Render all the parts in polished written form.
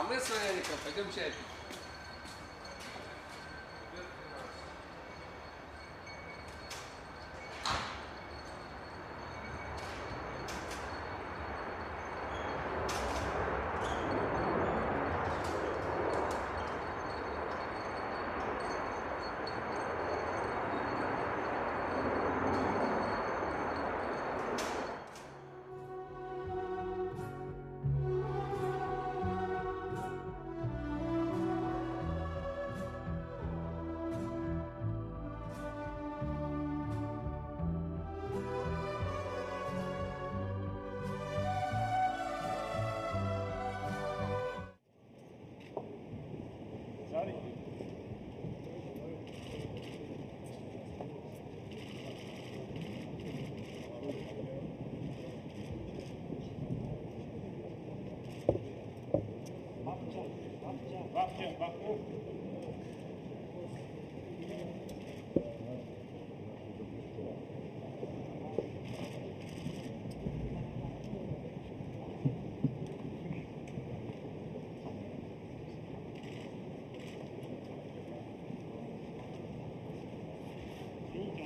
самые-самые, пойдем чай пить.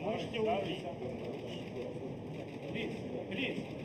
Можете уйти. Please, please.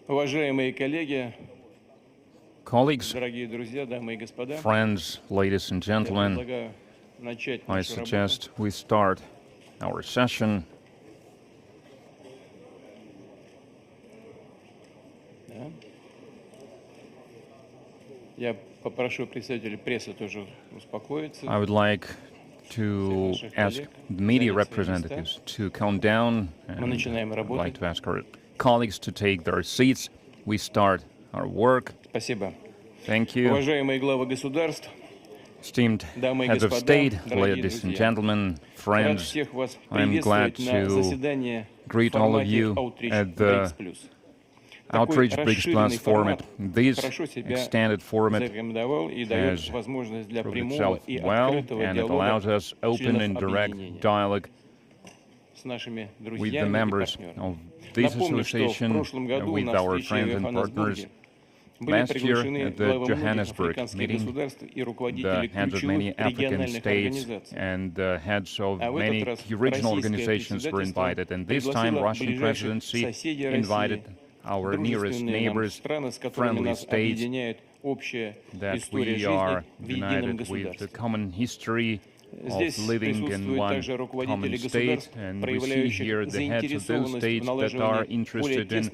Уважаемые коллеги, Colleagues, дорогие друзья, дамы и господа, friends, ladies and я gentlemen, предлагаю начать I нашу работу. suggest we start our session. Да. Я попрошу представителей прессы тоже успокоиться. I would like to ask the media representatives to calm down, and I would like to ask our colleagues to take their seats. We start our work. Спасибо. Thank you. Уважаемые главы государств, Esteemed дамы и heads of господа, state, дорогие ladies and друзья, gentlemen, рад friends, всех вас I'm glad приветствовать на to заседании в greet all of формате you Outreach at BRICS the Plus. Outreach Такой BRICS Plus расширенный format. формат This хорошо себя extended format зарекомендовал и дает has возможность для proved прямого itself и well, открытого and it диалога allows us open and членов direct объединения dialogue с нашими with the друзьями и members партнерами. of this Напомню, что в association, прошлом году with на our встрече friends в and partners. Йоханнесбурге были Last year, приглашены at the главы многих Johannesburg африканских meeting, государств и the руководители heads of many ключевых African региональных states организаций. and the heads of А в many этот раз regional российское organizations were председательство invited, and this time пригласило Russian ближайших presidency соседей invited России, our nearest дружественные нам neighbors, страны, с которыми friendly нас states, объединяет общая that история we жизни are в едином united with the государстве. common history of living in one common state, and we see here the heads of those states that are interested in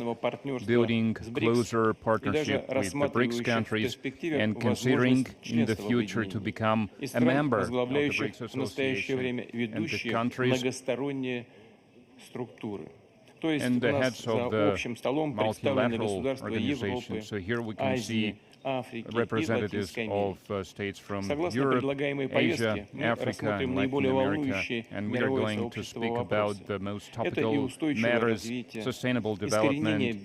building closer partnership with the BRICS countries and considering in the future to become a member of the BRICS Association, and the countries and the heads of the multilateral organizations. So here we can see representatives of states from Europe, Asia, Africa, and Latin America, and we are going to speak about the most topical matters: sustainable development,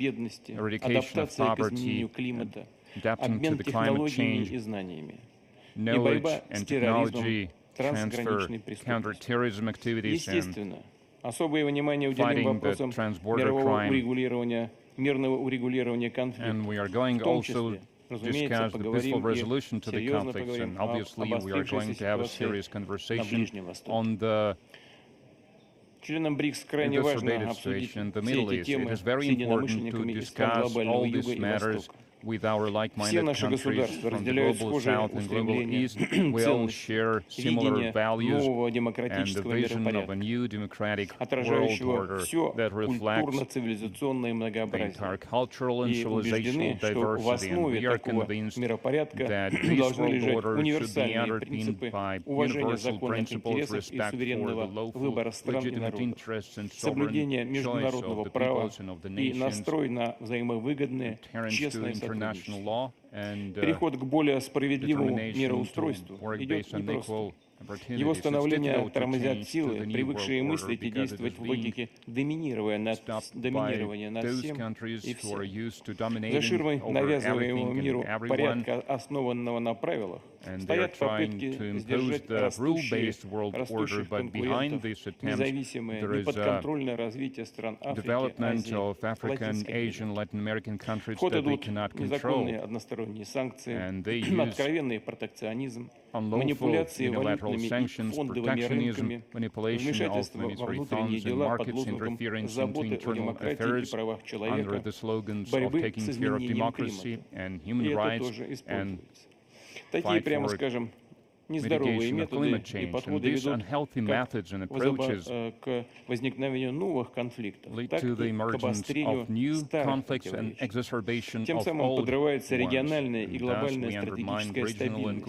eradication of poverty, adapting to the climate change, knowledge and technology transfer, counterterrorism activities, and fighting the transborder crime. And we are going also discuss the peaceful resolution to the conflicts, and obviously we are going to have a serious conversation on the exacerbated situation in the Middle East. It is very important to discuss all these matters with our like-minded countries from the global south and global east. We all share similar values and the vision of a new democratic world order that reflects the entire cultural and civilizational diversity. And we are convinced that this world order should be underpinned by universal principles, respect for the lawful, legitimate interests and sovereign choice of the peoples and of the nations, adherence to international law, and determination to work based on equal opportunities. Его становление тормозят силы, привыкшие мыслить и действовать в логике доминирования над всем и всем. За ширмой навязываемого миру порядка, основанного на правилах, стоят попытки сдержать растущие конкурентов, независимое, неподконтрольное развитие стран Африки, Азии, в ход идут незаконные односторонние санкции, откровенный протекционизм, манипуляции валютными и фондовыми рынками, вмешательство во внутренние дела под лозунгом заботы о демократии и правах человека, борьбы с изменением климата. И это тоже используется. Такие, прямо скажем, нездоровые методы и подходы ведут к возникновению новых конфликтов, так и к обострению старых противоречий. Тем самым подрывается региональная и глобальная стратегическая стабильность,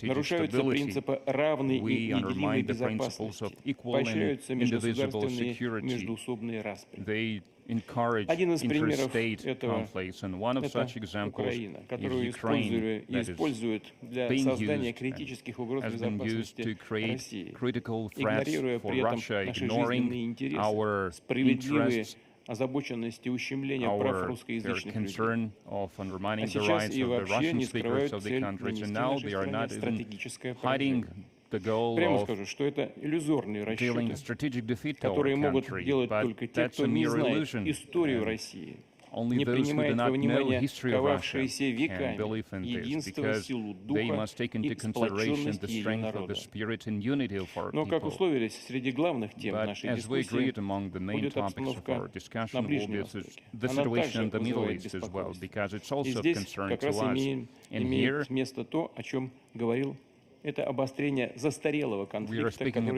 нарушаются принципы равной и неделимой безопасности, поощряются межгосударственные междоусобные распри. Один из примеров этого — это Украина, которую используют для создания критических угроз безопасности России, игнорируя при этом наши жизненные интересы, справедливые озабоченности ущемления прав русскоязычных людей. А сейчас и вообще не скрывают цель нанести нашей стране стратегическое поражение. Прямо скажу, что это иллюзорные расчеты, которые могут делать только те, кто не знает историю России, не принимает во внимание ковавшиеся веками единство, силу духа и сплоченность единорода. Но, как условились, среди главных тем нашей дискуссии будет обстановка на Ближнем Востоке. Она также вызывает беспокойство. И здесь как раз имеет место то, о чем говорил. Это обострение застарелого конфликта, который не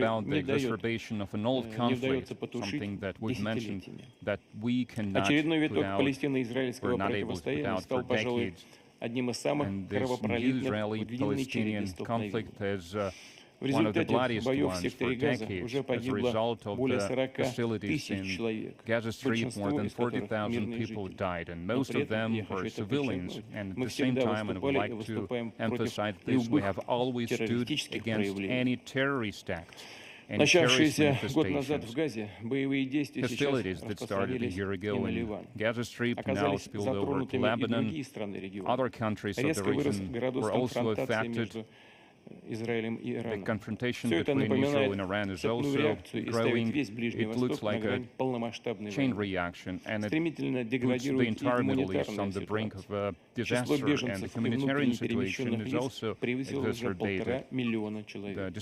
удается потушить десятилетиями. Очередной виток палестино-израильского противостояния стал, пожалуй, одним из самых кровопролитных в длинной череде столкновений. В результате боев в секторе Газа уже погибло более 40 тысяч человек. Большинство из которых мирные жители. Но при этом, я хочу это подчеркнуть, мы всегда выступали и выступаем против любых террористических проявлений. Начавшиеся год назад в Газе, боевые действия сейчас распространились и на Ливан. Оказались затронутыми и другие страны региона. Резко вырос градус конфронтации между Израилем и Ираном. Все это напоминает цепную реакцию и ставит весь Ближний Восток на грань полномасштабной войны. Стремительно деградирует и гуманитарная ситуация. Число беженцев и внутренне перемещенных лиц превысило уже 1,5 миллиона человек.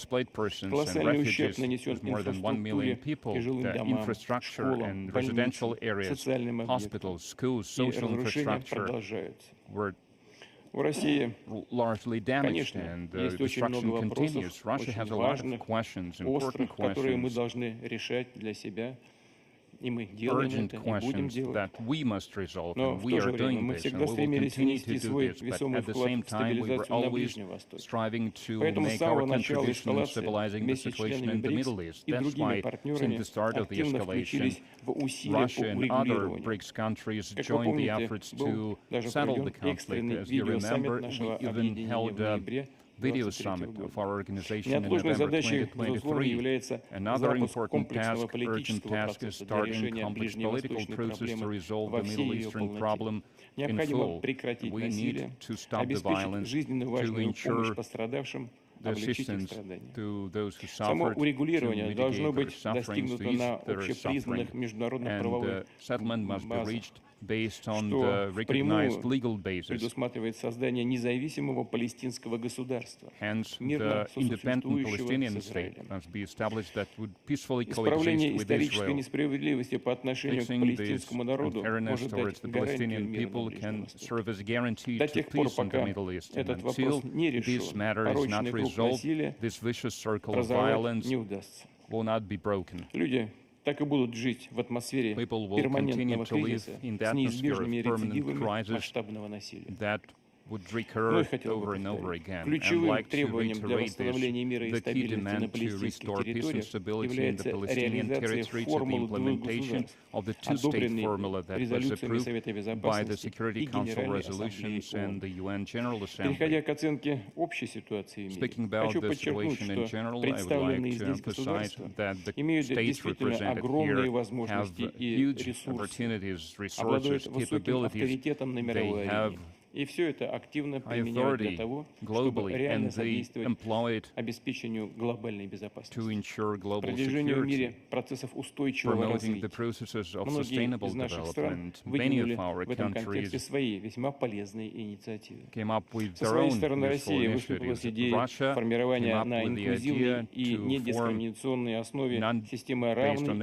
Колоссальный ущерб нанесен инфраструктуре и жилым домам, школам, больницам, социальным объектам. И разрушения продолжаются. largely damaged, and the destruction continues. Russia has a lot of questions, important questions, urgent questions that we must resolve, and we are doing this, and we will continue to do this, but at the same time we were always striving to make our contribution in stabilizing the situation in the Middle East. That's why, since the start of the escalation, Russia and other BRICS countries joined the efforts to settle the conflict. As you remember, we even held a video summit of our organization in November 2023. Another important task, urgent task, is starting a complex political process to resolve the Middle Eastern problem in full. We need to stop the violence, to ensure the assistance to those who suffered, to mitigate their sufferings, to ease their suffering, and settlement must be reached based on the recognized legal basis. Hence, the independent Palestinian state must be established that would peacefully coexist with Israel. Fixing this unfairness towards the Palestinian people can serve as a guarantee to peace in the Middle East. And until this matter is not resolved, this vicious circle of violence will not be broken. People will continue to live in the atmosphere of permanent crisis that would recur over and over again. I'd like to reiterate this, the key demand to restore peace and stability in the Palestinian territory, to the implementation of the two-state formula that was approved by the Security Council resolutions and the UN General Assembly. Speaking about the situation in general, I would like to emphasize that the states represented here have huge opportunities, resources, capabilities. They have authority globally, and they employ it to ensure global security, promoting the processes of sustainable development. Many of our countries came up with their own useful initiatives. Russia came up with the idea to form, based on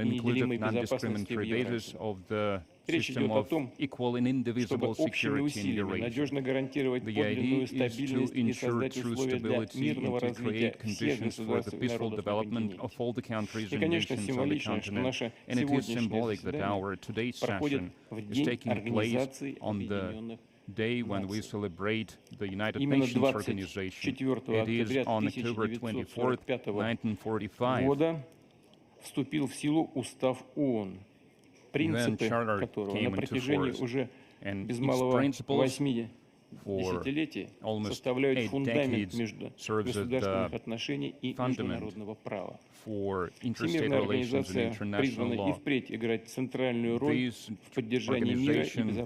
an inclusive, non-discriminatory basis, of the system of equal and indivisible security in Eurasia. The idea is to ensure true stability and to create conditions for the peaceful development of all the countries and nations on the continent. And it is symbolic that our today's session is taking place on the day when we celebrate the United Nations Organization. It is on October 24th, 1945. UN Charter came into force, and its principles for almost 8 decades serves as the fundament for interstate relations and international law. These organizations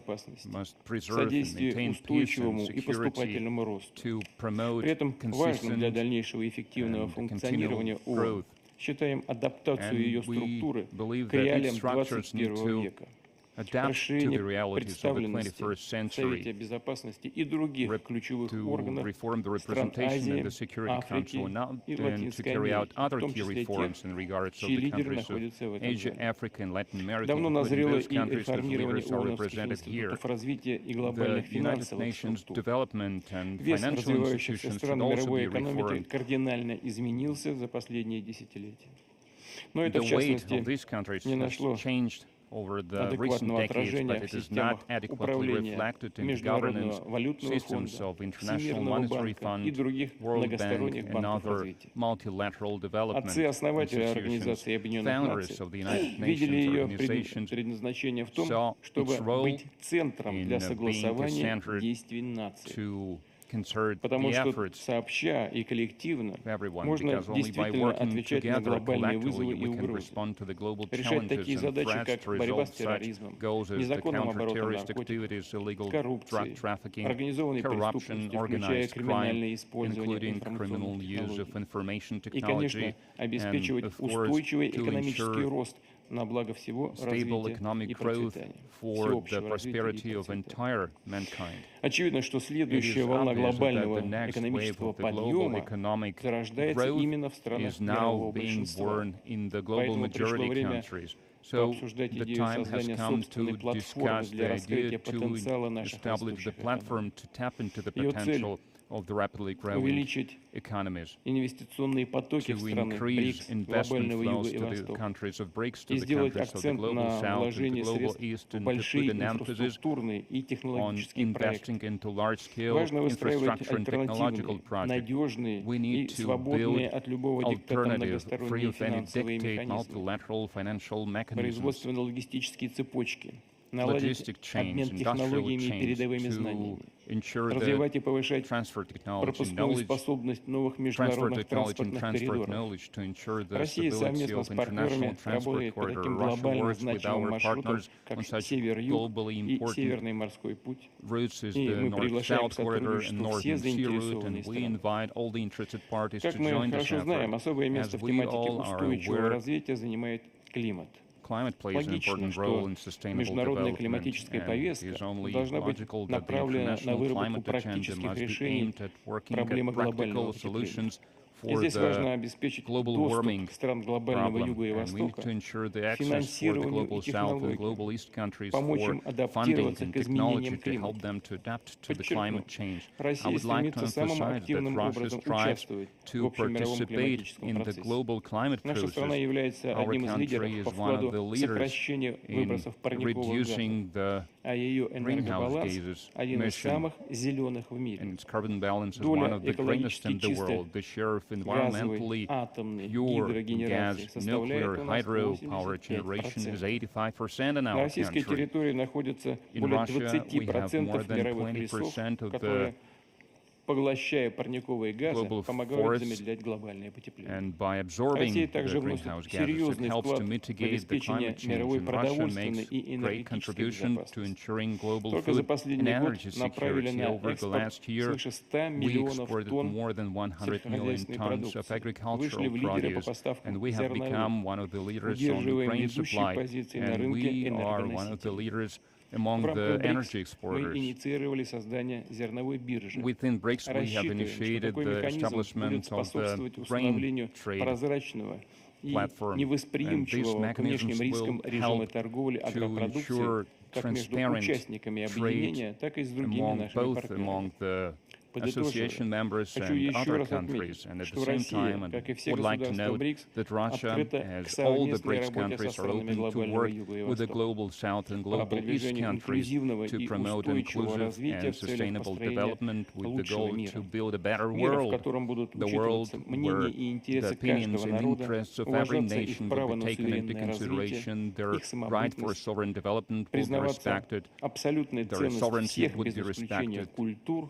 must preserve and maintain peace and security to promote consistent and continual growth. And we believe that these structures need to adapt to the realities of the 21st century, to reform the representation in the Security Council, and to carry out other key reforms in regards of the countries of Asia, Africa, and Latin America, including those countries whose leaders are represented here. The United Nations development and financial institutions should also be reformed. The weight of these countries has changed over the recent decades, but it is not adequately reflected in the governance systems of International Monetary Fund, World Bank, and other multilateral development institutions. Founders of the United Nations organizations saw its role in being a center to concert the efforts of everyone, because only by working together collectively we can respond to the global challenges and threats to resolve such goals as the counter-terrorist activities, illegal drug trafficking, corruption, organized crime, including criminal use of information technology, and of course to ensure stable economic growth for the prosperity of entire mankind. It is obvious that the next wave of the global economic growth is now being born in the global majority countries. So the time has come to discuss the idea to establish the platform to tap into the potential of the rapidly growing economies, to increase investment flows to the countries of BRICS, to the countries of the global south and the global east, and to put an emphasis on investing into large-scale infrastructure and technological projects. We need to build alternative, free of any dictate, multilateral financial mechanisms, logistic chains, industrial chains, to ensure the transfer technology, knowledge, transfer technology and transfer of knowledge to ensure the stability of international transport corridor. Russia works with our partners on such globally important routes as the North-South corridor and Northern Sea route, and we invite all the interested parties to join this effort. As we all are aware, climate plays an important role in sustainable development, and it is only logical that the international climate agenda must be aimed at working at practical solutions for the global warming problem, and we need to ensure the access for the global south and global east countries for funding and technology to help them to adapt to the climate change. I would like to emphasize that Russia strives to participate in the global climate process. Our country is one of the leaders in reducing the greenhouse gases emission, and its carbon balance is one of the greatest in the world. The share of environmentally pure gas, nuclear, hydro power generation is 85% in our country. In Russia, we have more than 20% of the global forests, and by absorbing the greenhouse gases, it helps to mitigate the climate change. And Russia makes great contribution to ensuring global food and energy security. Over the last year, we exported more than 100 million tons of agricultural produce, and we have become one of the leaders on the grain supply, and we are one of the leaders among the energy exporters. Within BRICS, we have initiated the establishment of the grain trade platform, and these mechanisms will help to ensure transparent trade among the association members and other countries. And at the same time, I would like to note that Russia, as all the BRICS countries, are open to work with the global south and global east countries to promote inclusive and sustainable development with the goal to build a better world, the world where the opinions and interests of every nation will be taken into consideration, their right for sovereign development will be respected, their sovereignty would be respected,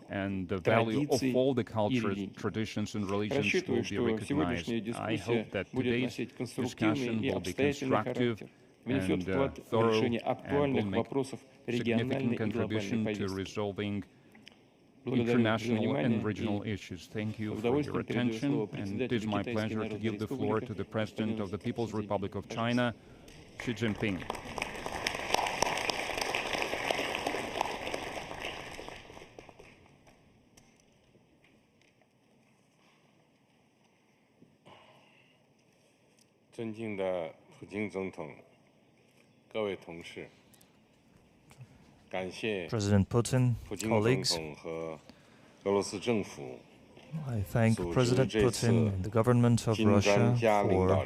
and the value of all the cultures, traditions, and religions will be recognized. I hope that today's discussion will be constructive and thorough, and will make significant contribution to resolving international and regional issues. Thank you for your attention, and it is my pleasure to give the floor to the President of the People's Republic of China, Xi Jinping. President Putin, colleagues, I thank President Putin and the government of Russia for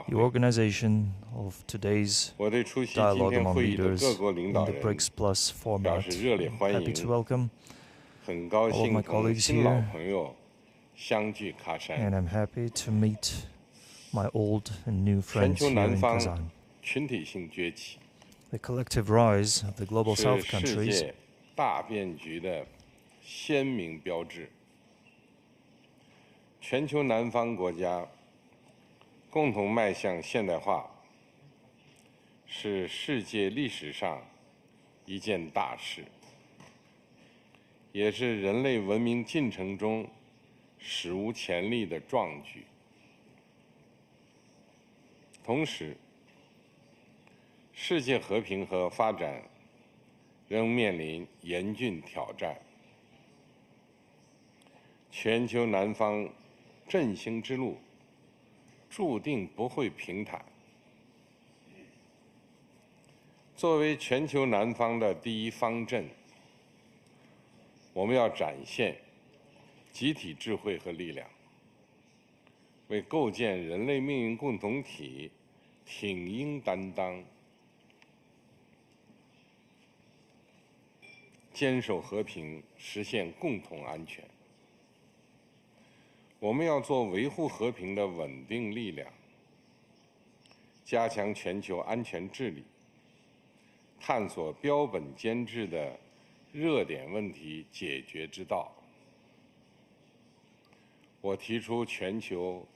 the organization of today's dialogue among leaders in the BRICS Plus format. I'm happy to welcome all of my colleagues here, and I'm happy to meet my old and new friends here in Kazan. The collective rise of the global south countries同时，世界和平和发展仍面临严峻挑战，全球南方振兴之路注定不会平坦。作为全球南方的第一方阵，我们要展现集体智慧和力量，为构建人类命运共同体挺膺担当，坚守和平，实现共同安全。我们要做维护和平的稳定力量，加强全球安全治理，探索标本兼治的热点问题解决之道。我提出全球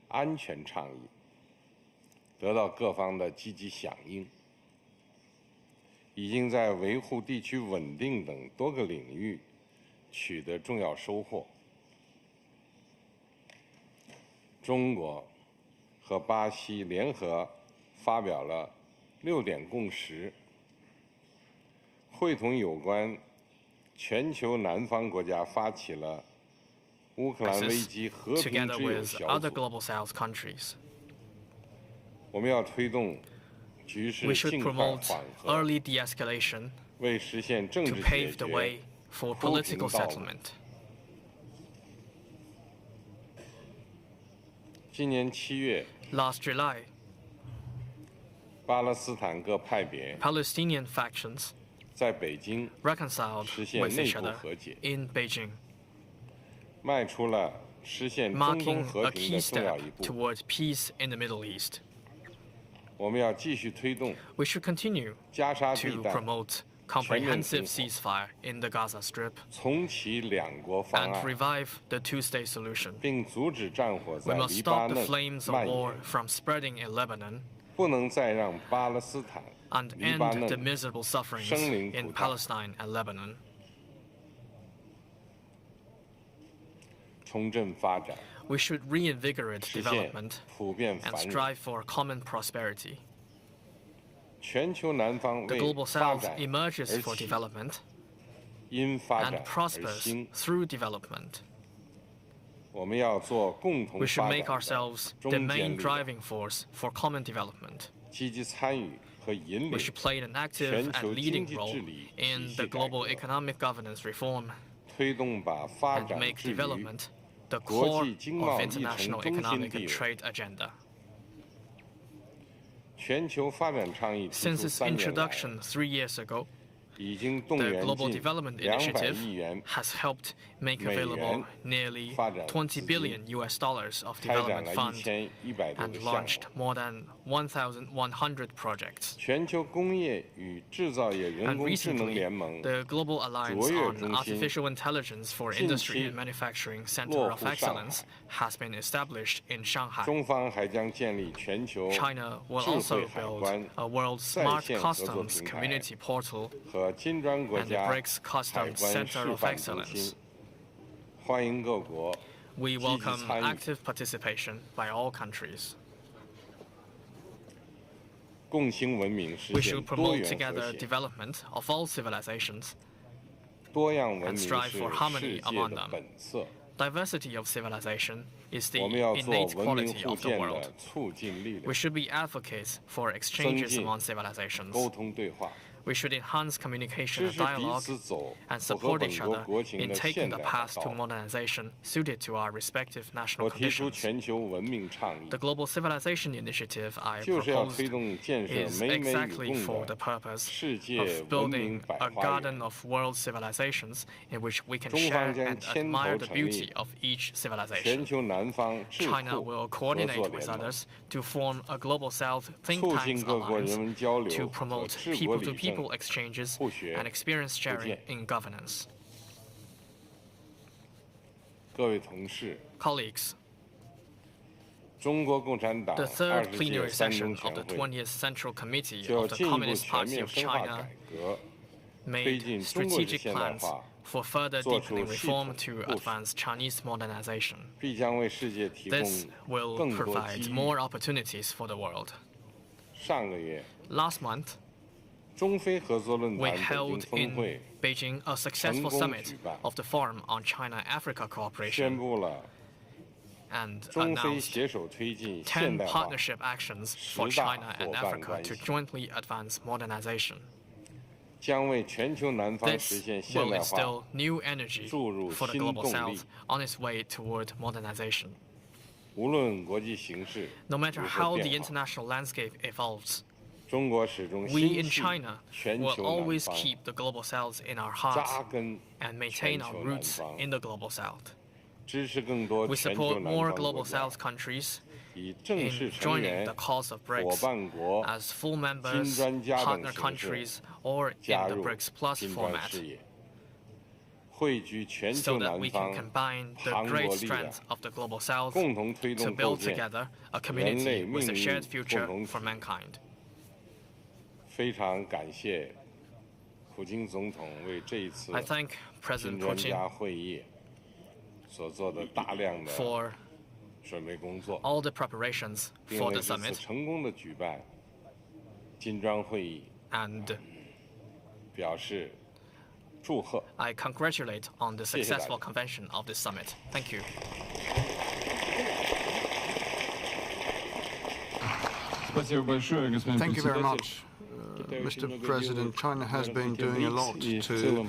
安全倡议，得到各方的积极响应，已经在维护地区稳定等多个领域取得重要收获。中国和巴西联合发表了6点共识，会同有关全球南方国家发起了乌克兰危机和平之友小组。我们要推动局势尽快缓和，为实现政治解决铺平道路。今年7月，巴勒斯坦各派别在北京实现内部和解，迈出了实现中东和平的重要一步。我们要继续推动加沙地带comprehensive ceasefire in the Gaza Strip 重启2国方案 and revive the two-state solution. 并阻止战火 We 在 must 黎巴 stop the 嫩 flames of 蔓 war 延， from spreading in Lebanon 不能再让巴勒斯坦、 and 黎巴 end the 嫩 miserable sufferings 生灵 in 涂炭。 Palestine and Lebanon. 重振发展， We should reinvigorate 实现 development 普遍 and 繁荣。 strive for common prosperity. 全球南方 The 为 global 发 South 展 emerges 而 for 起， development 因发 and 展而 prospers 兴。 through development. 我们要做共同 We should 发 make 展的 ourselves 中 the 坚 main 力量， driving force for common development. 积极参与和引 We 领 should play an active 全球 and 经 leading 济 role 治理 in 体 the 系改 global 革， economic governance reform 推动把发 and 展 make 置于 development the 国 core 际经 of 贸议程 international 中心 economic 地 and 位。 trade agenda. 全球发展倡议提 Since 出 its 3年来， introduction 3 years ago, 已经动 the 员 Global 近 Development 200 Initiative 亿元 has helped make 美元 available nearly 发展资 $20 金， billion of 开展 development 了 fund 1100多 and 个项目。 launched more than 1,100 projects. 全球工业与制造业人 And 工智能 recently, 联盟 the Global Alliance 卓越 on 中心 Artificial Intelligence for 近期 Industry and Manufacturing Center 落 of 户上海。 Excellence has been established in Shanghai. 中方还将建立全球 China will 智 also 慧海 build 关 a world 在 smart 线合作 customs 平台 community portal 和金砖国 and the 家 BRICS 海 Customs 关 Center 示 of 范中 Excellence. 心，欢迎各国 We 积极 welcome 参与。 active participation by all countries. 共兴文明实 We 现 should 多 promote 元和 together 谐， development of all civilizations. 多样文 and 明 strive 是 for 世 harmony 界 among 的 them. 本色。 Diversity of civilization is the 我们要做 innate 文明 quality 互 of the 鉴 world. 的促进力 We 量， should be advocates for exchanges 增进 among civilizations. 沟通对话， We should enhance communication 支 and 持彼 dialogue 此走 and 符合 support 本 each 国 other 国情 in 的 taking 现 the 代 path 大 to 道。 modernization suited to our respective national 我提出 conditions. 全球文明倡议 The，Global Civilization Initiative I 就是要 proposed 推动建设 is 美美与 exactly 共 for the 的 purpose 世界 of 文明 building 百 a 花 garden 园。 of world civilizations in which we can 中 share 方将 and 牵头 admire the 成立 beauty of each 全 civilization. 球南方智 China 库 will 合 coordinate 作 with 联盟， others to form a Global South think 促进 tanks 各国人 alliance 文交 to 流和 promote 治国理政 people-to-people exchanges 互学 and experience 互 sharing 鉴。 in governance. 各位同事， Colleagues, 中国共产党 the third 20届 plenary 三 session 中 of the 全会 20th Central Committee 就 of the 进一步 Communist 全 Party 面 of 深化 China 改革，推 made 进中国式 strategic 现代 plans 化， for further 做出 deepening 系 reform 统 to 部署， advance Chinese modernization. 必将为世界提供 This will 更多 provide 机遇。 more opportunities for the world. 上个月， Last month, 中非合作论 we 坛北京 held 峰 in 会 Beijing a successful 成功 summit 举办， of the Forum on China-Africa 宣 Cooperation. 布了 and announced 10 partnership actions for China and Africa to jointly advance modernization. This will instill new energy for the Global South on its way toward modernization. No matter how the international landscape evolves, we in China will always keep the Global South in our hearts and maintain our roots in the Global South. We support more Global South countries in joining the cause of BRICS as full members, partner countries, or in the BRICS Plus format, so that we can combine the great strength of the Global South to build together a community with a shared future for mankind. I thank President Putin for all the preparations for the summit, and I congratulate on the successful convention of this summit. Thank you. Thank you very much, Mr. President. China has been doing a lot to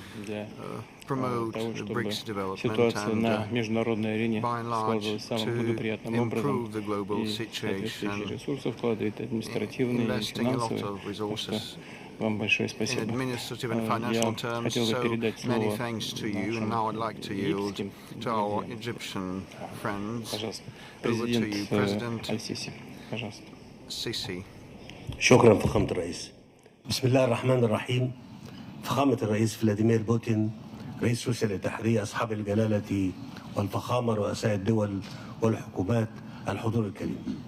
promote the BRICS development and, by and large, to improve the global situation, investing a lot of resources in administrative and financial terms. So many thanks to you. And now I'd like to yield to our Egyptian friends. Over to you, President Sisi. شكرا فخامة الرئيس. بسم الله الرحمن الرحيم. فخامة الرئيس فلاديمير بوتين رئيس روسيا الاتحادية، أصحاب الجلالة والفخامة، رؤساء الدول والحكومات، الحضور الكريم.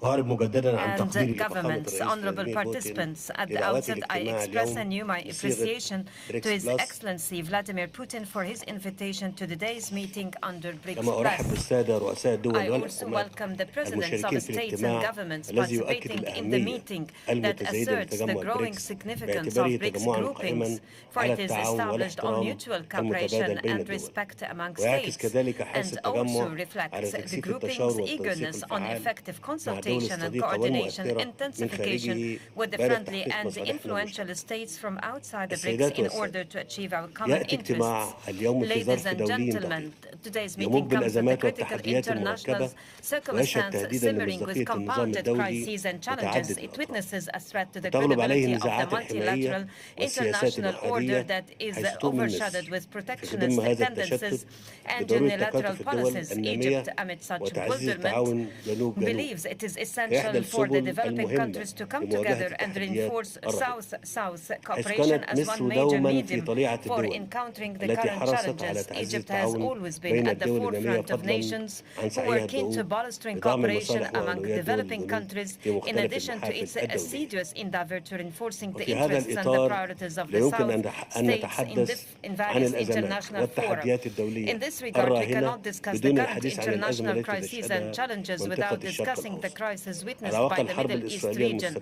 And governments, honorable participants, at the outset I express anew my appreciation to His Excellency Vladimir Putin for his invitation to today's meeting under BRICS Plus. I also welcome the presidents of states and governments participating in the meeting that asserts the growing significance of BRICS groupings, for it is established on mutual cooperation and respect among states, and also reflects the grouping's eagerness on effective consultation and coordination intensification with the friendly and influential states from outside the BRICS in order to achieve our common interests. Ladies and gentlemen, today's meeting comes at a critical international circumstance simmering with compounded crises and challenges. It witnesses a threat to the credibility of the multilateral international order that is overshadowed with protectionist tendencies and unilateral policies. Egypt, amid such bewilderment, believes it is essential for the developing countries to come together and reinforce South-South cooperation as one major medium for encountering the current challenges. Egypt has always been at the forefront of nations who are keen to bolstering cooperation among developing countries, in addition to its assiduous endeavor to reinforcing the interests and the priorities of the South states in various international fora. In this regard, we cannot discuss the current international crises and challenges without discussing the crisis witnessed by the Middle East region,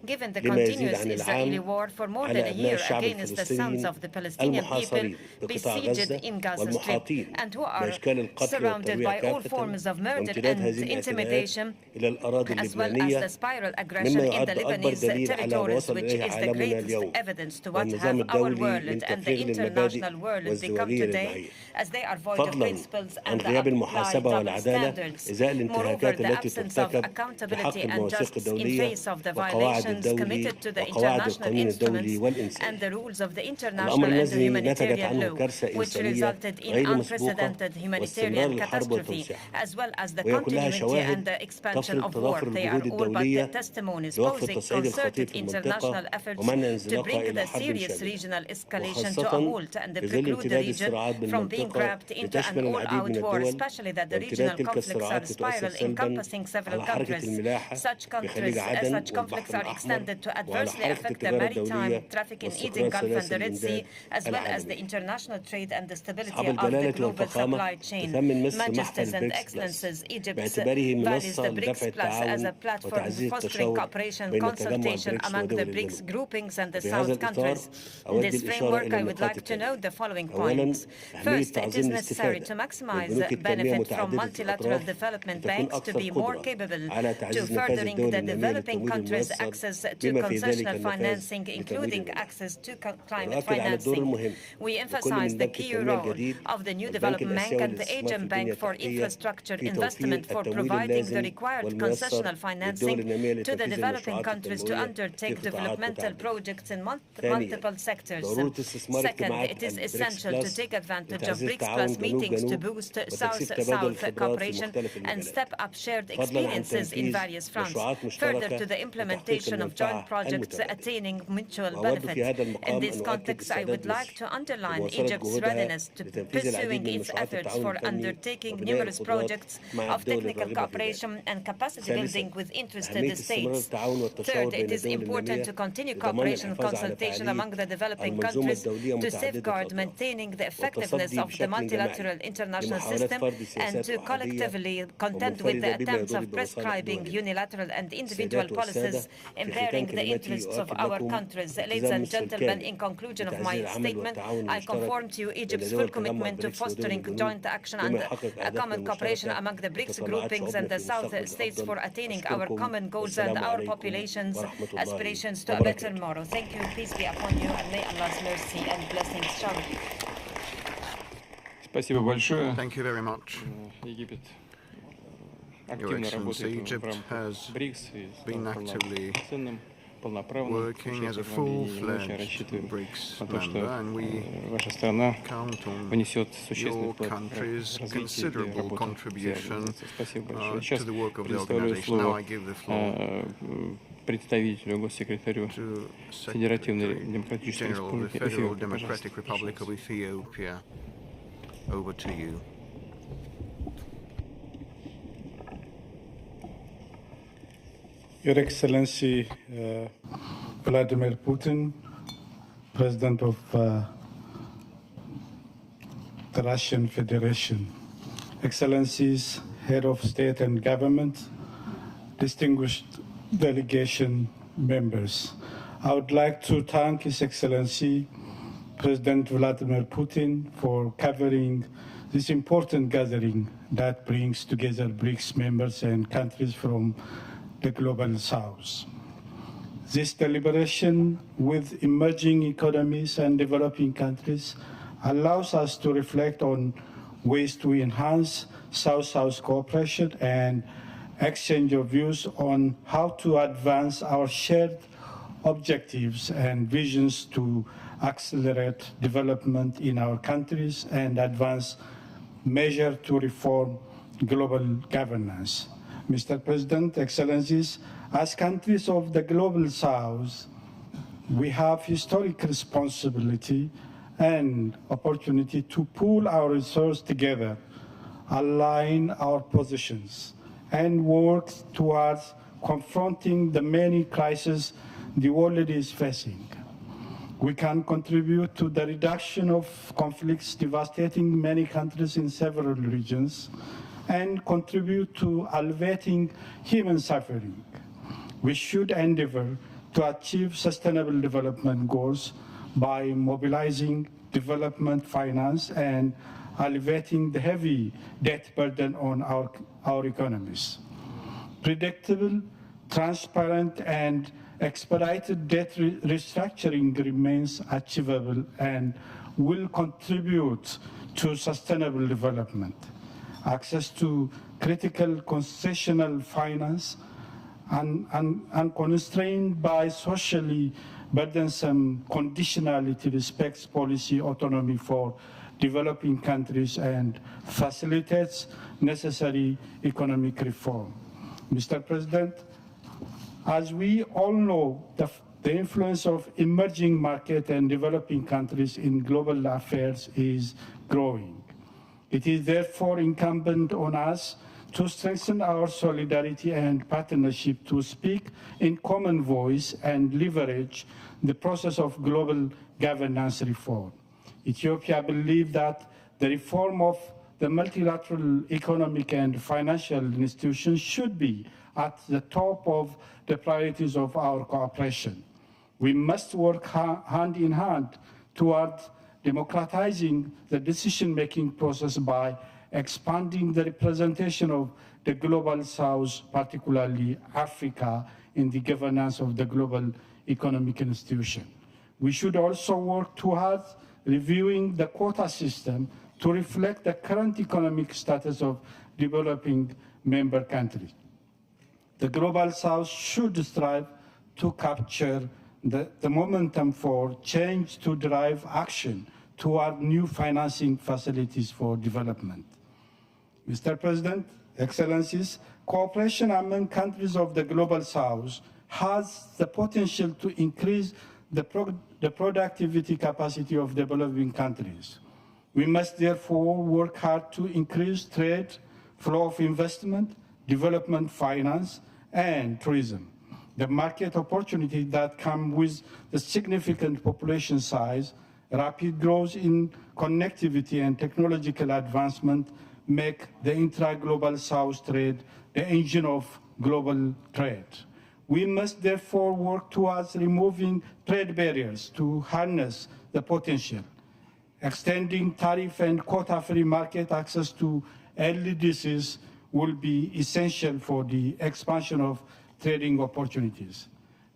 given the continuous Israeli war for more than a year against the sons of the Palestinian people besieged in Gaza Strip, and who are surrounded by all forms of murder and intimidation, as well as the spiral aggression in the Lebanese territories, which is the greatest evidence to what have our world and the international world become today, as they are void of principles and apply double standards. Moreover, the absence of accountability and justice in face of the violations committed to the international instruments and the rules of the international and the humanitarian law, which resulted in unprecedented humanitarian catastrophe, as well as the continuity and the expansion of war. They are all but testimonies posing concerted international efforts to bring the serious regional escalation to a halt and preclude the region from being grabbed into an all-out war, especially that the regional conflicts are spiral encompassing several countries. Such conflicts are extended to adversely affect the maritime traffic in Eden Gulf and the Red Sea, as well as the international trade and the stability of the global supply chain. Majesties and Excellencies, Egypt values the BRICS Plus as a platform fostering cooperation, consultation among the BRICS groupings and the South countries. In this framework, I would like to note the following points. First, it is necessary to maximize benefit from multilateral development banks to be more capable to furthering the developing countries' access to concessional financing, including access to climate financing. We emphasize the key role of the new Development Bank and the Asian Bank for Infrastructure Investment for providing the required concessional financing to the developing countries to undertake developmental projects in multiple sectors. Second, it is essential to take advantage of BRICS Plus meetings to boost South-South cooperation and step up shared experiences in various fronts, further to the implementation of joint projects attaining mutual benefit. In this context, I would like to underline Egypt's readiness to pursuing its efforts for undertaking numerous projects of technical cooperation and capacity building with interested states. Third, it is important to continue cooperation and consultation among the developing countries to safeguard maintaining the effectiveness of the multilateral international system and to collectively contend with the attempts of prescribing unilateral and individual policies impairing the interests of our countries. Ladies and gentlemen, in conclusion of my statement, I conform to Egypt's full commitment to fostering joint action and common cooperation among the BRICS groupings and the South states for attaining our common goals and our population's aspirations to a better tomorrow. Thank you, peace be upon you, and may Allah's mercy and blessings shower. Спасибо большое. Thank you very much. Египет Your активно Excellency, работает в Egypt рамках has БРИКС и been стал actively полноправным working as a участником объединения. Мы очень full-fledged рассчитываем BRICS на то, member, что and we ваша страна count on внесет существенный your вклад в country's развитие и considerable работу всей contribution организации. Спасибо большое. Сейчас to the work of the предоставляю organization. Now слово I give the floor представителю, госсекретарю to Федеративной Secretary Демократической General of the Республики Federal Эфиопии. Democratic Republic of Ethiopia. Over to you. Your Excellency Vladimir Putin, President of the Russian Federation, Excellencies, Head of State and Government, distinguished delegation members, I would like to thank His Excellency President Vladimir Putin for covering this important gathering that brings together BRICS members and countries from the global south. This deliberation with emerging economies and developing countries allows us to reflect on ways to enhance South-South cooperation and exchange of views on how to advance our shared objectives and visions to accelerate development in our countries and advance measures to reform global governance. Mr. President, Excellencies, as countries of the global south, we have historic responsibility and opportunity to pool our resources together, align our positions, and work towards confronting the many crises the world is facing. We can contribute to the reduction of conflicts devastating many countries in several regions and contribute to alleviating human suffering. We should endeavor to achieve sustainable development goals by mobilizing development finance and alleviating the heavy debt burden on our economies. Predictable, transparent, and expedited debt restructuring remains achievable and will contribute to sustainable development. Access to critical concessional finance unconstrained by socially burdensome conditionality respects policy autonomy for developing countries and facilitates necessary economic reform. Mr. President, as we all know, the influence of emerging market and developing countries in global affairs is growing. It is therefore incumbent on us to strengthen our solidarity and partnership, to speak in common voice and leverage the process of global governance reform. Ethiopia believes that the reform of the multilateral economic and financial institutions should be at the top of the priorities of our cooperation. We must work hand in hand toward democratizing the decision-making process by expanding the representation of the Global South, particularly Africa, in the governance of the global economic institution. We should also work towards reviewing the quota system to reflect the current economic status of developing member countries. The Global South should strive to capture the momentum for change to drive action toward new financing facilities for development. Mr. President, Excellencies, cooperation among countries of the Global South has the potential to increase the productivity capacity of developing countries. We must therefore work hard to increase trade, flow of investment, development finance, and tourism. The market opportunities that come with the significant population size, rapid growth in connectivity and technological advancement make the intra-global South trade the engine of global trade. We must therefore work towards removing trade barriers to harness the potential. Extending tariff and quota-free market access to LDCs will be essential for the expansion of trading opportunities.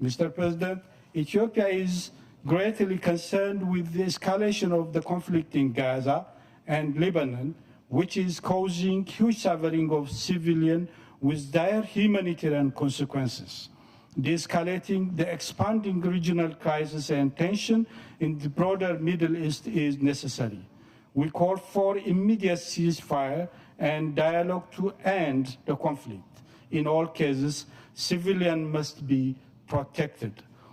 Mr. President, Ethiopia is greatly concerned with the escalation of the conflict in Gaza and Lebanon, which is causing huge suffering of civilians with dire humanitarian consequences. De-escalating the expanding regional crisis and tension in the broader Middle East is necessary. We call for immediate ceasefire and dialogue to end the conflict. In all cases, civilians must be protected.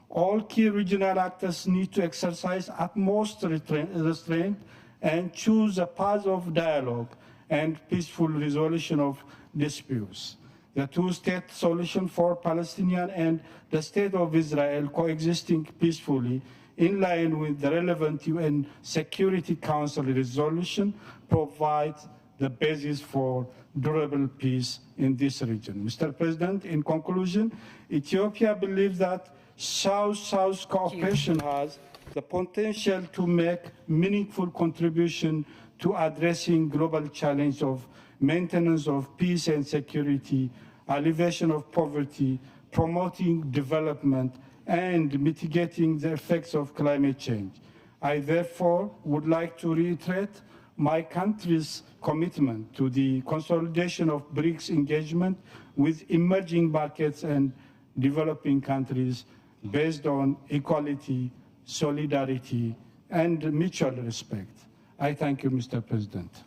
All key regional actors need to exercise utmost restraint and choose a path of dialogue and peaceful resolution of disputes. The two-state solution for Palestinian and the State of Israel coexisting peacefully in line with the relevant UN Security Council resolution provides the basis for durable peace in this region. Mr. President, in conclusion, Ethiopia believes that South-South cooperation has the potential to make meaningful contribution to addressing global challenge of maintenance of peace and security, alleviation of poverty, promoting development, and mitigating the effects of climate change. I therefore would like to reiterate my country's commitment to the consolidation of BRICS engagement with emerging markets and developing countries based on equality, solidarity, and mutual respect. I thank you, Mr. President.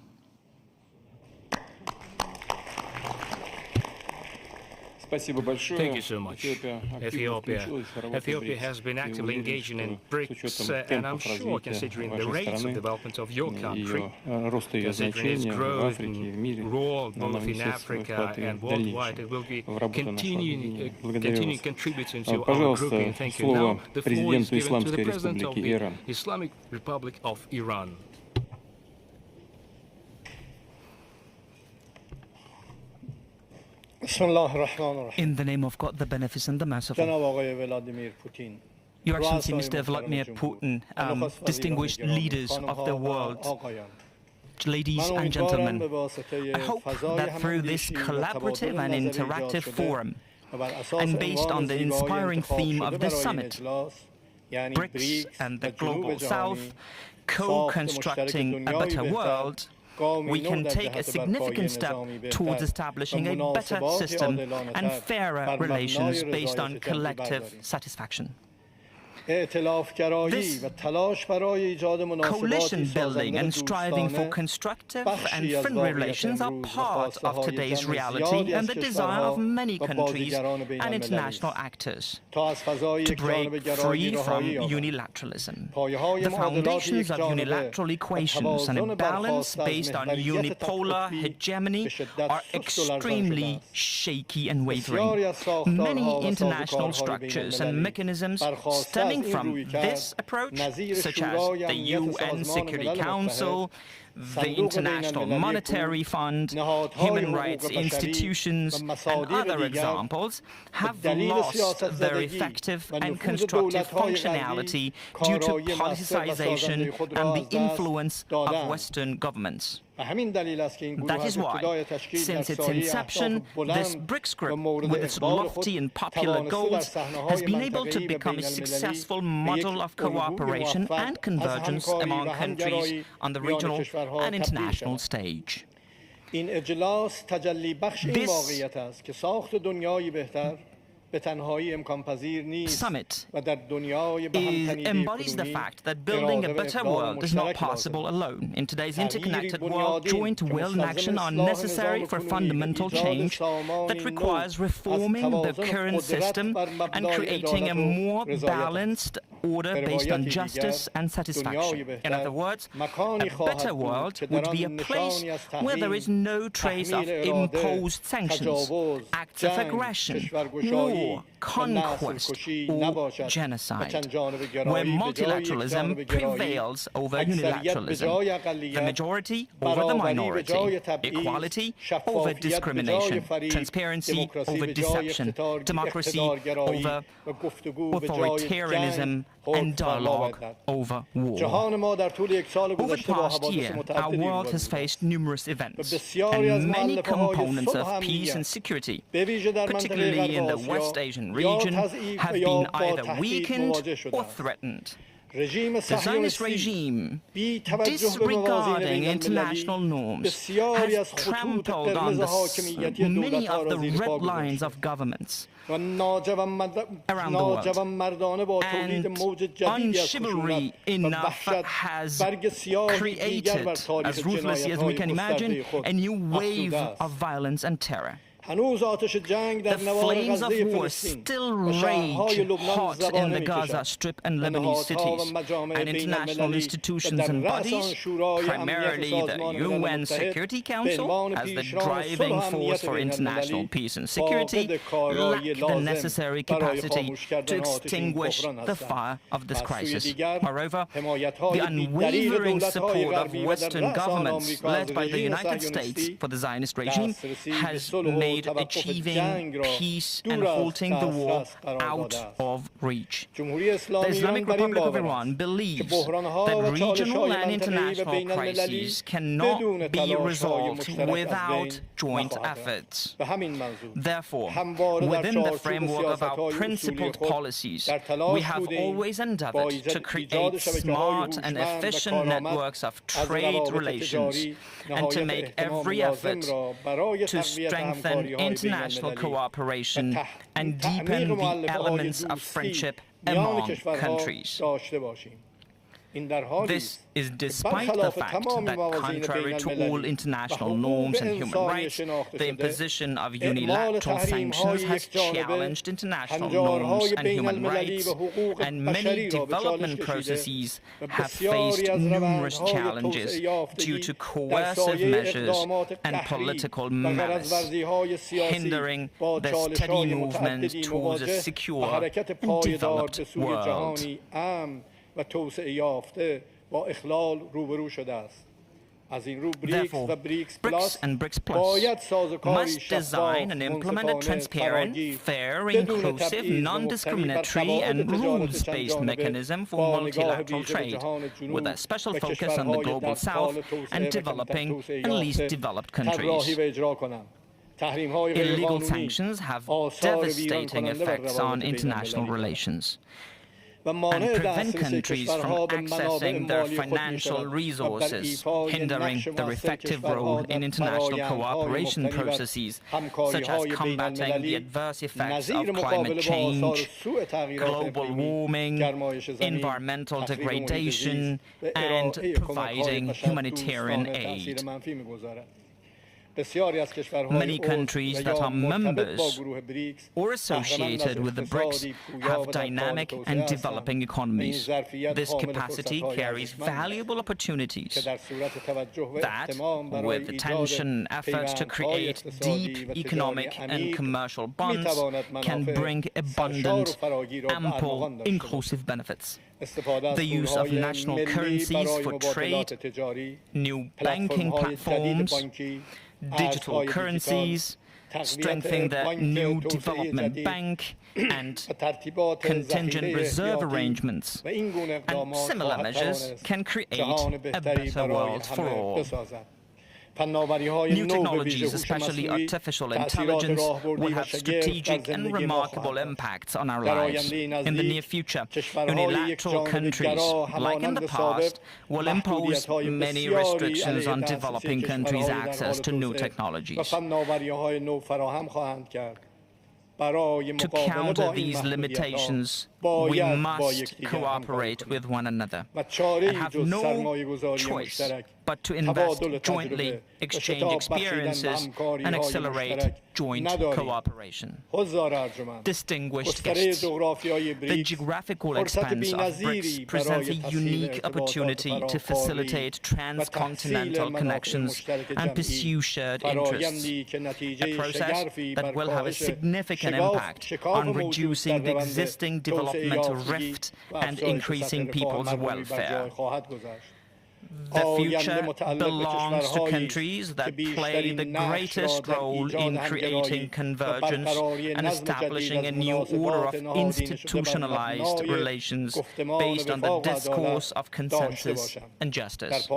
Thank you so much. Ethiopia has been actively engaging in BRICS, and I'm sure, considering the rates of development of your country, considering its growth and role both in Africa and worldwide, it will be continuing contributing to our group. And thank you. Now, the floor is given to the President of the Islamic Republic of Iran. In the name of God, the Beneficent, the Merciful. Your Excellency, Mr. Vladimir Putin, distinguished leaders of the world, ladies and gentlemen, I hope that through this collaborative and interactive forum, and based on the inspiring theme of this summit, BRICS and the Global South, co-constructing a better world, we can take a significant step towards establishing a better system and fairer relations based on collective satisfaction. This coalition building and striving for constructive and friendly relations are part of today's reality and the desire of many countries and international actors to break free from unilateralism. The foundations of unilateral equations and a balance based on unipolar hegemony are extremely shaky and wavering. Many international structures and mechanisms stemming from this approach, such as the UN Security Council, the International Monetary Fund, human rights institutions, and other examples, have lost their effective and constructive functionality due to politicization and the influence of Western governments. That is why, since its inception, this BRICS group, with its lofty and popular goals, has been able to become a successful model of cooperation and convergence among countries on the regional and international stage. This summit embodies the fact that building a better world is not possible alone. In today's interconnected world, joint will and action are necessary for fundamental change that requires reforming the current system and creating a more balanced order based on justice and satisfaction. In other words, a better world would be a place where there is no trace of imposed sanctions, acts of aggression, war, conquest, or genocide, where multilateralism prevails over unilateralism, the majority over the minority, equality over discrimination, transparency over deception, democracy over authoritarianism, and dialogue over war. Over the past year, our world has faced numerous events, and many components of peace and security, particularly in the West Asian region, have been either weakened or threatened. The Zionist regime, disregarding international norms, has trampled on many of the red lines of governments around the world, and unchivalry enough has created, as ruthlessly as we can imagine, a new wave of violence and terror. The flames of war still rage hot in the Gaza Strip and Lebanese cities, and international institutions and bodies, primarily the UN Security Council, as the driving force for international peace and security, lack the necessary capacity to extinguish the fire of this crisis. Moreover, the unwavering support of Western governments, led by the United States for the Zionist regime, has made achieving peace and halting the war out of reach. The Islamic Republic of Iran believes that regional and international crises cannot be resolved without joint efforts. Therefore, within the framework of our principled policies, we have always endeavored to create smart and efficient networks of trade relations and to make every effort to strengthen international cooperation and deepen the elements of friendship among countries. This is despite the fact that, contrary to all international norms and human rights, the imposition of unilateral sanctions has challenged international norms and human rights, and many development processes have faced numerous challenges due to coercive measures and political malice, hindering the steady movement towards a secure and developed world. Therefore, BRICS and BRICS Plus must design and implement a transparent, fair, inclusive, non-discriminatory and rules-based mechanism for multilateral trade, with a special focus on the Global South and developing and least developed countries. Illegal sanctions have devastating effects on international relations. and prevent countries from accessing their financial resources, hindering their effective role in international cooperation processes, such as combating the adverse effects of climate change, global warming, environmental degradation, and providing humanitarian aid. Many countries that are members or associated with the BRICS have dynamic and developing economies. This capacity carries valuable opportunities that, with attention and efforts to create deep economic and commercial bonds, can bring abundant, ample, inclusive benefits. The use of national currencies for trade, new banking platforms, digital currencies, strengthening the new development bank and contingent reserve arrangements, and similar measures can create a better world for all. New technologies, especially artificial intelligence, will have strategic and remarkable impacts on our lives. In the near future, unilateral countries, like in the past, will impose many restrictions on developing countries' access to new technologies. To counter these limitations, we must cooperate with one another and have no choice but to invest jointly, exchange experiences, and accelerate joint cooperation. Distinguished guests, the geographical expanse of BRICS presents a unique opportunity to facilitate transcontinental connections and pursue shared interests, a process that will have a significant impact on reducing the existing developmental rift and increasing people's welfare. The future belongs to countries that play the greatest role in creating convergence and establishing a new order of institutionalized relations based on the discourse of consensus and justice.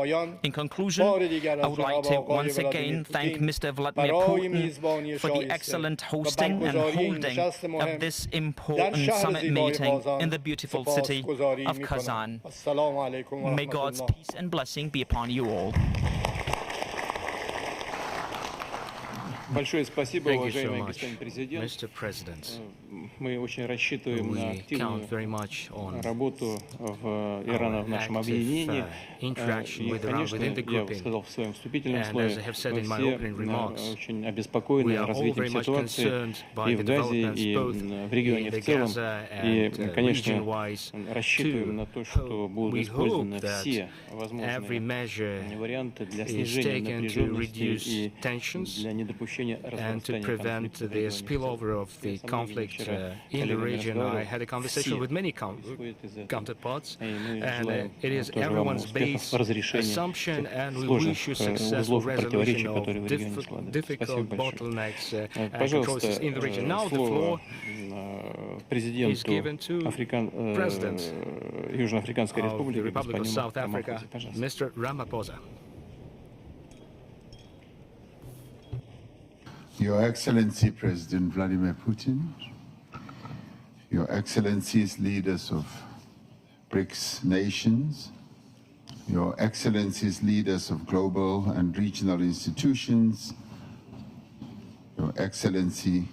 In conclusion, I would like to once again thank Mr. Vladimir Putin for the excellent hosting and holding of this important summit meeting in the beautiful city of Kazan. May God's peace and blessing be upon you all. Большое спасибо, Thank you so уважаемый much, господин президент. Mr. President. Мы очень рассчитываем на We count very much on работу в Ирана в нашем объединении. И, конечно, я сказал в своем вступительном слове, мы все очень обеспокоены развитием ситуации и в Газе, и в регионе в целом. И, конечно, рассчитываем на то, что будут использованы все возможные варианты для снижения напряженности и для недопущения and to prevent the spillover of the conflict in the region. I had a conversation with many counterparts, and it is everyone's base assumption, and we wish you successful resolution of difficult bottlenecks and processes in the region. Now the floor is given to President of the Republic of South Africa, Mr. Ramaphosa. Your Excellency President Vladimir Putin, Your Excellencies leaders of BRICS nations, Your Excellencies leaders of global and regional institutions, Your Excellency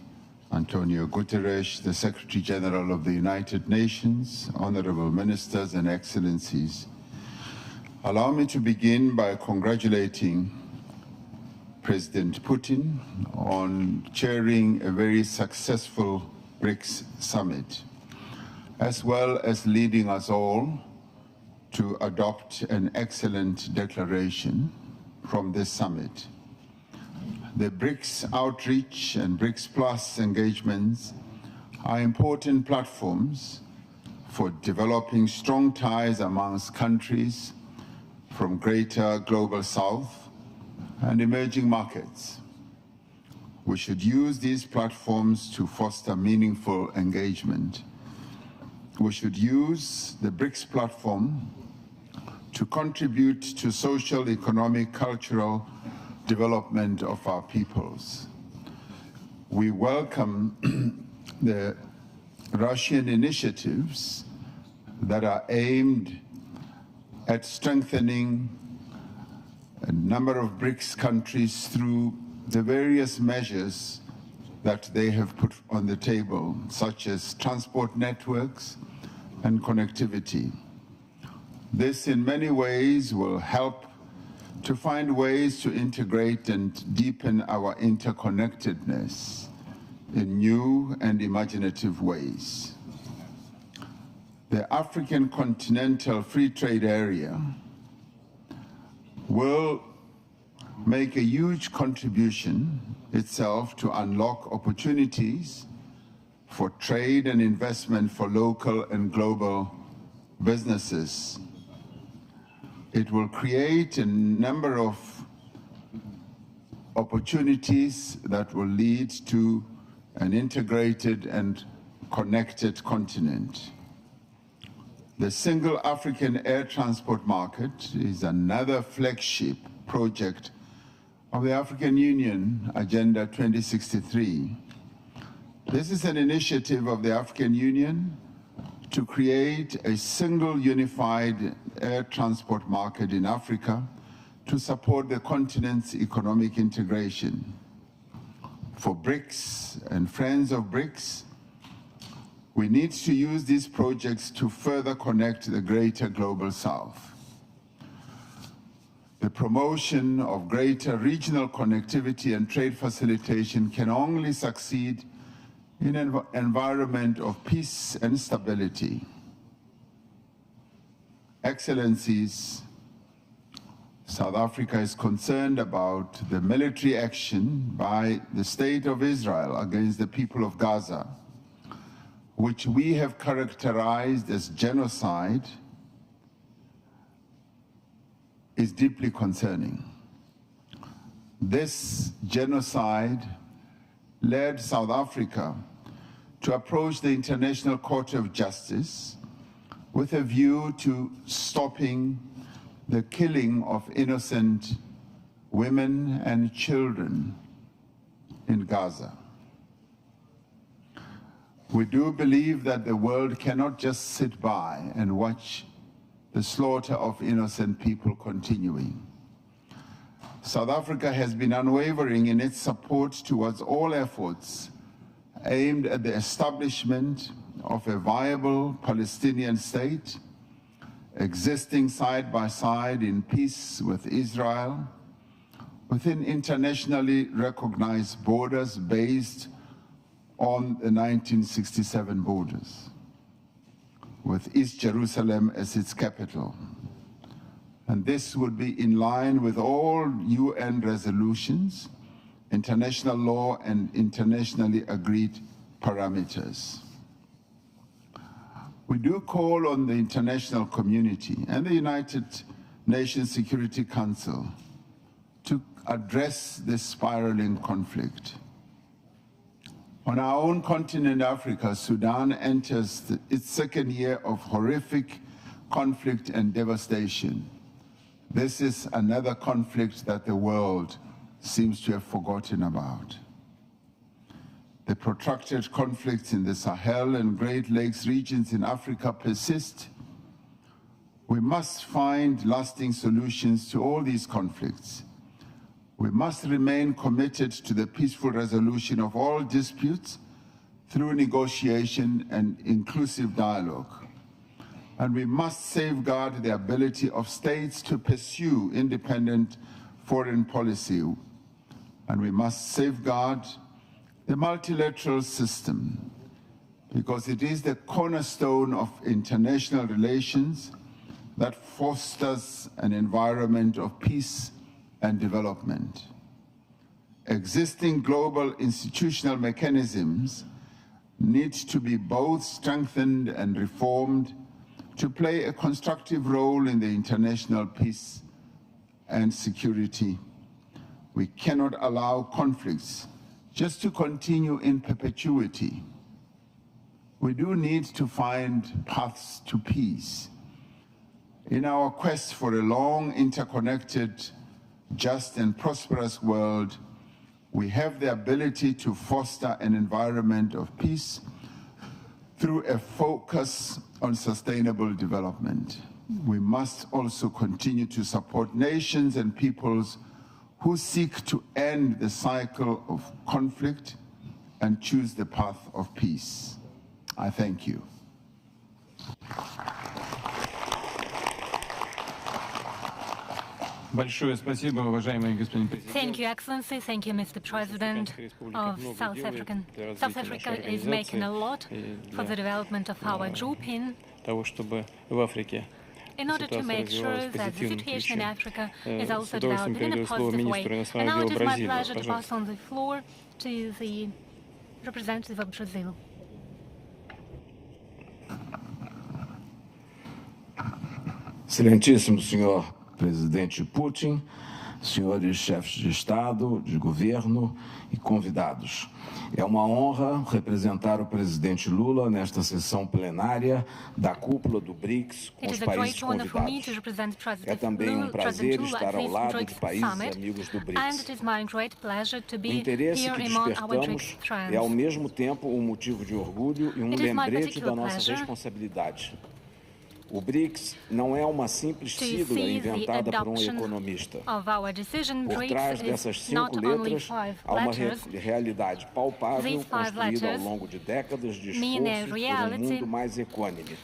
Antonio Guterres, the Secretary General of the United Nations, honorable ministers and excellencies. Allow me to begin by congratulating President Putin on chairing a very successful BRICS Summit, as well as leading us all to adopt an excellent declaration from this summit. The BRICS outreach and BRICS Plus engagements are important platforms for developing strong ties amongst countries from greater global south and emerging markets. We should use these platforms to foster meaningful engagement. We should use the BRICS platform to contribute to social, economic, cultural development of our peoples. We welcome the Russian initiatives that are aimed at strengthening a number of BRICS countries through the various measures that they have put on the table, such as transport networks and connectivity. This in many ways will help to find ways to integrate and deepen our interconnectedness in new and imaginative ways. The African Continental Free Trade Area will make a huge contribution itself to unlock opportunities for trade and investment for local and global businesses. It will create a number of opportunities that will lead to an integrated and connected continent. The Single African Air Transport Market is another flagship project of the African Union Agenda 2063. This is an initiative of the African Union to create a single unified air transport market in Africa to support the continent's economic integration. For BRICS and friends of BRICS, we need to use these projects to further connect the greater global South. The promotion of greater regional connectivity and trade facilitation can only succeed in an environment of peace and stability. Excellencies, South Africa is concerned about the military action by the State of Israel against the people of Gaza, which we have characterized as genocide, is deeply concerning. This genocide led South Africa to approach the International Court of Justice with a view to stopping the killing of innocent women and children in Gaza. We do believe that the world cannot just sit by and watch the slaughter of innocent people continuing. South Africa has been unwavering in its support towards all efforts aimed at the establishment of a viable Palestinian state, existing side by side in peace with Israel, within internationally recognized borders based on the 1967 borders, with East Jerusalem as its capital. And this would be in line with all UN resolutions, international law, and internationally agreed parameters. We do call on the international community and the United Nations Security Council to address this spiraling conflict. On our own continent, Africa, Sudan enters its second year of horrific conflict and devastation. This is another conflict that the world seems to have forgotten about. The protracted conflicts in the Sahel and Great Lakes regions in Africa persist. We must find lasting solutions to all these conflicts. We must remain committed to the peaceful resolution of all disputes through negotiation and inclusive dialogue. And we must safeguard the ability of states to pursue independent foreign policy. And we must safeguard the multilateral system, because it is the cornerstone of international relations that fosters an environment of peace and development. Existing global institutional mechanisms need to be both strengthened and reformed to play a constructive role in the international peace and security. We cannot allow conflicts just to continue in perpetuity. We do need to find paths to peace. In our quest for a long, interconnected, just and prosperous world, we have the ability to foster an environment of peace through a focus on sustainable development. We must also continue to support nations and peoples who seek to end the cycle of conflict and choose the path of peace. I thank you. Thank you, Excellency. Thank you, Mr. President of South Africa. South Africa is making a lot for the development of our grouping in order to make sure that the situation in Africa is also developing in a positive way. And now it is my pleasure to pass on the floor to the representative of Brazil. Excelentíssimo Senhor Presidente Putin, senhores chefes de Estado, de governo e convidados. É uma honra representar o presidente Lula nesta sessão plenária da cúpula do BRICS com os países convidados. É também um prazer estar ao lado de países amigos do BRICS. O interesse que despertamos é ao mesmo tempo um motivo de orgulho e um lembrete da nossa responsabilidade. O BRICS não é uma simples sigla inventada por um economista. Por trás dessas 5 letras, há uma realidade palpável construída ao longo de décadas de esforço por um mundo mais equânime.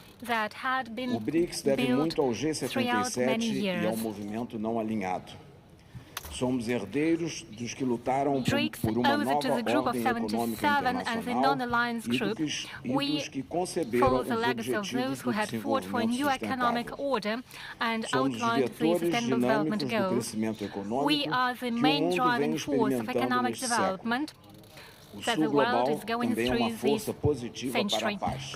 O BRICS deve muito ao G77 e ao movimento não alinhado. Somos herdeiros dos que lutaram por uma nova ordem econômica internacional e dos que conceberam os objetivos do desenvolvimento sustentável. Somos os vetores dinâmicos do crescimento econômico que o mundo vem experimentando neste século. O Sul Global também é uma força positiva para a paz.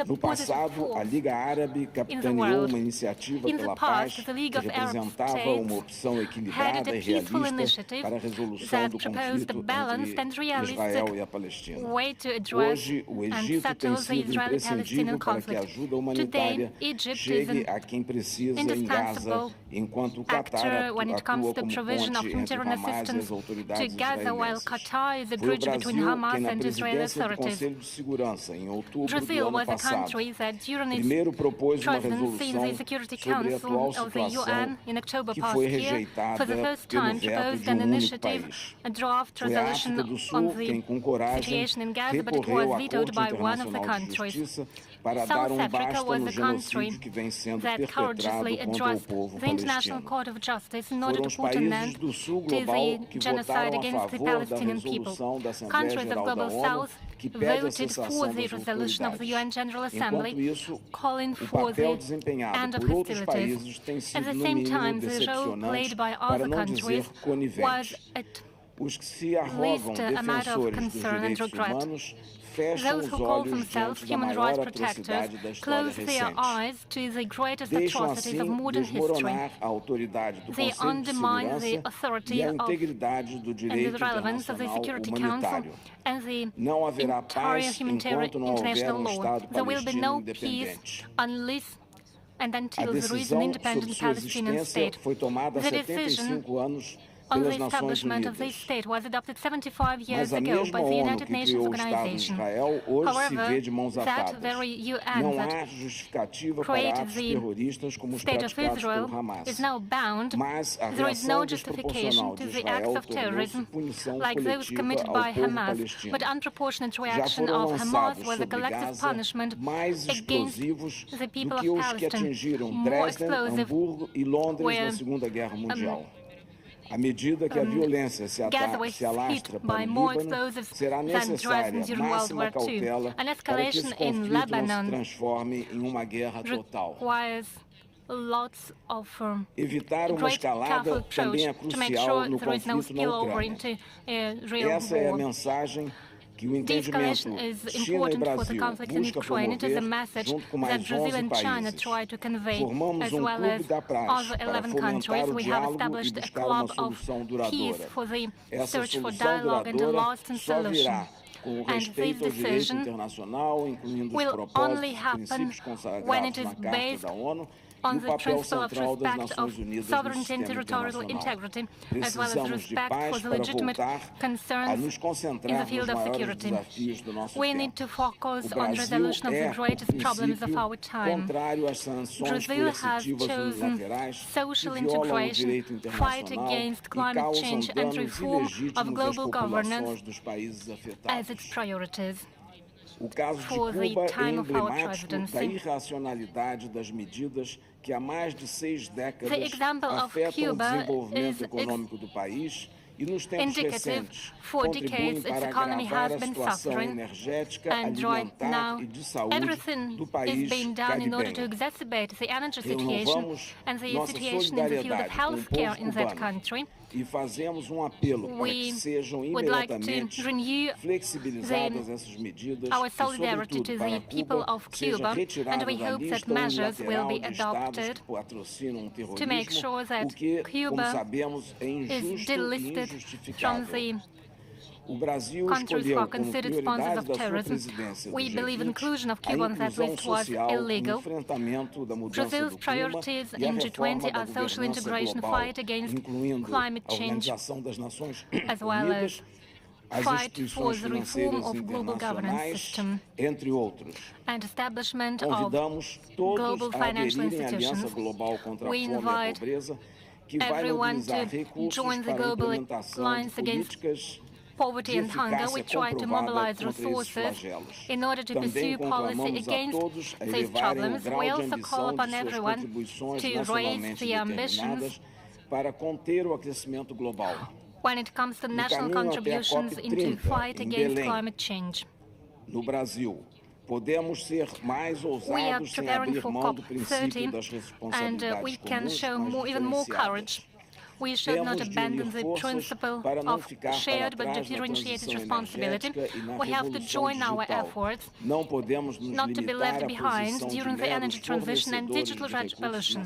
No passado, a Liga Árabe capitaneou uma iniciativa pela paz que representava uma opção equilibrada e realista para a resolução do conflito entre Israel e a Palestina. Hoje, o Egito tem sido imprescindível para que a ajuda humanitária chegue a quem precisa em Gaza, enquanto o Qatar atua como ponte entre Hamas e as autoridades israelenses. Foi o Brasil quem, na presidência do Conselho de Segurança, em outubro do ano passado, primeiro propôs uma resolução sobre a atual situação que foi rejeitada pelo veto de um único país. Foi a África do Sul quem, com coragem, recorreu à Corte Internacional de Justiça para dar um basta no genocídio que vem sendo perpetrado contra o povo palestino. Foram os países do Sul Global que votaram a favor da resolução da Assembleia Geral da ONU que pede a cessação das hostilidades. Enquanto isso, o papel desempenhado por outros países tem sido, no mínimo, decepcionante, para não dizer conivente. Os que se arrogam defensores dos direitos humanos fecham os olhos diante da maior atrocidade da história recente. Deixam assim desmoronar a autoridade do Conselho de Segurança e a integridade do direito internacional humanitário. Não haverá paz enquanto não houver um Estado palestino independente. A decisão sobre sua existência foi tomada há 75 anos pelas Nações Unidas. Mas a mesma ONU que criou o Estado de Israel hoje se vê de mãos atadas. Não há justificativa para atos terroristas como os praticados pelo Hamas. Mas a reação desproporcional de Israel tornou-se punição coletiva ao povo palestino. Já foram lançados sobre Gaza mais explosivos do que os que atingiram Dresden, Hamburgo e Londres na Segunda Guerra Mundial. À medida que a violência se alastra para o Líbano, será necessária máxima cautela para que esse conflito não se transforme em uma guerra total. Evitar uma escalada também é crucial no conflito na Ucrânia. Essa é a mensagem que o entendimento China e Brasil busca promover junto com mais 11 países. Formamos um clube da paz para fomentar o diálogo e buscar uma solução duradoura. Essa solução duradoura só virá com o respeito ao direito internacional, incluindo os propósitos, princípios consagrados na Carta da ONU, on the principle of respect of sovereignty and territorial integrity, as well as respect for the legitimate concerns in the field of security. We need to focus on resolution of the greatest problems of our time. Brazil has chosen social integration, fight against climate change, and reform of global governance as its priorities for the time of our presidency. The example of Cuba is indicative. For decades, its economy has been suffering, and right now, everything is being done in order to exacerbate the energy situation and the situation in the field of healthcare in that country. We would like to renew our solidarity to the people of Cuba, and we hope that measures will be adopted to make sure that Cuba is delisted from the countries who are considered sponsors of terrorism. We believe inclusion of Cuba on that list was illegal. Brazil's priorities in G20 are social integration, fight against climate change, as well as fight for the reform of global governance system and establishment of global financial institutions. We invite everyone to join the global alliance against poverty and hunger. We try to mobilize resources in order to pursue policy against these problems. We also call upon everyone to raise the ambitions when it comes to national contributions into fight against climate change. We are preparing for COP30, and we can show even more courage. We should not abandon the principle of shared but differentiated responsibility. We have to join our efforts, not to be left behind during the energy transition and digital revolution.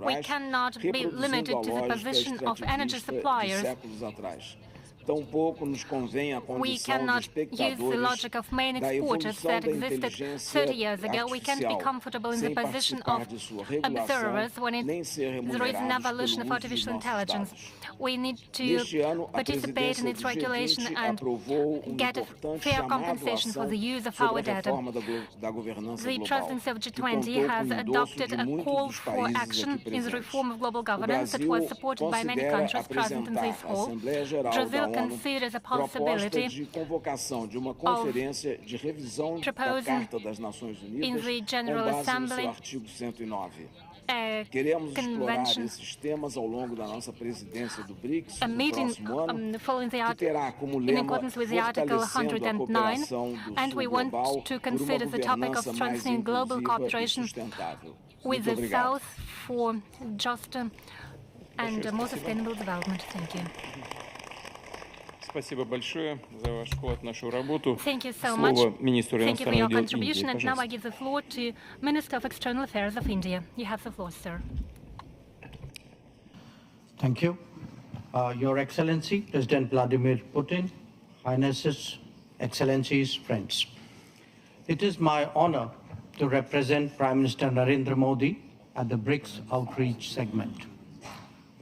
We cannot be limited to the position of energy suppliers. We cannot use the logic of main exporters that existed 30 years ago. We can't be comfortable in the position of observers when there is an evolution of artificial intelligence. We need to participate in its regulation and get a fair compensation for the use of our data. The presidency of G20 has adopted a call for action in the reform of global governance that was supported by many countries present in this hall. Brazil considers a possibility of proposing in the General Assembly a convention, a meeting following in accordance with the Article 109, and we want to consider the topic of strengthening global cooperation with the South for just and more sustainable development. Thank you. Thank you so much. Thank you for your contribution. And now I give the floor to Minister of External Affairs of India. You have the floor, sir. Thank you. Your Excellency, President Vladimir Putin, Highnesses, Excellencies, friends. It is my honor to represent Prime Minister Narendra Modi at the BRICS Outreach segment.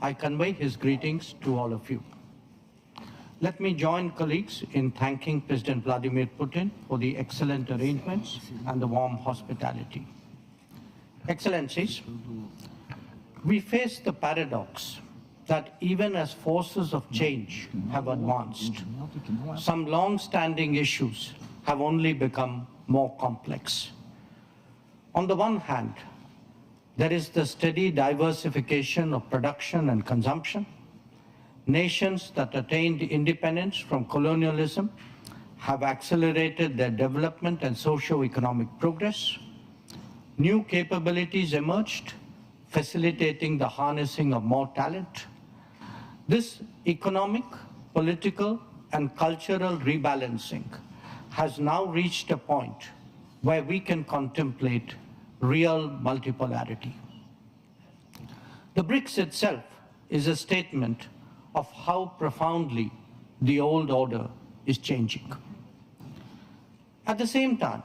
I convey his greetings to all of you. Let me join colleagues in thanking President Vladimir Putin for the excellent arrangements and the warm hospitality. Excellencies, we face the paradox that even as forces of change have advanced, some long-standing issues have only become more complex. On the one hand, there is the steady diversification of production and consumption. Nations that attained independence from colonialism have accelerated their development and socio-economic progress. New capabilities emerged, facilitating the harnessing of more talent. This economic, political, and cultural rebalancing has now reached a point where we can contemplate real multipolarity. The BRICS itself is a statement of how profoundly the old order is changing. At the same time,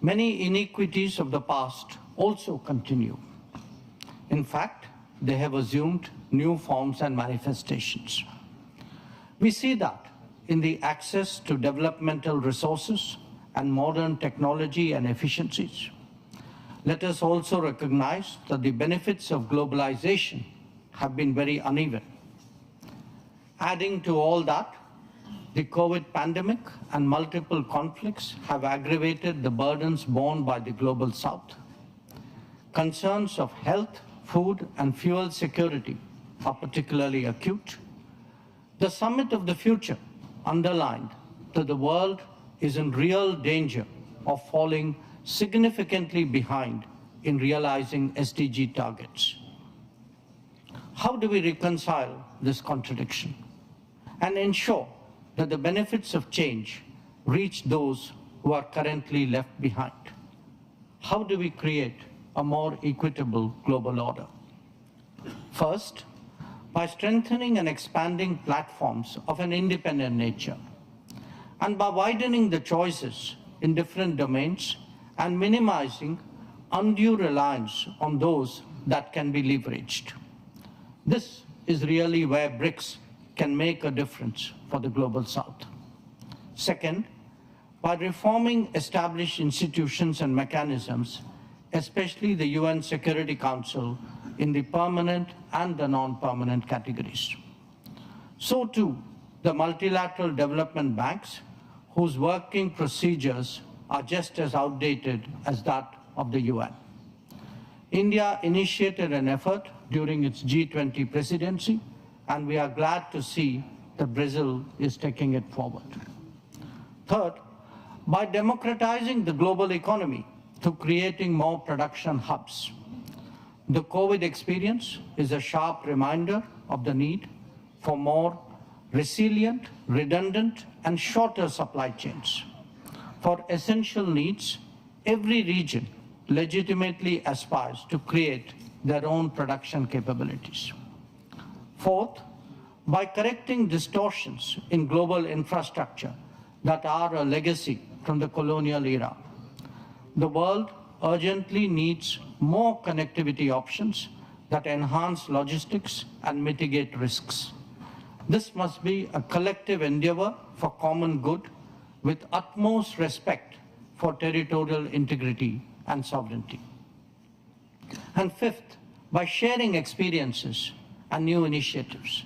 many inequities of the past also continue. In fact, they have assumed new forms and manifestations. We see that in the access to developmental resources and modern technology and efficiencies. Let us also recognize that the benefits of globalization have been very uneven. Adding to all that, the COVID pandemic and multiple conflicts have aggravated the burdens borne by the global South. Concerns of health, food, and fuel security are particularly acute. The Summit of the Future underlined that the world is in real danger of falling significantly behind in realizing SDG targets. How do we reconcile this contradiction and ensure that the benefits of change reach those who are currently left behind? How do we create a more equitable global order? First, by strengthening and expanding platforms of an independent nature, and by widening the choices in different domains and minimizing undue reliance on those that can be leveraged. This is really where BRICS can make a difference for the global South. Second, by reforming established institutions and mechanisms, especially the UN Security Council in the permanent and the non-permanent categories. So too, the multilateral development banks, whose working procedures are just as outdated as that of the UN. India initiated an effort during its G20 presidency, and we are glad to see that Brazil is taking it forward. Third, by democratizing the global economy through creating more production hubs. The COVID experience is a sharp reminder of the need for more resilient, redundant, and shorter supply chains. For essential needs, every region legitimately aspires to create their own production capabilities. Fourth, by correcting distortions in global infrastructure that are a legacy from the colonial era. The world urgently needs more connectivity options that enhance logistics and mitigate risks. This must be a collective endeavor for common good with utmost respect for territorial integrity and sovereignty. And fifth, by sharing experiences and new initiatives.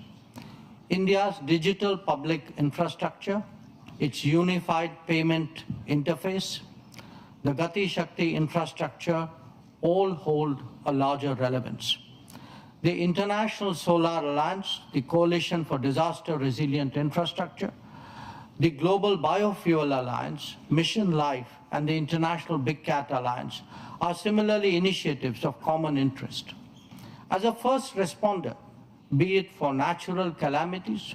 India's digital public infrastructure, its unified payment interface, the Gati Shakti infrastructure all hold a larger relevance. The International Solar Alliance, the Coalition for Disaster Resilient Infrastructure, the Global Biofuel Alliance, Mission Life, and the International Big Cat Alliance are similarly initiatives of common interest. As a first responder, be it for natural calamities,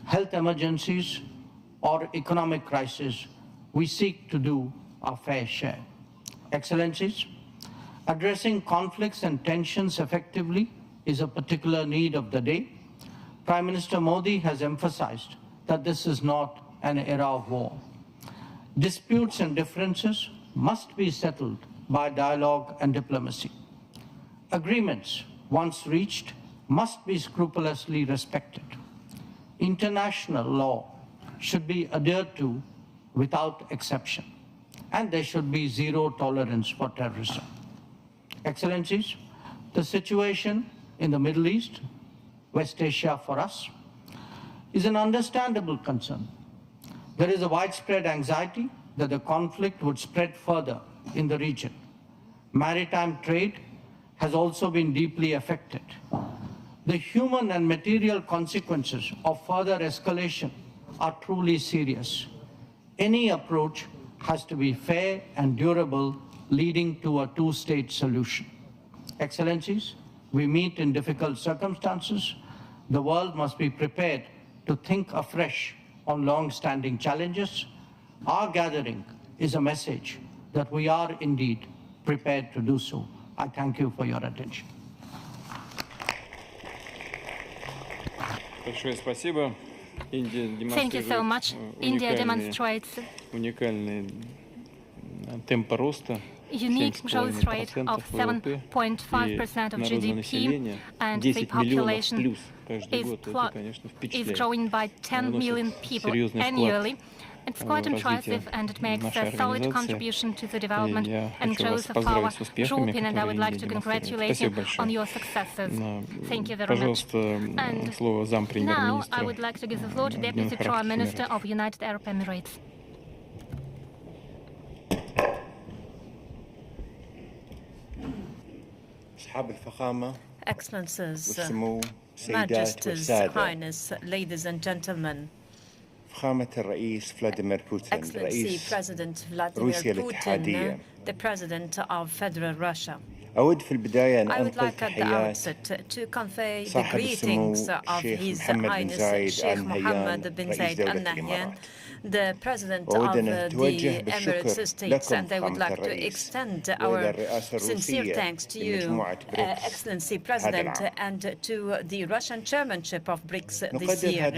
health emergencies, or economic crisis, we seek to do our fair share. Excellencies, addressing conflicts and tensions effectively is a particular need of the day. Prime Minister Modi has emphasized that this is not an era of war. Disputes and differences must be settled by dialogue and diplomacy. Agreements, once reached, must be scrupulously respected. International law should be adhered to without exception, and there should be zero tolerance for terrorism. Excellencies, the situation in the Middle East, West Asia for us, is an understandable concern. There is a widespread anxiety that the conflict would spread further in the region. Maritime trade has also been deeply affected. The human and material consequences of further escalation are truly serious. Any approach has to be fair and durable, leading to a two-state solution. Excellencies, we meet in difficult circumstances. The world must be prepared to think afresh on long-standing challenges. Our gathering is a message that we are indeed prepared to do so. I thank you for your attention. Thank you so much. India demonstrates unique growth rate of 7.5% of GDP, and the population is growing by 10 million people annually. It's quite impressive, and it makes a solid contribution to the development and growth of our group, and I would like to congratulate you on your successes. Thank you very much. And now I would like to give the floor to Deputy Prime Minister of United Arab Emirates. Excellencies, Majesties, Highness, ladies and gentlemen, Excellency President Vladimir Putin, the President of Federal Russia. I would like at the outset to convey the greetings of His Highness Sheikh Mohammed bin Zayed Al Nahyan, the President of the Emirates States, and I would like to extend our sincere thanks to you, Excellency President, and to the Russian chairmanship of BRICS this year.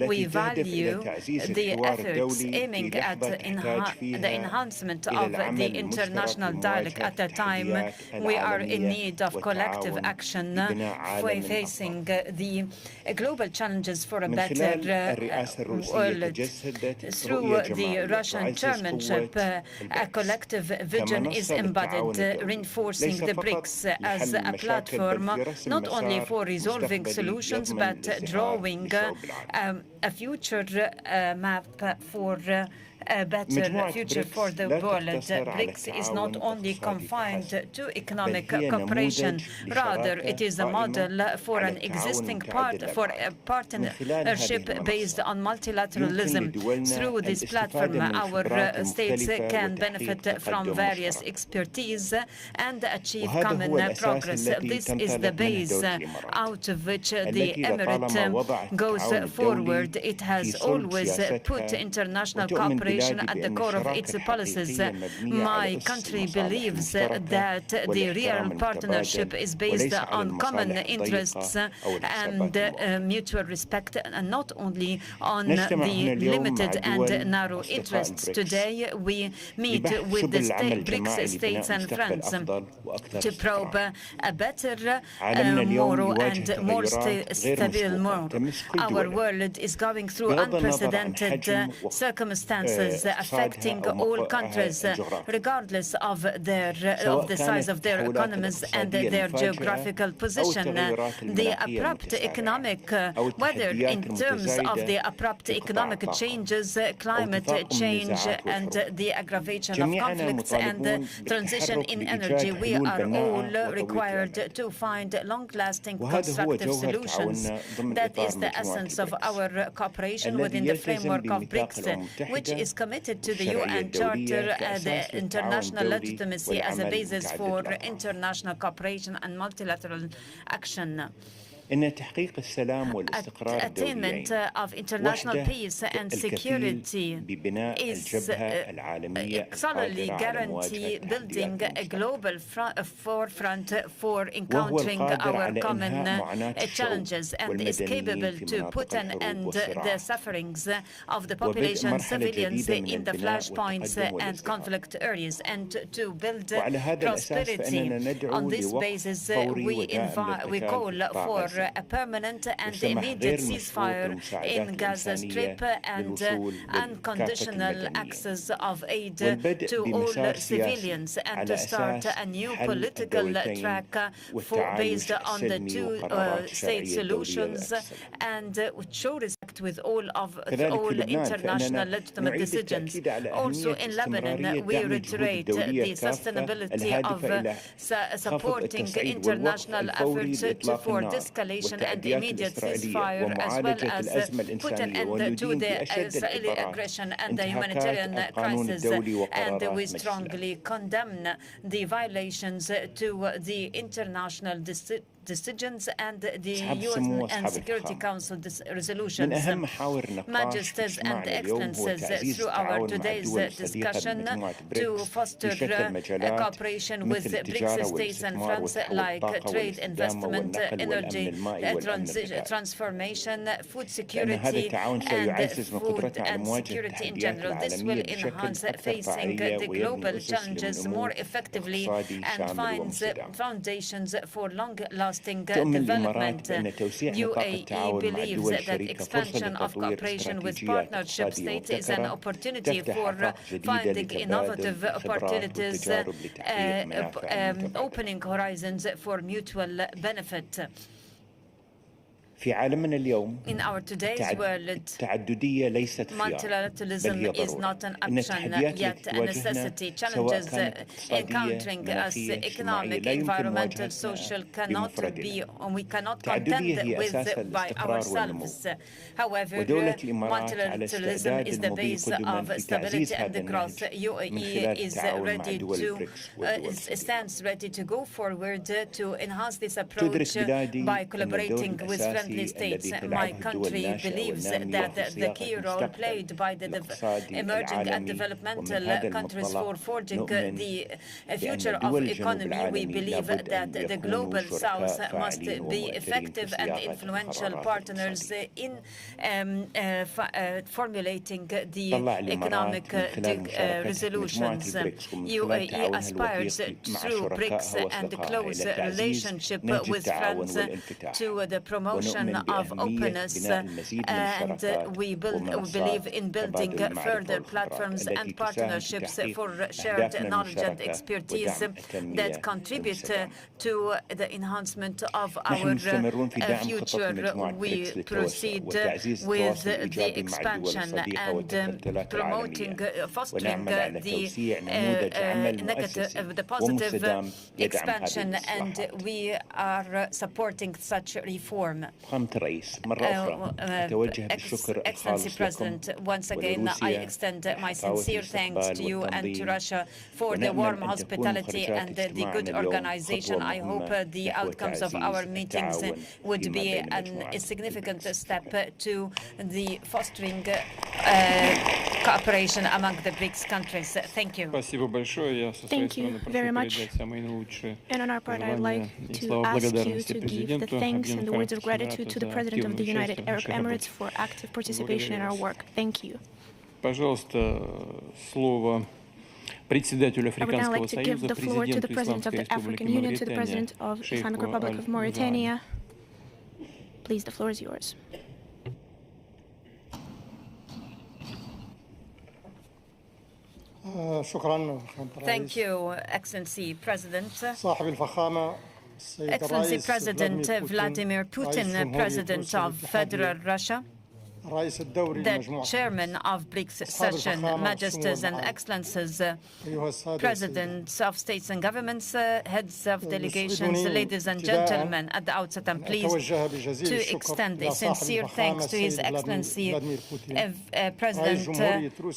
We value the efforts aiming at the enhancement of the international dialogue at a time we are in need of collective action facing the global challenges for a better world. Through the Russian chairmanship, a collective vision is embodied, reinforcing the BRICS as a platform not only for resolving solutions, but drawing a future map for a better future for the world. BRICS is not only confined to economic cooperation, rather it is a model for an existing partnership based on multilateralism. Through this platform, our states can benefit from various expertise and achieve common progress. This is the base out of which the Emirate goes forward. It has always put international cooperation at the core of its policies. My country believes that the real partnership is based on common interests and mutual respect, and not only on the limited and narrow interests. Today, we meet with the BRICS states and friends to probe a better, more and more stable world. Our world is going through unprecedented circumstances affecting all countries, regardless of the size of their economies and their geographical position. The abrupt economic, whether in terms of the abrupt economic changes, climate change, and the aggravation of conflicts and the transition in energy, we are all required to find long-lasting constructive solutions. That is the essence of our cooperation within the framework of BRICS, which is committed to the UN Charter, the international legitimacy as a basis for international cooperation and multilateral action. Attainment of international peace and security is solidly guarantee building a global forefront for encountering our common challenges, and is capable to put an end to the sufferings of the population, civilians in the flashpoints and conflict areas, and to build prosperity. On this basis, we call for a permanent and immediate ceasefire in Gaza Strip and unconditional access of aid to all civilians, and to start a new political track based on the two-state solutions, and show respect with all international legitimate decisions. Also in Lebanon, we reiterate the sustainability of supporting international efforts for de-escalation and immediate ceasefire, as well as put an end to the Israeli aggression and the humanitarian crisis. And we strongly condemn the violations to the international decisions and the UN and Security Council resolutions. Majesties and Excellencies, through our today's discussion to foster cooperation with BRICS states and fronts like trade, investment, energy transformation, food security, and food and security in general. This will enhance facing the global challenges more effectively and finds foundations for long-lasting development. UAE believes that expansion of cooperation with partnership states is an opportunity for finding innovative opportunities, opening horizons for mutual benefit. In our today's world, multilateralism is not an option, yet a necessity. Challenges encountering us, economic, environmental, social, we cannot contend with by ourselves. However, multilateralism is the base of stability and growth. UAE is ready to stands ready to go forward to enhance this approach by collaborating with friendly states. My country believes that the key role played by the emerging and developmental countries for forging the future of economy, we believe that the global South must be effective and influential partners in formulating the economic resolutions. UAE aspires through BRICS and close relationship with friends to the promotion of openness, and we believe in building further platforms and partnerships for shared knowledge and expertise that contribute to the enhancement of our future. We proceed with the expansion and promoting, fostering the positive expansion, and we are supporting such reform. Excellency President, once again, I extend my sincere thanks to you and to Russia for the warm hospitality and the good organization. I hope the outcomes of our meetings would be a significant step to the fostering cooperation among the BRICS countries. Thank you. Thank you very much. And on our part, I'd like to ask you to give the thanks and the words of gratitude to the President of the United Arab Emirates for active participation in our work. Thank you. I would now like to give the floor to the President of the African Union, to the President of the Islamic Republic of Mauritania. Please, the floor is yours. Thank you, Excellency President. Excellency President Vladimir Putin, President of Federal Russia, the Chairman of BRICS session, Majesties and Excellencies, Presidents of States and Governments, Heads of Delegations, ladies and gentlemen, at the outset I'm pleased to extend a sincere thanks to His Excellency President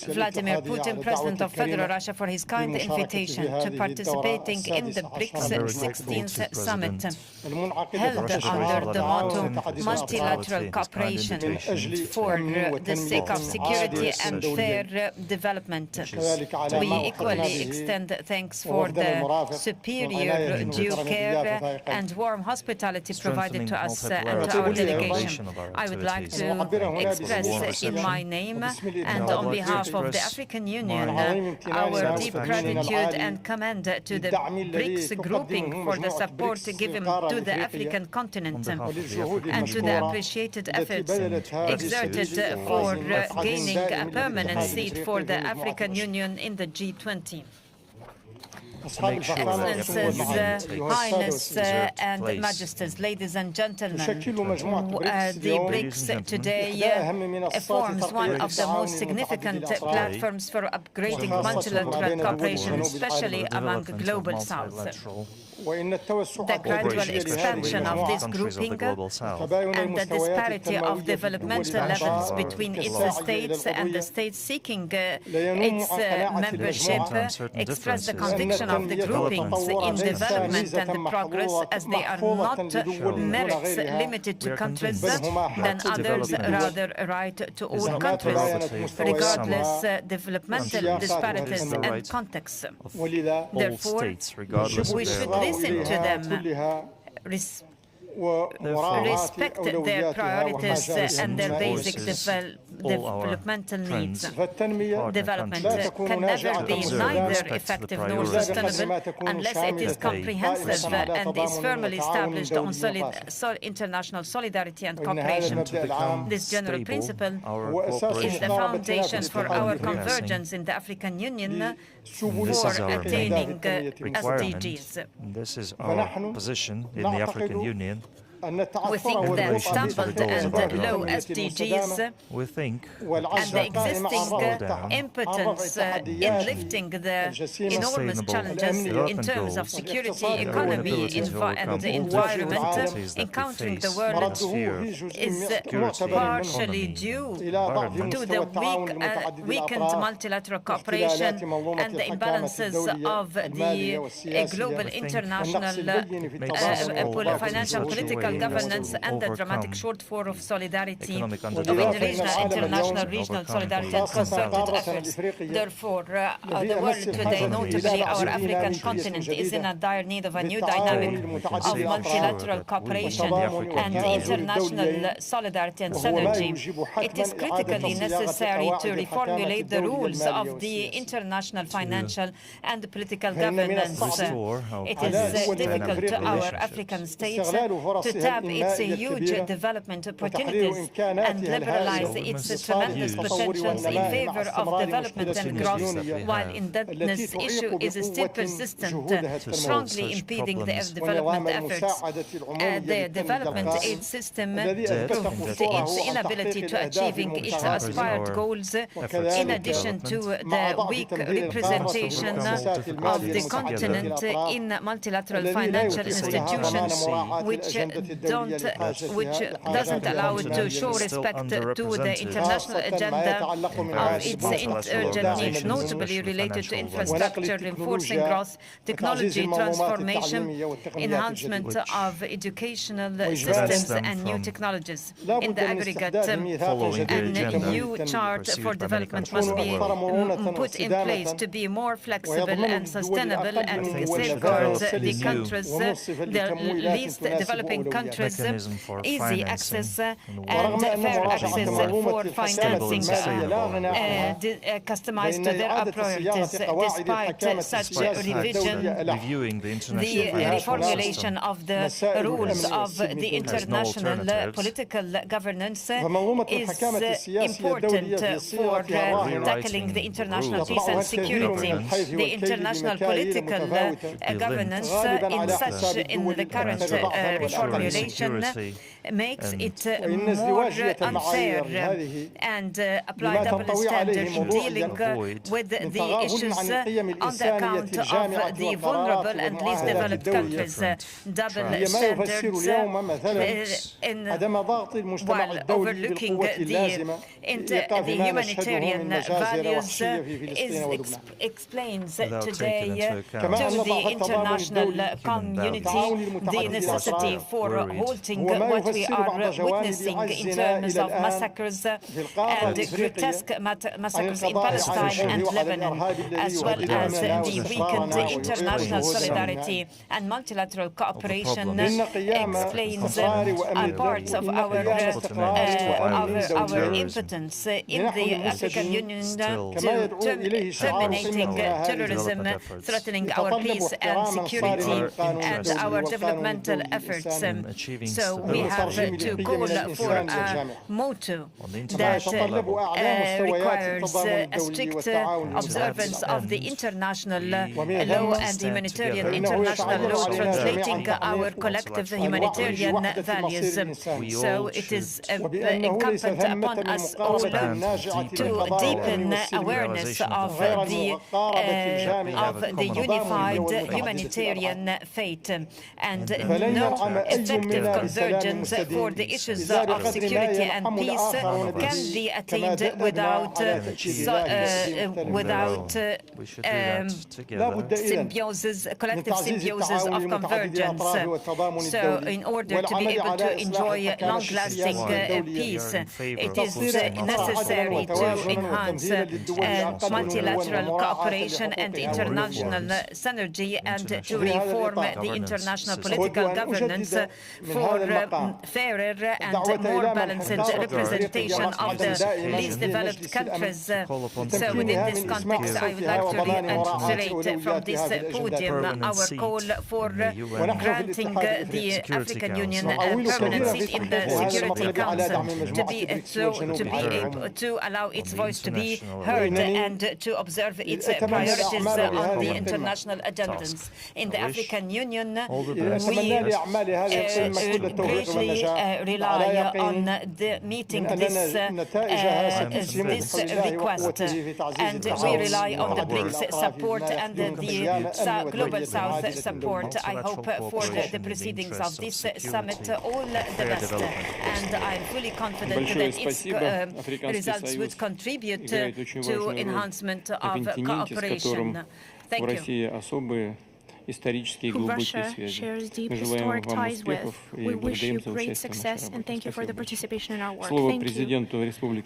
Vladimir Putin, President of Federal Russia, for his kind invitation to participating in the BRICS 16th Summit, held under the motto Multilateral Cooperation for the sake of security and fair development. We equally extend thanks for the superior due care and warm hospitality provided to us and to our delegation. I would like to express in my name and on behalf of the African Union our deep gratitude and commend to the BRICS grouping for the support given to the African continent and to the appreciated efforts exerted for gaining a permanent seat for the African Union in the G20. Excellencies, Highness and Majesties, ladies and gentlemen, the BRICS today forms one of the most significant platforms for upgrading multilateral cooperation, especially among Global South. The gradual expansion of this grouping and the disparity of developmental levels between its states and the states seeking its membership express the conviction one of the groupings in development and progress, as they are not merits limited to countries, then others rather right to all countries, regardless developmental disparities and contexts. Therefore, we should listen to them, respect their priorities and their basic developmental needs. Development can never be neither effective nor sustainable unless it is comprehensive and is firmly established on international solidarity and cooperation. This general principle is the foundation for our convergence in the African Union for attaining SDGs. This is our position in the African Union. We think that stumbled and low SDGs and the existing impotence in lifting the enormous challenges in terms of security, economy, and environment encountering the world is partially due to the weakened multilateral cooperation and the imbalances of the global international financial political governance and the dramatic shortfall of solidarity of interregional, international, regional solidarity and concerted efforts. Therefore, the world today, notably our African continent, is in a dire need of a new dynamic of multilateral cooperation and international solidarity and synergy. It is critically necessary to reformulate the rules of the international financial and political governance. It is difficult to our African states to tap its huge development opportunities and liberalize its tremendous potentials in favor of development and growth, while indebtedness issue is still persistent, strongly impeding the development efforts. The development aid system proved its inability to achieving its aspired goals, in addition to the weak representation of the continent in multilateral financial institutions, which doesn't allow it to show respect to the international agenda of its urgent needs, notably related to infrastructure, reinforcing growth, technology transformation, enhancement of educational systems and new technologies. In the aggregate, a new chart for development must be put in place to be more flexible and sustainable and safeguard the countries, the least developing countries, easy access and fair access for financing customized to their priorities. Despite such revision, the reformulation of the rules of the international political governance is important for tackling the international peace and security. The international political governance in the current reformulation makes it more unfair and apply double standards dealing with the issues on the account of the vulnerable and least developed countries. Double standards while overlooking the humanitarian values explains today to the international community the necessity for halting what we are witnessing in terms of massacres and grotesque massacres in Palestine and Lebanon, as well as the weakened international solidarity and multilateral cooperation explains parts of our impotence in the African Union to terminating terrorism, threatening our peace and security and our developmental efforts. So we have to call for a motto that requires a strict observance of the international law and humanitarian international law, translating our collective humanitarian values. So it is incumbent upon us all to deepen awareness of the unified humanitarian fate and no effective convergence for the issues of security and peace can be attained without symbiosis, collective symbiosis of convergence. So in order to be able to enjoy long-lasting peace, it is necessary to enhance multilateral cooperation and international synergy and to reform the international political governance for fairer and more balanced representation of the least developed countries. So within this context, I would like to reiterate from this podium our call for granting the African Union a permanent seat in the Security Council to be able to allow its voice to be heard and to observe its priorities on the international agendas. In the African Union, we greatly rely on the meeting this request, and we rely on the BRICS support and the Global South support. I hope for the proceedings of this summit all the best, and I'm fully confident that its results would contribute to enhancement of cooperation. Thank you. Who Russia shares deep historic ties with. We wish you great success and thank you for the participation in our work. Thank you.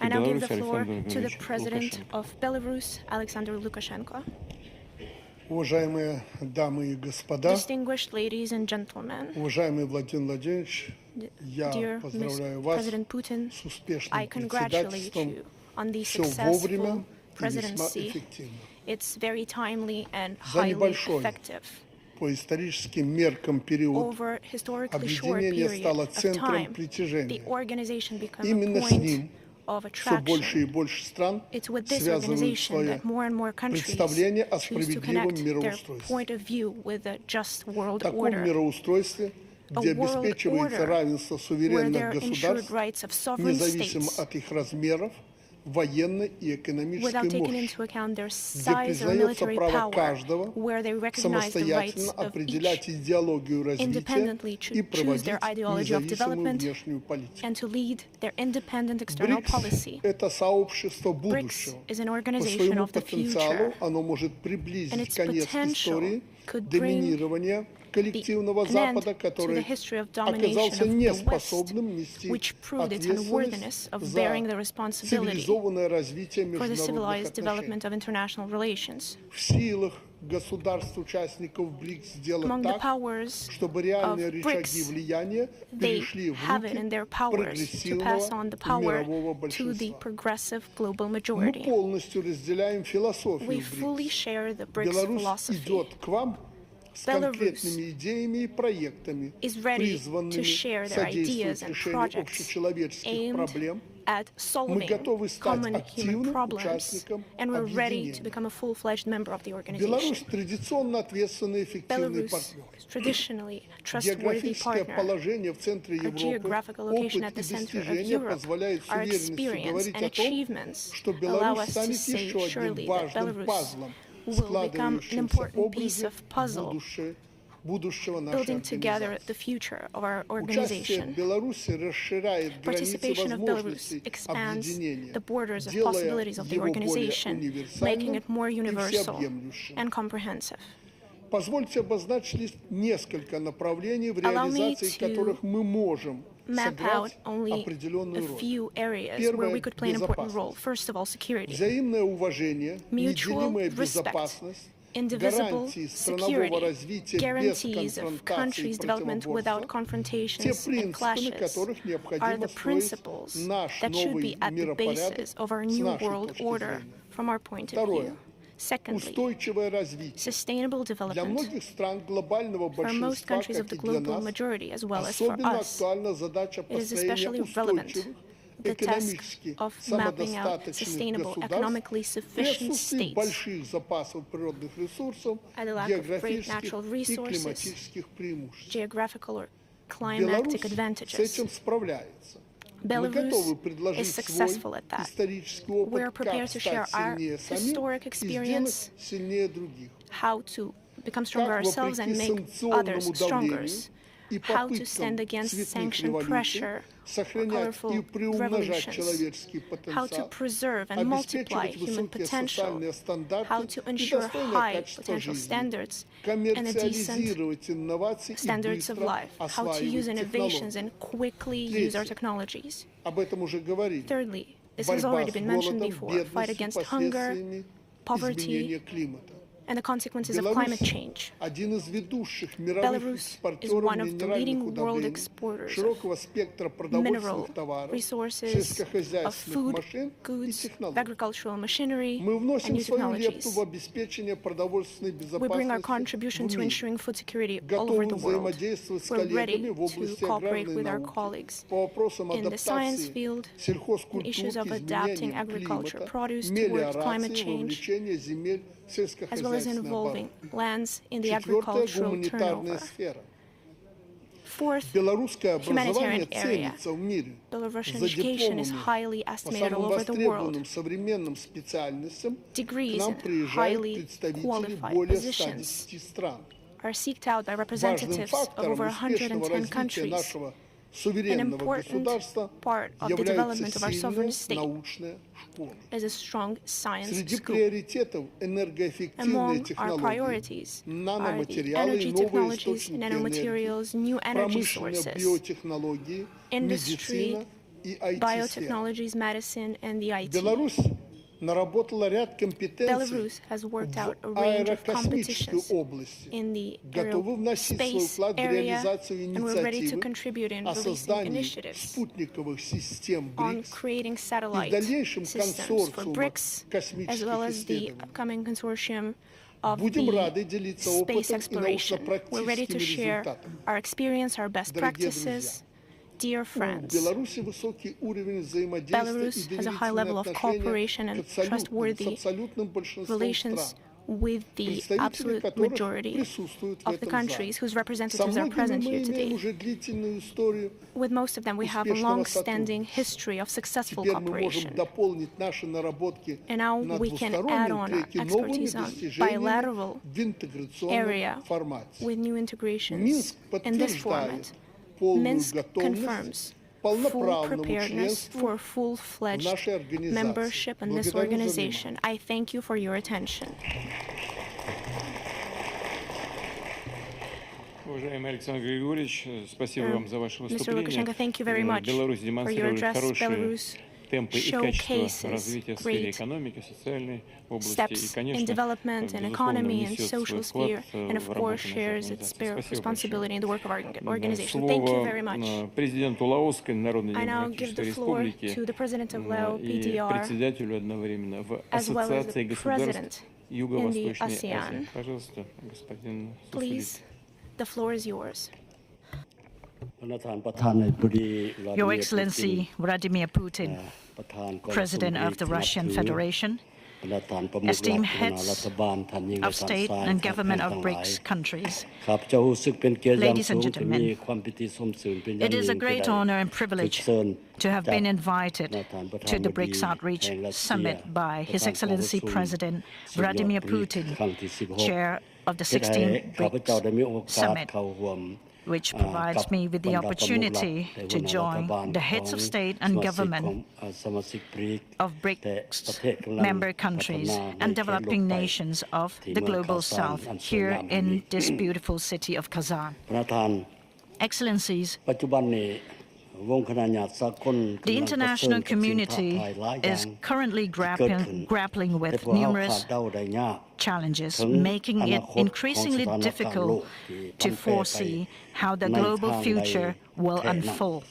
I now give the floor to the President of Belarus, Alexander Lukashenko. Distinguished ladies and gentlemen, dear President Putin, I congratulate you on the successful presidency. It's very timely and highly effective. Over historically short period of time, the organization becomes a point of attraction. It's with this organization that more and more countries choose to connect their point of view with a just world order. A world order where there are ensured rights of sovereign states without taking into account their size or military power, where they recognize the rights of each independently to choose their ideology of development and to lead their independent external policy. BRICS is an organization of the future, and its potential could bring an end to the history of domination of the West, which proved its unworthiness of bearing the responsibility for the civilized development of international relations. Among the powers of BRICS, they have it in their powers to pass on the power to the progressive global majority. We fully share the BRICS philosophy. Belarus is ready to share their ideas and projects aimed at solving common human problems, and we're ready to become a full-fledged member of the organization. Belarus is traditionally a trustworthy partner. Our geographical location at the center of Europe, our experience and achievements allow us to say surely that Belarus will become an important piece of puzzle, building together the future of our organization. Participation of Belarus expands the borders of possibilities of the organization, making it more universal and comprehensive. Allow me to map out only a few areas where we could play an important role. First of all, security. Mutual respect, indivisible security, guarantees of countries' development without confrontations and clashes are the principles that should be at the basis of our new world order from our point of view. Secondly, sustainable development for most countries of the global majority, as well as for us. It is especially relevant, the task of mapping out sustainable, economically sufficient states at the lack of great natural resources, geographical or climatic advantages. Belarus is successful at that. We are prepared to share our historic experience, how to become stronger ourselves and make others stronger. how to stand against sanction pressure or colorful revolutions, how to preserve and multiply human potential, how to ensure high potential standards and a decent standards of life, how to use innovations and quickly use our technologies. Thirdly, this has already been mentioned before, fight against hunger, poverty, and the consequences of climate change. Belarus is one of the leading world exporters of mineral resources, of food, goods, of agricultural machinery, and new technologies. We bring our contribution to ensuring food security all over the world. We're ready to cooperate with our colleagues in the science field, in issues of adapting agriculture produce towards climate change, as well as involving lands in the agricultural turnover. Fourth, humanitarian area. Belarusian education is highly estimated all over the world. Degrees in highly qualified positions are sought out by representatives of over 110 countries, an important part of the development of our sovereign state is a strong science school. Among our priorities are the energy technologies, nanomaterials, new energy sources, industry, biotechnologies, medicine, and the IT. Belarus has worked out a range of competitions in the aerospace area, and we're ready to contribute in releasing initiatives on creating satellite systems for BRICS, as well as the upcoming consortium of the space exploration. We're ready to share our experience, our best practices. Dear friends, Belarus has a high level of cooperation and trustworthy relations with the absolute majority of the countries whose representatives are present here today. With most of them, we have a long-standing history of successful cooperation. And now we can add on our expertise on bilateral area with new integrations in this format. Minsk confirms full preparedness for full-fledged membership in this organization. I thank you for your attention. Mr. Lukashenko, thank you very much for your address. Belarus showcases great steps in development and economy and social sphere, and of course shares its responsibility in the work of our organization. Thank you very much. I now give the floor to the President of Laos, PDR, as well as the President in the ASEAN. Please, the floor is yours. Your Excellency Vladimir Putin, President of the Russian Federation, esteemed heads of state and government of BRICS countries, ladies and gentlemen, it is a great honor and privilege to have been invited to the BRICS Outreach Summit by His Excellency President Vladimir Putin, Chair of the 16th BRICS Summit, which provides me with the opportunity to join the heads of state and government of BRICS member countries and developing nations of the Global South here in this beautiful city of Kazan. Excellencies, the international community is currently grappling with numerous challenges, making it increasingly difficult to foresee how the global future will unfold.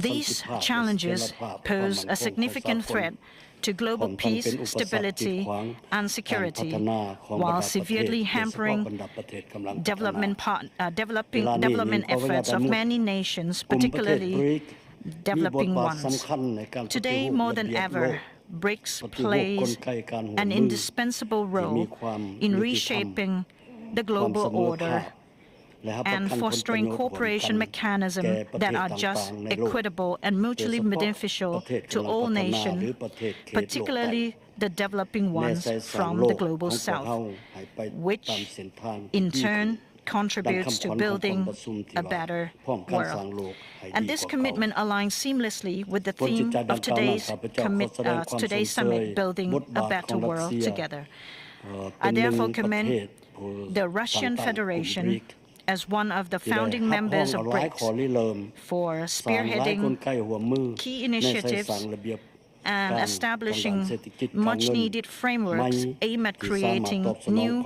These challenges pose a significant threat to global peace, stability, and security, while severely hampering development efforts of many nations, particularly developing ones. Today, more than ever, BRICS plays an indispensable role in reshaping the global order and fostering cooperation mechanisms that are just, equitable, and mutually beneficial to all nations, particularly the developing ones from the Global South, which in turn contributes to building a better world. And this commitment aligns seamlessly with the theme of today's summit, Building a Better World Together. I therefore commend the Russian Federation as one of the founding members of BRICS for spearheading key initiatives and establishing much-needed frameworks aimed at creating new,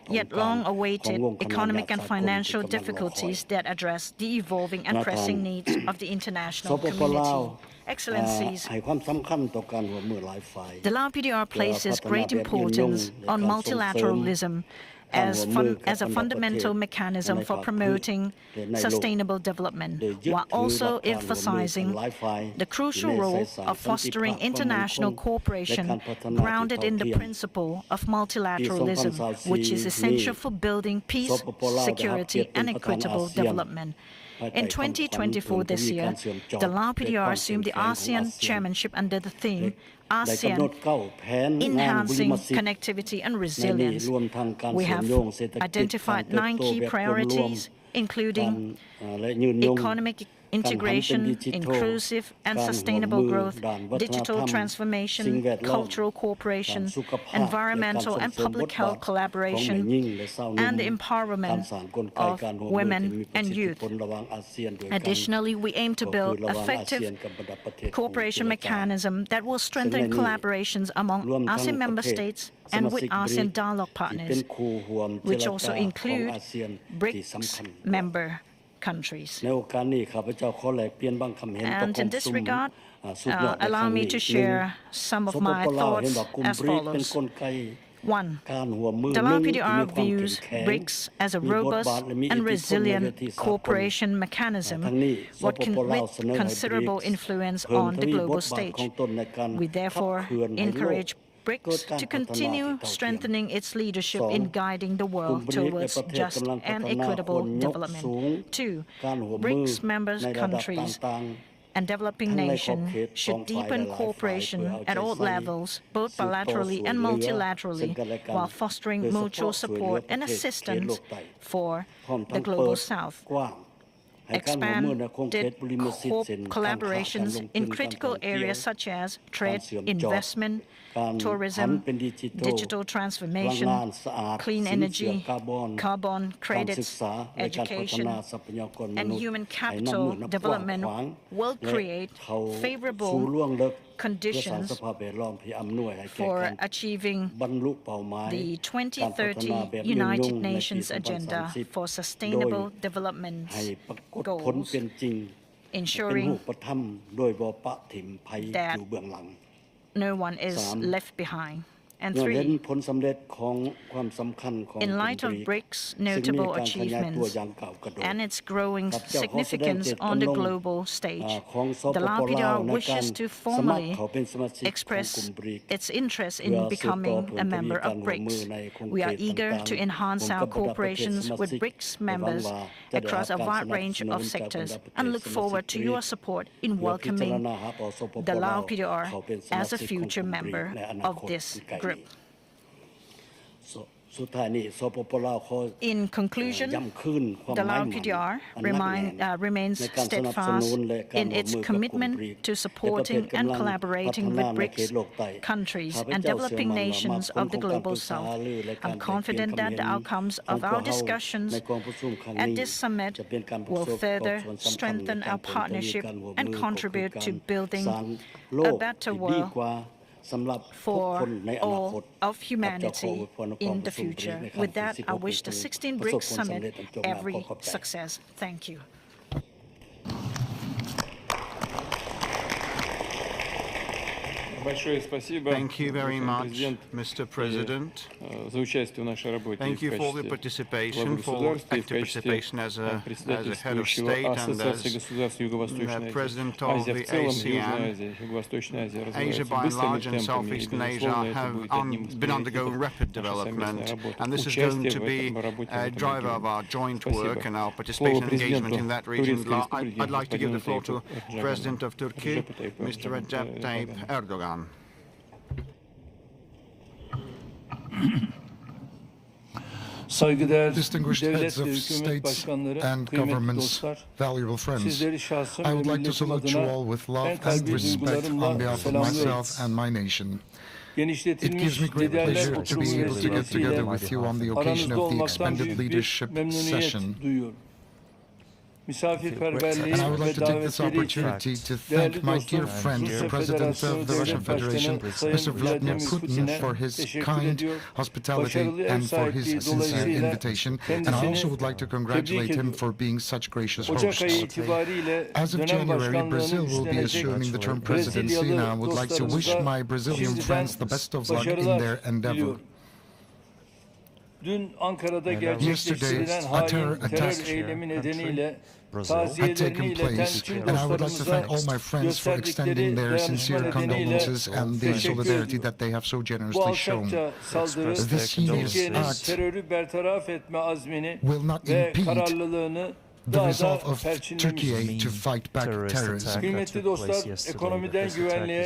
yet long-awaited economic and financial difficulties that address the evolving and pressing needs of the international community. Excellencies, the Lao PDR places great importance on multilateralism as a fundamental mechanism for promoting sustainable development, while also emphasizing the crucial role of fostering international cooperation grounded in the principle of multilateralism, which is essential for building peace, security, and equitable development. In 2024 this year, the Lao PDR assumed the ASEAN chairmanship under the theme ASEAN Enhancing Connectivity and Resilience. We have identified 9 key priorities, including economic integration, inclusive and sustainable growth, digital transformation, cultural cooperation, environmental and public health collaboration, and the empowerment of women and youth. Additionally, we aim to build effective cooperation mechanism that will strengthen collaborations among ASEAN member states and with ASEAN dialogue partners, which also include BRICS member countries. And in this regard, allow me to share some of my thoughts as follows. 1. The Lao PDR views BRICS as a robust and resilient cooperation mechanism with considerable influence on the global stage. We therefore encourage BRICS to continue strengthening its leadership in guiding the world towards just and equitable development. 2. BRICS member countries and developing nations should deepen cooperation at all levels, both bilaterally and multilaterally, while fostering mutual support and assistance for the Global South. Expanded collaborations in critical areas such as trade, investment, tourism, digital transformation, clean energy, carbon credits, education, and human capital development will create favorable conditions for achieving the 2030 United Nations Agenda for Sustainable Development goals, ensuring that no one is left behind. And 3, in light of BRICS' notable achievements and its growing significance on the global stage, the Lao PDR wishes to formally express its interest in becoming a member of BRICS. We are eager to enhance our cooperations with BRICS members across a wide range of sectors and look forward to your support in welcoming the Lao PDR as a future member of this group. In conclusion, the Lao PDR remains steadfast in its commitment to supporting and collaborating with BRICS countries and developing nations of the Global South. I'm confident that the outcomes of our discussions at this summit will further strengthen our partnership and contribute to building a better world for all of humanity in the future. With that, I wish the 16th BRICS Summit every success. Thank you. Thank you very much, Mr. President. Thank you for the participation, for active participation as a head of state and as the president of the ASEAN. Asia by and large and Southeastern Asia have been undergoing rapid development, and this is going to be a driver of our joint work and our participation and engagement in that region. I'd like to give the floor to President of Turkey, Mr. Recep Tayyip Erdogan. Distinguished heads of states and governments, valuable friends, I would like to salute you all with love and respect on behalf of myself and my nation. It gives me great pleasure to be able to get together with you on the occasion of the expanded leadership session. And I would like to take this opportunity to thank my dear friend, the President of the Russian Federation, Mr. Vladimir Putin, for his kind hospitality and for his sincere invitation. And I also would like to congratulate him for being such gracious hosts. As of January, Brazil will be assuming the term presidency, and I would like to wish my Brazilian friends the best of luck in their endeavor. Yesterday, a terror attack had taken place, and I would like to thank all my friends for extending their sincere condolences and the solidarity that they have so generously shown. This heinous act will not impede the resolve of Turkey to fight back terrorism.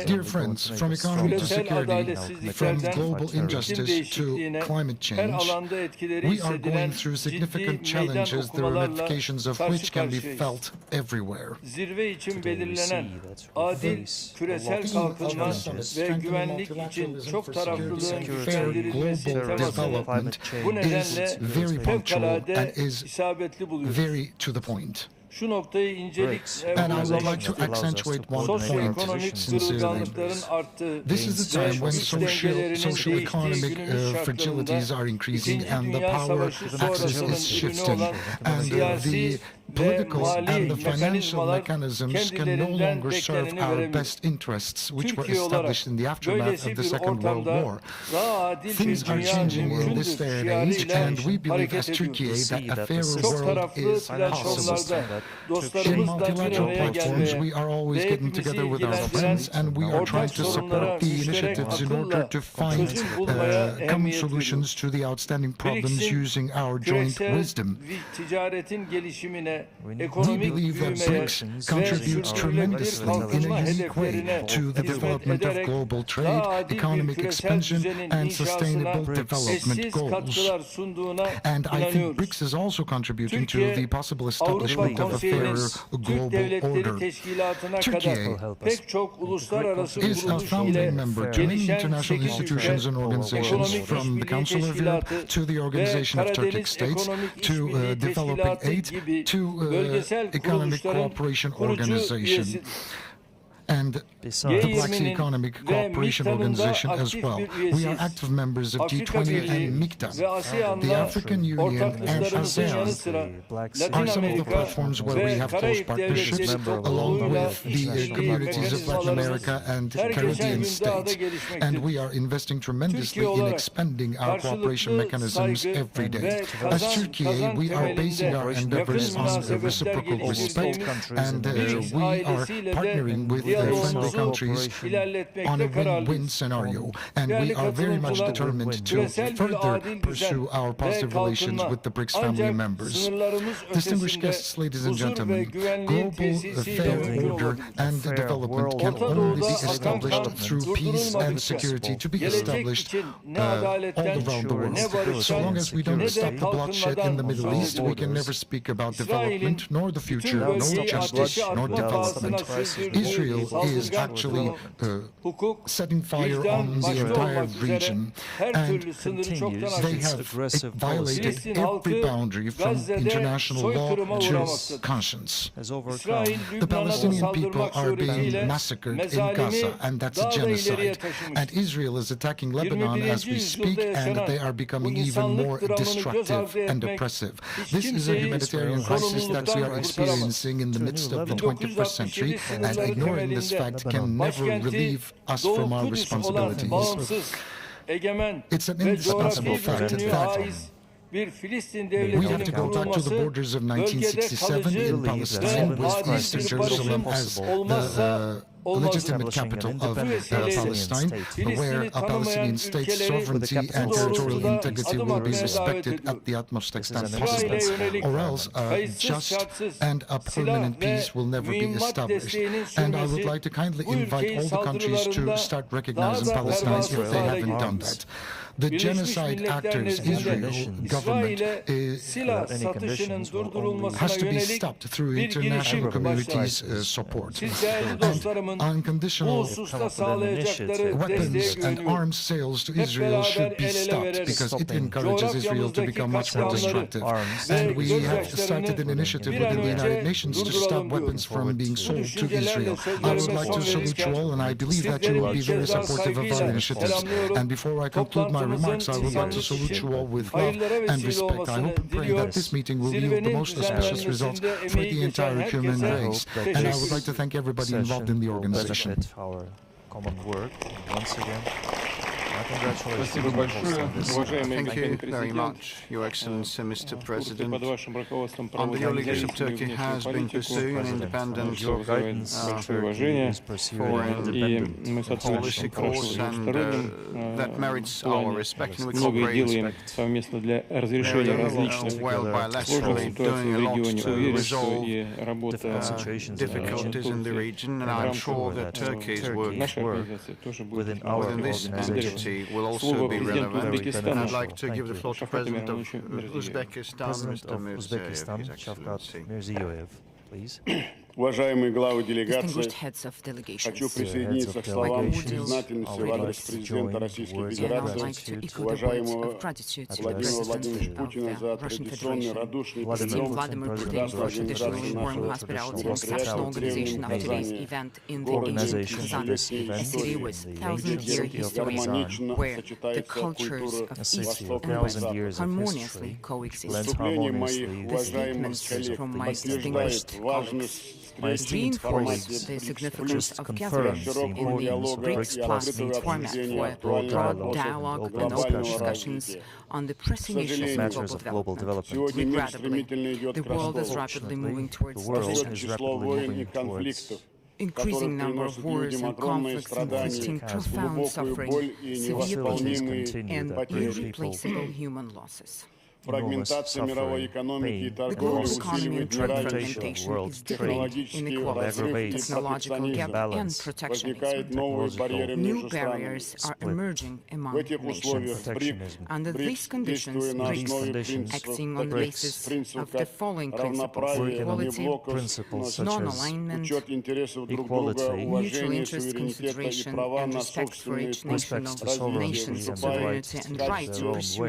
Dear friends, from economy to security, from global injustice to climate change, we are going through significant challenges, the ramifications of which can be felt everywhere. Fair global development is very punctual and is very to the point. And I would like to accentuate one point sincerely. This is the time when socio-economic fragilities are increasing and the power axis is shifting, and the political and the financial mechanisms can no longer serve our best interests, which were established in the aftermath of the Second World War. Things are changing in this day and age, and we believe as Turkey that a fairer world is possible. In multilateral platforms, we are always getting together with our friends, and we are trying to support the initiatives in order to find common solutions to the outstanding problems using our joint wisdom. We believe that BRICS contributes tremendously in a unique way to the development of global trade, economic expansion, and sustainable development goals. And I think BRICS is also contributing to the possible establishment of a fairer global order. Turkey is a founding member to many international institutions and organizations, from the Council of Europe to the Organization of Turkic States to Developing Aid to Economic Cooperation Organization and the Black Sea Economic Cooperation Organization as well. We are active members of G20 and MICTA. The African Union and ASEAN are some of the platforms where we have close partnerships, along with the communities of Latin America and Caribbean states. And we are investing tremendously in expanding our cooperation mechanisms every day. As Turkey, we are basing our endeavors on reciprocal respect, and we are partnering with friendly countries on a win-win scenario, and we are very much determined to further pursue our positive relations with the BRICS family members. Distinguished guests, ladies and gentlemen, global fair order and development can only be established through peace and security to be established all around the world. So long as we don't stop the bloodshed in the Middle East, we can never speak about development, nor the future, nor justice, nor development. Israel is actually setting fire on the entire region, and they have violated every boundary from international law to conscience. The Palestinian people are being massacred in Gaza, and that's a genocide. And Israel is attacking Lebanon as we speak, and they are becoming even more destructive and oppressive. This is a humanitarian crisis that we are experiencing in the midst of the 21st century, and ignoring ignoring this fact can never relieve us from our responsibilities. It's an indispensable fact that we have to go back to the borders of 1967 in Palestine, with Eastern Jerusalem as the legitimate capital of Palestine, where a Palestinian state's sovereignty and territorial integrity will be respected at the utmost extent possible, or else a just and a permanent peace will never be established. And I would like to kindly invite all the countries to start recognizing Palestine if they haven't done that. The genocide actors, Israel government, has to be stopped through international community's support. And unconditional weapons and arms sales to Israel should be stopped, because it encourages Israel to become much more destructive. And we have started an initiative within the United Nations to stop weapons from being sold to Israel. I would like to salute you all, and I believe that you will be very supportive of our initiatives. And before I conclude my remarks, I would like to salute you all with love and respect. I hope and pray that this meeting will yield the most auspicious results for the entire human race. And I would like to thank everybody involved in the organization. Our common work. Once again, congratulations. Thank you very much, Your Excellency, Mr. President. Under your leadership, Turkey has been pursuing an independent foreign policy course, and that merits our respect, and we cooperate well bilaterally, doing a lot to resolve difficulties in the region, and I'm sure that Turkey's work within this entity will also be relevant. And I'd like to give the floor to President of Uzbekistan, Mr. Mirziyoyev, please. Уважаемые главы делегаций, хочу присоединиться к словам признательности в адрес президента Российской Федерации, уважаемого Владимира Владимировича Путина, за традиционный радушный прием государства организации нашего мероприятия в древнем Казани, городе столетней истории, где гармонично сочетается культура Востока и Запада. Выступление моих уважаемых коллег подтверждает важность reinforce the significance of gatherings in the BRICS Plus format for broad dialogue and open discussions on the pressing issues of global development. Regrettably, the world is rapidly moving towards increasing number of wars and conflicts, inflicting profound suffering, severe pain, and irreplaceable human losses. Фрагментация мировой экономики и торговли усиливает неравенство, технологические взрыв и возникают новые барьеры между странами. В этих условиях BRICS действует на основе принципов равноправия, неблоковости, учет интересов друг друга, уважение суверенитета и права на собственные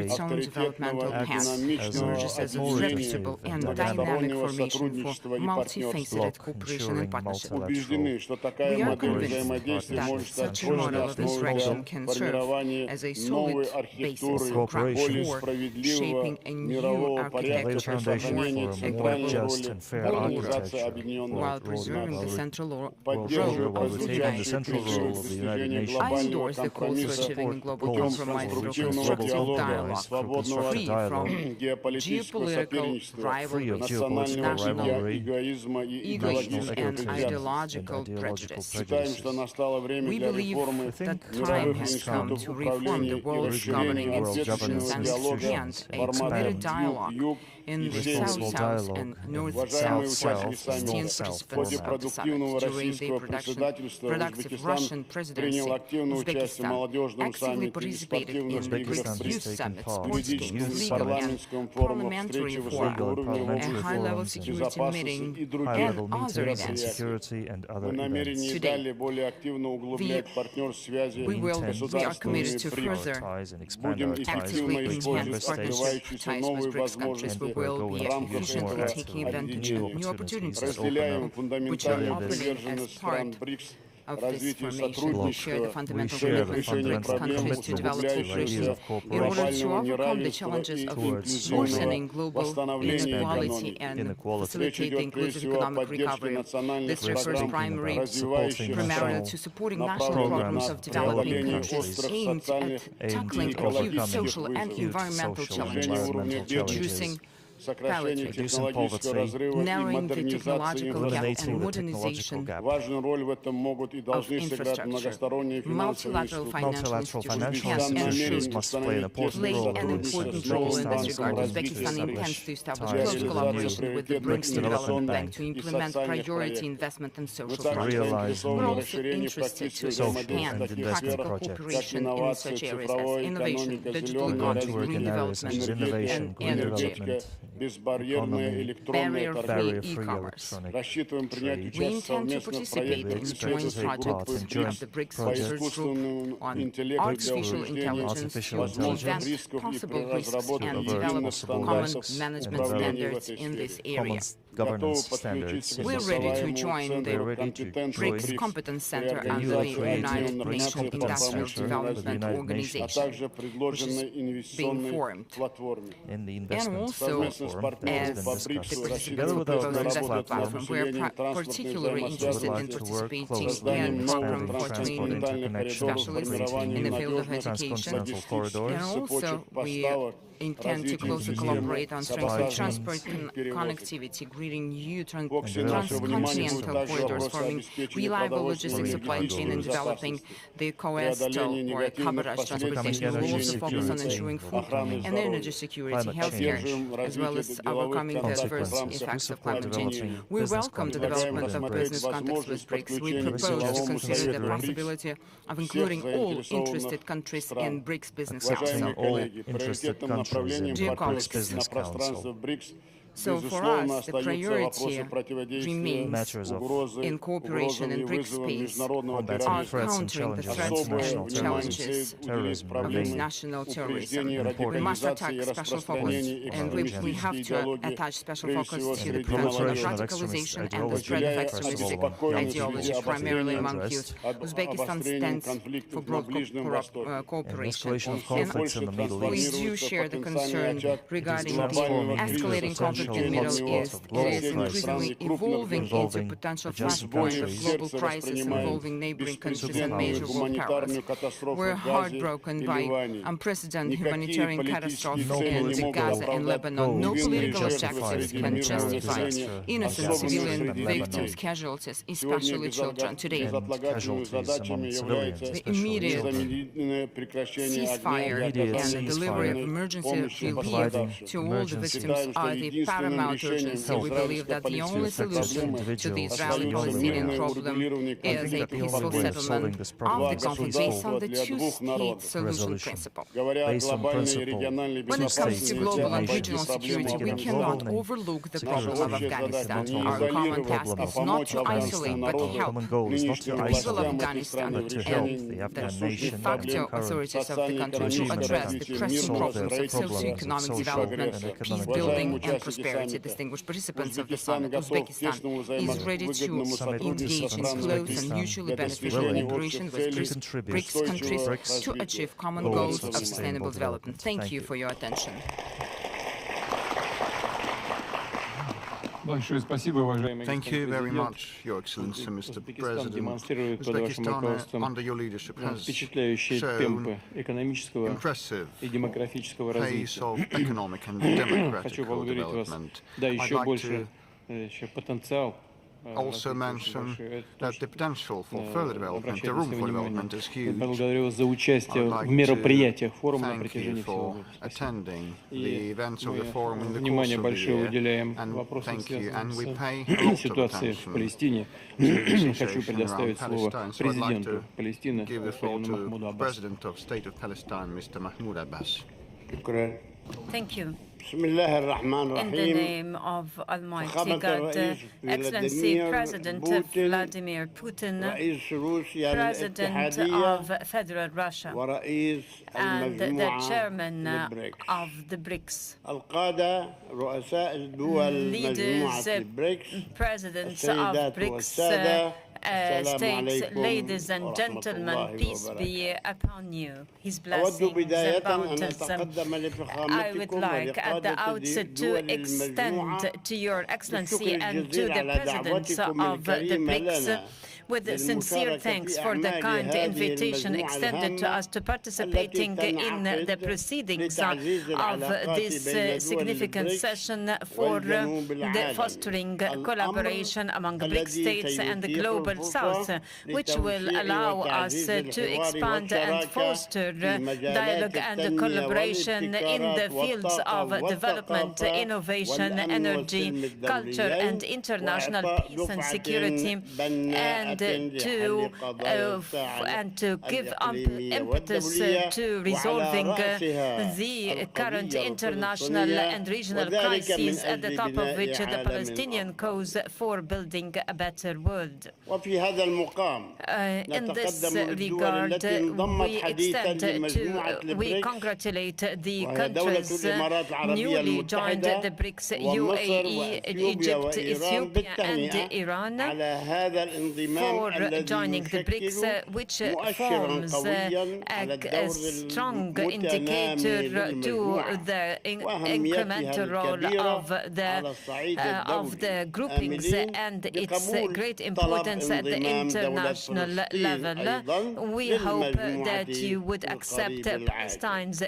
авторитетного emerges as a reputable and dynamic formation for multifaceted cooperation and partnership. We are convinced that such a model of interaction can serve as a solid basis for shaping a new architecture for more equitable while preserving the central role of the United States. I endorse the calls for achieving global compromise through constructive dialogue, free from geopolitical rivalry, national egoism and ideological prejudice. We believe that time has come to reform the world's governing institutions and expand a committed dialogue in the South-South and North-South esteemed participants of the summit. During the productive Russian presidency, Uzbekistan actively participated in the BRICS Youth Summit, sports games, legal and parliamentary forum, a high-level security meeting, and other events. Today, we are committed to further actively enhance partnership ties with BRICS countries. We will be efficiently taking advantage of new opportunities, which are opening as part of this formation. We share the fundamental commitment of BRICS countries to develop cooperation in order to overcome the challenges of worsening global inequality and facilitate the inclusive economic recovery. This refers primarily to supporting national programs of developing countries aimed at tackling acute social and environmental challenges, reducing poverty, narrowing the technological gap and modernization of infrastructure. Multilateral financial institutions must play an important role in this regard. Uzbekistan intends to establish close collaboration with the BRICS Development Bank to implement priority investment and social projects. We're also interested to expand practical cooperation in such areas as innovation, digital economy, green development, and energy. Barrier-free e-commerce. We intend to participate in joint projects of the BRICS Research Group on artificial intelligence to prevent possible risks and develop common management standards in this area. Governance standards. We're ready to join the BRICS Competence Center under the United Nations Industrial Development Organization, which is being formed, and also as the participants of the proposed investment platform. We're particularly interested in participating in program for training specialists in the field of education, and also we intend to closely collaborate on strengthening transport connectivity, creating new transcontinental corridors, forming reliable logistics supply chain, and developing the coastal or coverage transportation. We will also focus on ensuring food and energy security, healthcare, as well as overcoming the adverse effects of climate change. We welcome the development of business contacts with BRICS. We propose to consider the possibility of including all interested countries in BRICS Business Council. Dear colleagues, so for us, the priority remains in cooperation in BRICS space are countering the threats and challenges of international terrorism. We must attach special focus, and we have to attach special focus to the prevention of radicalization and the spread of extremistic ideology, primarily among youth. Uzbekistan stands for broad cooperation, and we do share the concern regarding the escalating conflict in the Middle East. It is increasingly evolving into a potential flashpoint of global crisis involving neighboring countries and major world powers. We're heartbroken by unprecedented humanitarian catastrophes in Gaza and Lebanon. No political objectives can justify innocent civilian victims, casualties, especially children. Today, the immediate ceasefire and the delivery of emergency relief to all the victims are the paramount urgency. We believe that the only solution to the Israeli-Palestinian problem is a peaceful settlement of the conflict based on the two-state solution principle. When it comes to global and regional security, we cannot overlook the problem of Afghanistan. Our common task is not to isolate, but to help the people of Afghanistan and the de facto authorities of the country to address the pressing problems of socio-economic development, peace building, and prosperity. Distinguished participants of the summit, Uzbekistan is ready to engage in close and mutually beneficial cooperation with BRICS countries to achieve common goals of sustainable development. Thank you for your attention. Thank you very much, Your Excellency, Mr. President. Uzbekistan, under your leadership, has shown impressive pace of economic and democratic development. I'd like to also mention that the potential for further development, the room for development is huge. I'd like to thank you for attending the events of the forum in the course of the year, and thank you, and we pay a lot of attention to the situation around Palestine. So I'd like to give the floor to the President of State of Palestine, Mr. Mahmoud Abbas. Thank you. In the name of Almighty God, Excellency President Vladimir Putin, President of Federal Russia, and the Chairman of the BRICS, leaders, presidents of BRICS, States, ladies and gentlemen, peace be upon you. His blessings about us. I would like at the outset to extend to Your Excellency and to the Presidents of the BRICS with sincere thanks for the kind invitation extended to us to participating in the proceedings of this significant session for the fostering collaboration among BRICS states and the Global South, which will allow us to expand and foster dialogue and collaboration in the fields of development, innovation, energy, culture, and international peace and security, and to give impetus to resolving the current international and regional crises, at the top of which the Palestinian cause for building a better world. In this regard, we congratulate the countries newly joined the BRICS, UAE, Egypt, Ethiopia, and Iran, for joining the BRICS, which forms a strong indicator to the incremental role of the groupings and its great importance at the international level. We hope that you would accept Palestine's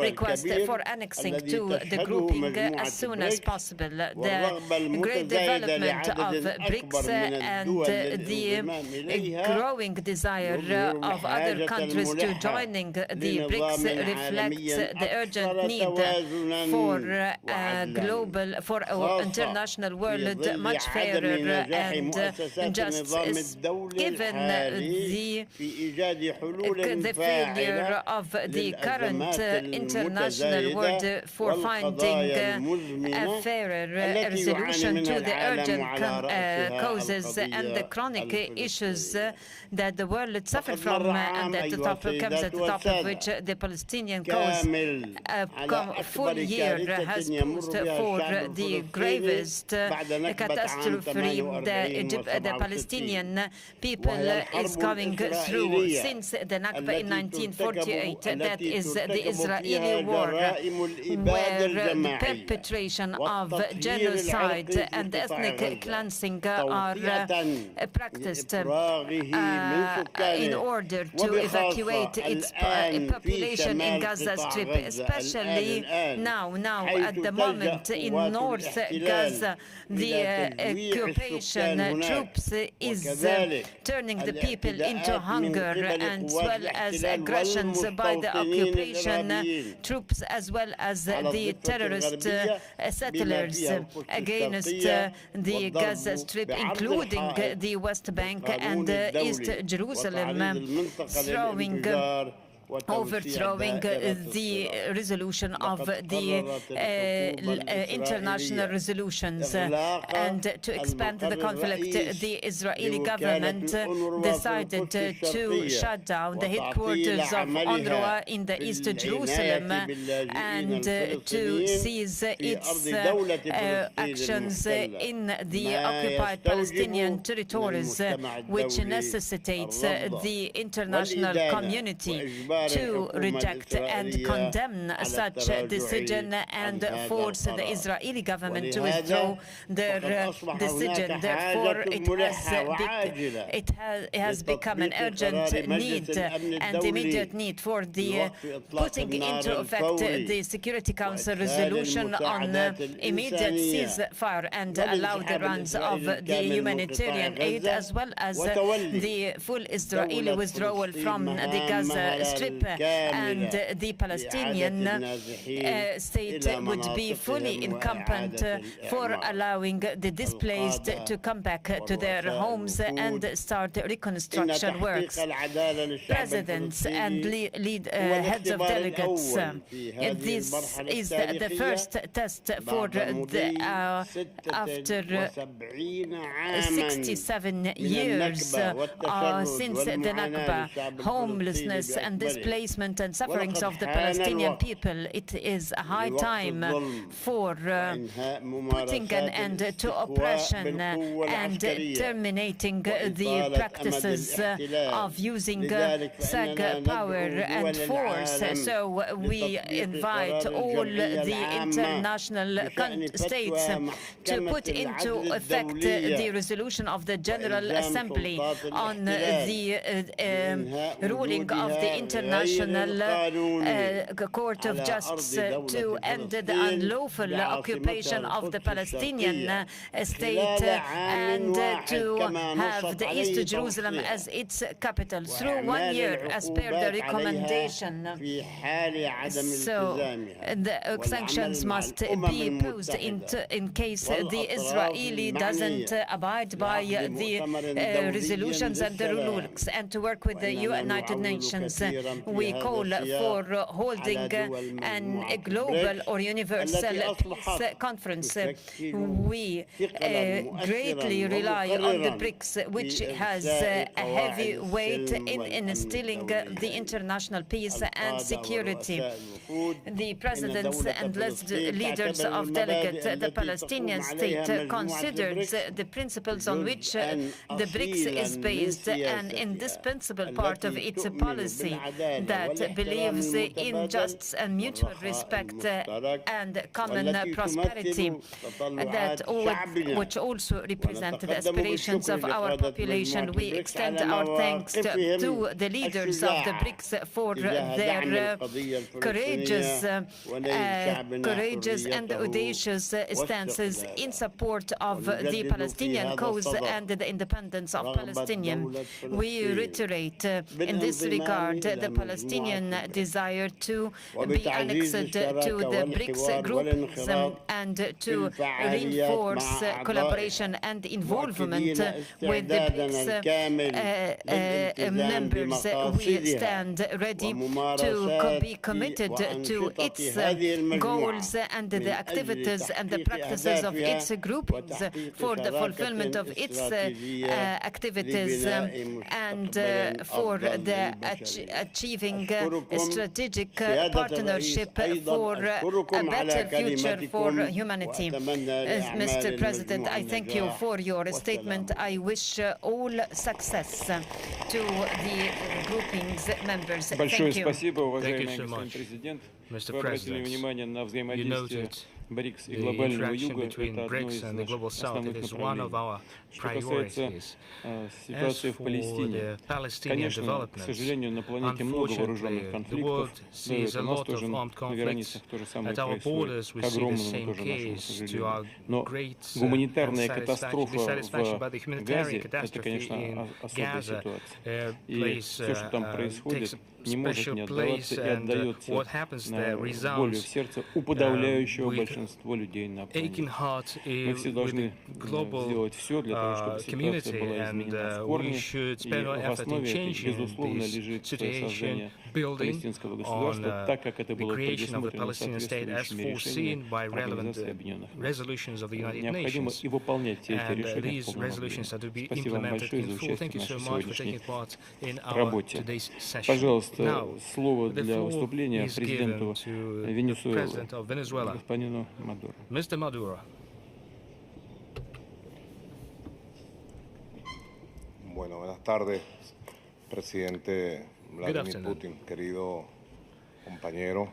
request for annexing to the grouping as soon as possible. The great development of BRICS and the growing desire of other countries to joining the BRICS reflects the urgent need for for an international world much fairer and just, given the failure of the current international world for finding a fairer resolution to the urgent causes and the chronic issues that the world suffers from, and at the top comes at the top of which the Palestinian cause full year has posed for the gravest catastrophe the Palestinian people is going through since the Nakba in 1948. That is the Israeli war, where the perpetration of genocide and ethnic cleansing are practiced in order to evacuate its population in Gaza Strip, especially now at the moment in North Gaza. The occupation troops is turning the people into hunger, and as well as aggressions by the occupation troops, as well as the terrorist settlers against the Gaza Strip, including the West Bank and East Jerusalem, overthrowing the resolution of the international resolutions. And to expand the conflict, the Israeli government decided to shut down the headquarters of UNRWA in the East Jerusalem and to seize its actions in the occupied Palestinian territories, which necessitates the international community to reject and condemn such a decision and force the Israeli government to withdraw their decision. Therefore, it has become an urgent need and immediate need for the putting into effect the Security Council resolution on immediate ceasefire and allow the runs of the humanitarian aid, as well as the full Israeli withdrawal from the Gaza Strip, and the Palestinian state would be fully incumbent for allowing the displaced to come back to their homes and start reconstruction works. Presidents and heads of delegates, this is the first test for after 67 years since the Nakba. Homelessness and displacement displacement and sufferings of the Palestinian people. It is a high time for putting an end to oppression and terminating the practices of using power and force. So we invite all the international states to put into effect the resolution of the General Assembly on the ruling of the International Court of Justice to end the unlawful occupation of the Palestinian state and to have the East Jerusalem as its capital through 1 year as per the recommendation. So the sanctions must be posed in case the Israeli doesn't abide by the resolutions and the rules, and to work with the United Nations. We call for holding a global or universal peace conference. We greatly rely on the BRICS, which has a heavy weight in instilling the international peace and security. The presidents and leaders of delegates, the Palestinian state considers the principles on which the BRICS is based an indispensable part of its policy that believes in just and mutual respect and common prosperity, which also represent the aspirations of our population. We extend our thanks to the leaders of the BRICS for their courageous and audacious stances in support of the Palestinian cause and the independence of Palestinian. We reiterate in this regard the Palestinian desire to be annexed to the BRICS group and to reinforce collaboration and involvement with the BRICS members. We stand ready to be committed to its goals and the activities and the practices of its groupings for the fulfillment of its activities and for the achieving a strategic partnership for a better future for humanity. Mr. President, I thank you for your statement. I wish all success to the groupings members. Thank you. Thank you so much, Mr. President. You noted the interaction between BRICS and the Global South. It is one of our priorities. As for the Palestinian developments, unfortunately, the world sees a lot of armed conflicts. At our borders, we see the same case, to our great dissatisfaction. But the humanitarian catastrophe in Gaza takes special place, and what happens there resounds with aching heart with the global community, and we should spend our effort in changing this situation, building on the creation of the Palestinian state as foreseen by relevant resolutions of the United Nations, and these resolutions are to be implemented in full. Thank you so much for taking part in our today's session. Now, the floor is given to the President of Venezuela, Mr. Maduro. Bueno, buenas tardes, Presidente Vladimir Putin, querido compañero,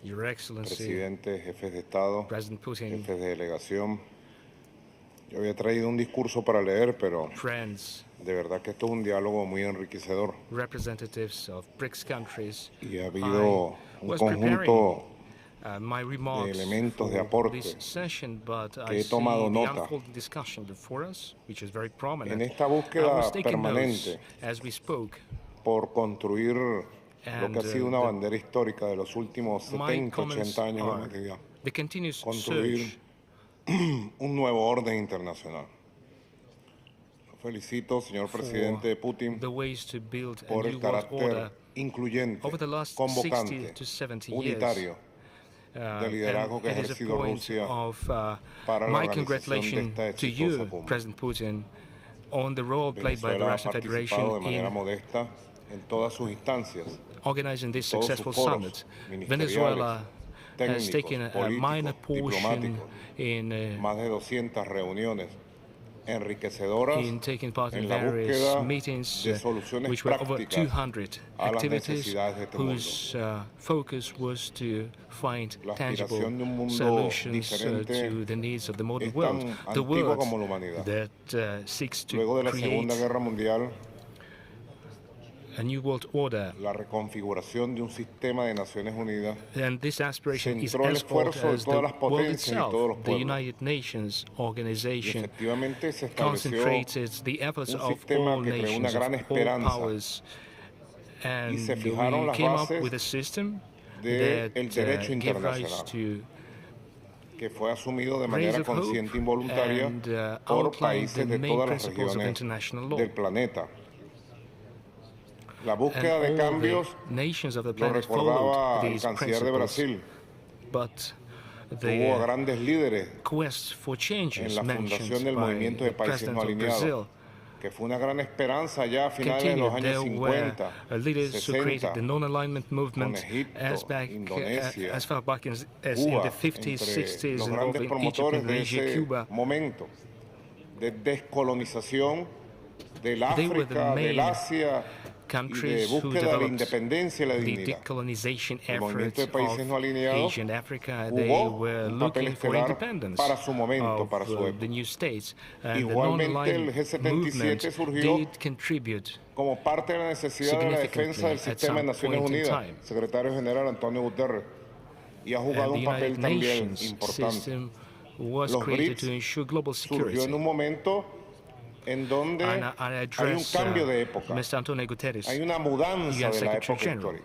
Your Excellency, Presidente, jefes de Estado, President Putin, jefes de delegación. Yo había traído un discurso para leer, pero de verdad que esto es un diálogo muy enriquecedor. Representatives of BRICS countries, y ha habido un conjunto de elementos de aporte que he tomado nota. En esta búsqueda permanente por construir lo que ha sido una bandera histórica de los últimos 70, 80 años de la humanidad, construir un nuevo orden internacional. Felicito, señor presidente Putin, por el carácter incluyente, convocante, unitario del liderazgo que ha ejercido Rusia para la organización de esta exitosa cumbre. President Putin, on the role played by the Russian Federation in organizing this successful summit. Venezuela has taken a minor portion in taking part in various meetings, which were over 200 activities, whose focus was to find tangible solutions to the needs of the modern world, the world that seeks to create a new world order. And this aspiration is as old as the world itself. The United Nations Organization concentrated the efforts of all nations, of all powers, and we came up with a system that gave rise to rays of hope and outlined the main principles of international law. La búsqueda de cambios nations of the lo planet recordaba followed el these canciller de Brasil. But Tuvo a grandes líderes quest for changes en la fundación del movimiento de países no alineados, que fue una gran esperanza ya a finales de los años 50, leaders who created the 60, non-alignment movement con Egipto, as far back as in Cuba, the 50s, entre 60s, los involving grandes Egypt, promotores de Indonesia, ese Cuba. momento de descolonización del They were the África, del main Asia, countries y de who búsqueda de la developed independencia y la the dignidad. decolonization El movimiento efforts de países no of alineados Asia and Africa. They jugó were un papel looking for estelar independence para su momento, of para su época. the new states. And Igualmente, the el non-aligned movement G77 surgió did contribute como parte de la necesidad de la defensa del sistema de Naciones Unidas, secretario general Antonio Guterres, y ha jugado un papel también importante. Was created to ensure global security. Surgió en un momento en donde hay un cambio de época, Mr. Antonio Guterres, hay una mudanza de la época histórica.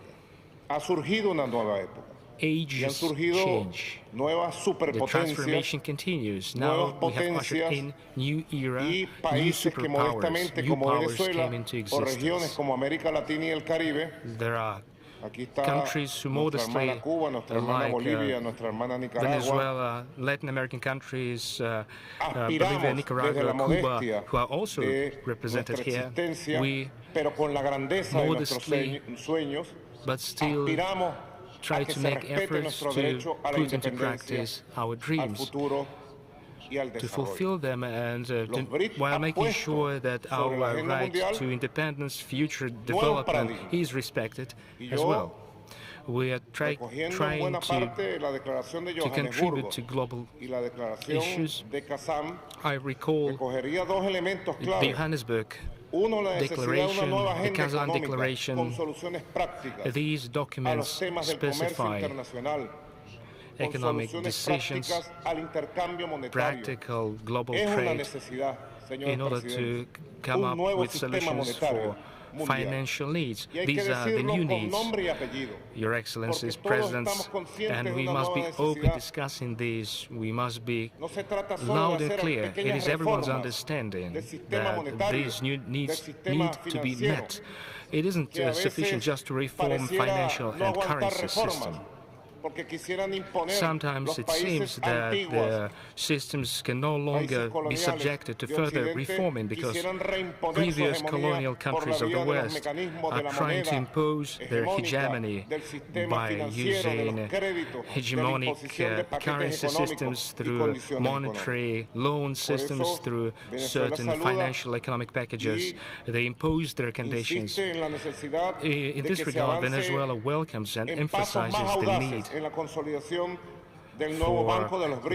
Ha surgido una nueva época. Y han surgido nuevas superpotencias, nuevas potencias y países que modestamente, como Venezuela, o regiones como América Latina y el Caribe. Aquí está nuestra hermana Cuba, nuestra hermana Bolivia, nuestra hermana Nicaragua. Venezuela, Latin American countries, Bolivia, Nicaragua, Cuba, who are also represented here. We pero con la grandeza de nuestros sueños, but still try to make efforts to put into practice our dreams, to fulfill them, and while making sure that our right to independence, future development is respected as well. We are trying to contribute to global issues. I recall the Johannesburg Declaration, the Kazan Declaration. These documents specify economic decisions, practical global trade, in order to come up with solutions for financial needs. These are the new needs, Your Excellencies, Presidents, and we must be open discussing these. We must be loud and clear. It is everyone's understanding that these new needs need to be met. It isn't sufficient just to reform financial and currency system. Sometimes it seems that the systems can no longer be subjected to further reforming because previous colonial countries of the West are trying to impose their hegemony by using hegemonic currency systems, through monetary loan systems, through certain financial economic packages. They impose their conditions. In this regard, Venezuela welcomes and emphasizes the need for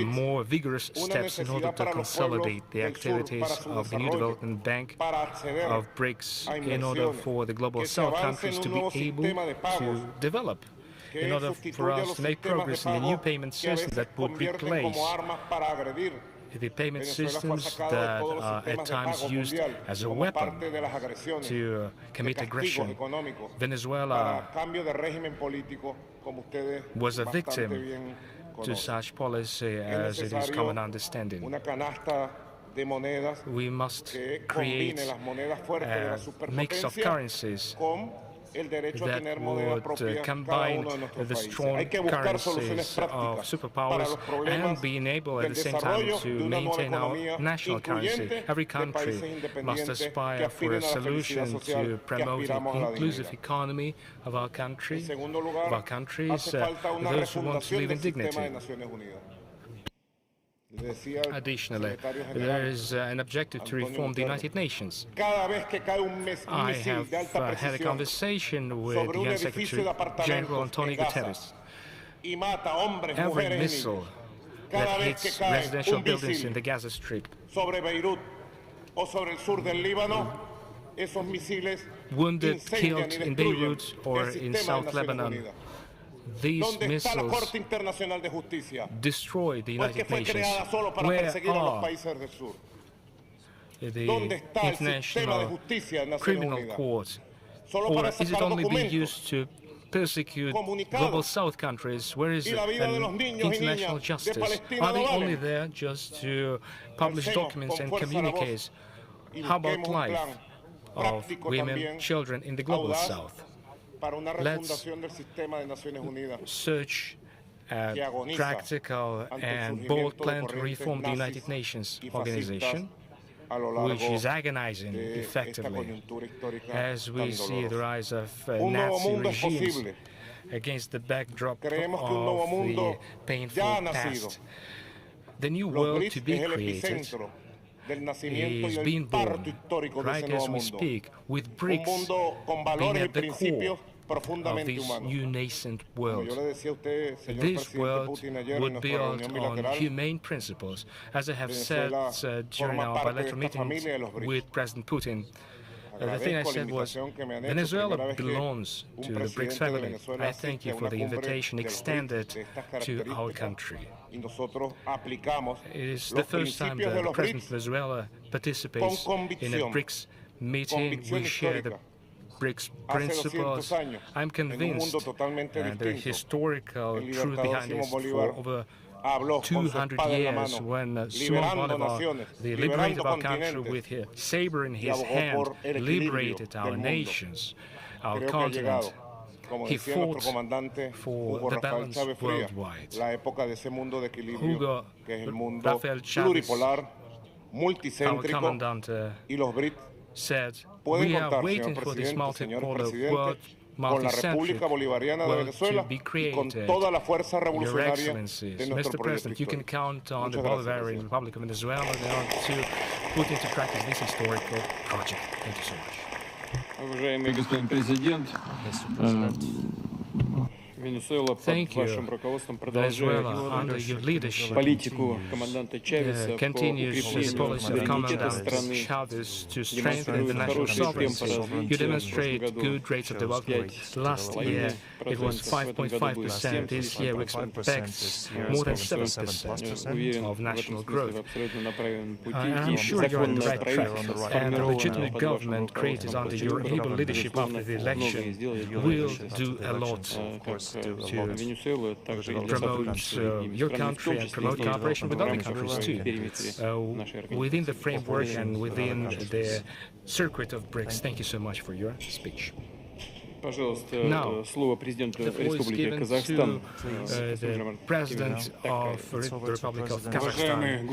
more vigorous steps in order to consolidate the activities of the new development bank of BRICS in order for the global South countries to be able to develop, in order for us to make progress in the new payment system that would replace the payment systems that are at times used as a weapon to commit aggression. Venezuela was a victim to such policy, as it is common understanding. We must create a mix of currencies that would combine the strong currencies of superpowers and being able at the same time to maintain our national currency. Every country must aspire for a solution to promote an inclusive economy of our countries, those who want to live in dignity. Additionally, there is an objective to reform the United Nations. I have had a conversation with the UN Secretary General Antonio Guterres. Every missile that hits residential buildings in the Gaza Strip, wounded, killed in Beirut or in South Lebanon, these missiles destroy the United Nations. Where are the International Criminal Court? Or is it only being used to persecute Global South countries? Where is international justice? Are they only there just to publish documents and communiques? How about life of women, children in the Global South? Let's search a practical and bold plan to reform the United Nations Organization, which is agonizing effectively as we see the rise of Nazi regimes against the backdrop of the painful past. The new world to be created is being born right as we speak, with BRICS being at the core of this new nascent world. This world would build on humane principles. As I have said during our bilateral meetings with President Putin, the thing I said was, Venezuela belongs to the BRICS family. I thank you for the invitation extended to our country. It is the first time that the President of Venezuela participates in a BRICS meeting. We share the BRICS principles. I'm convinced the historical truth behind this for over 200 years when Simon Bolivar, the liberator of our country, with his saber in his hand, liberated our nations, our continent. He fought for the balance worldwide. Hugo Rafael Chavez, our commandant, said, we are waiting for this multipolar world, multi-centric world to be created. Your Excellencies, Mr. President, you can count on the Bolivarian Republic of Venezuela to put into practice this historical project. Thank you so much. Уважаемый господин президент, Венесуэла под вашим руководством продолжает политику команданта Чавеса по укреплению суверенитета страны. You demonstrate good rates of development. Last year it was 5.5%. This year we expect more than 7% of national growth. I'm sure you're on the right track, and the legitimate government created under your able leadership after the election will do a lot to promote your country and promote cooperation with other countries too, within the framework and within the circuit of BRICS. Thank you so much for your speech. Now, the floor is given to the President of the Republic of Kazakhstan,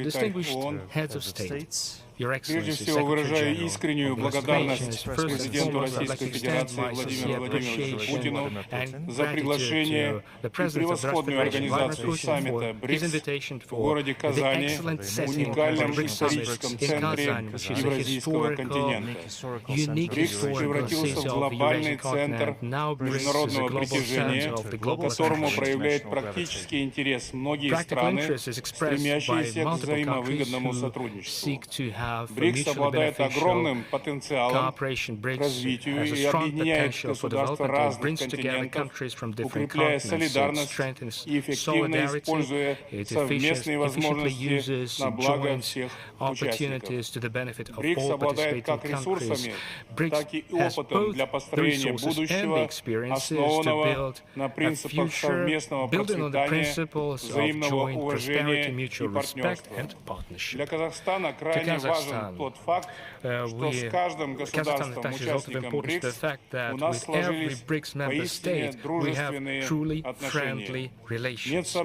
distinguished heads of state, Your Excellency, Secretary General of the Nations, first and foremost, I'd like to extend my sincere appreciation and gratitude to the President of the Russian Federation, Vladimir Putin, for his invitation for the excellent setting of the BRICS Summit in Kazan, which is a unique historical city of the Eurasian continent. Now BRICS is a global center of the global practical interest is expressed by multiple countries who seek to have mutually beneficial cooperation. BRICS has a strong potential for development and brings together countries from different continents. It strengthens solidarity, it efficiently uses joint opportunities to the benefit of all participating countries. BRICS has both the resources and the experiences to build a future building on the principles of joint prosperity, mutual respect and partnership. To Kazakhstan, Kazakhstan. Kazakhstan attaches a lot of importance to the fact that with every BRICS member state we have truly friendly relations. I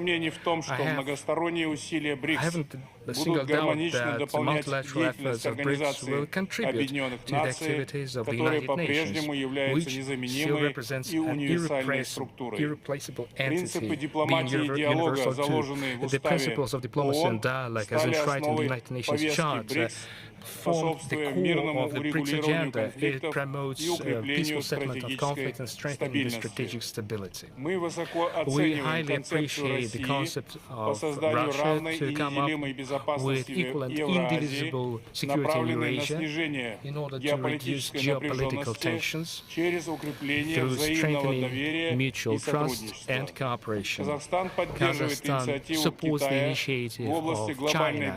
haven't a single doubt that the multilateral efforts of BRICS will contribute to the activities of the United Nations, which still represents an irreplaceable entity, being universal to the principles of diplomacy and dialogue as enshrined in the United Nations Charter. Form the core of the BRICS agenda. It promotes peaceful settlement of conflict and strengthening the strategic stability. We highly appreciate the concept of Russia to come up with equal and indivisible security in Eurasia in order to reduce geopolitical tensions through strengthening mutual trust and cooperation. Kazakhstan supports the initiative of China,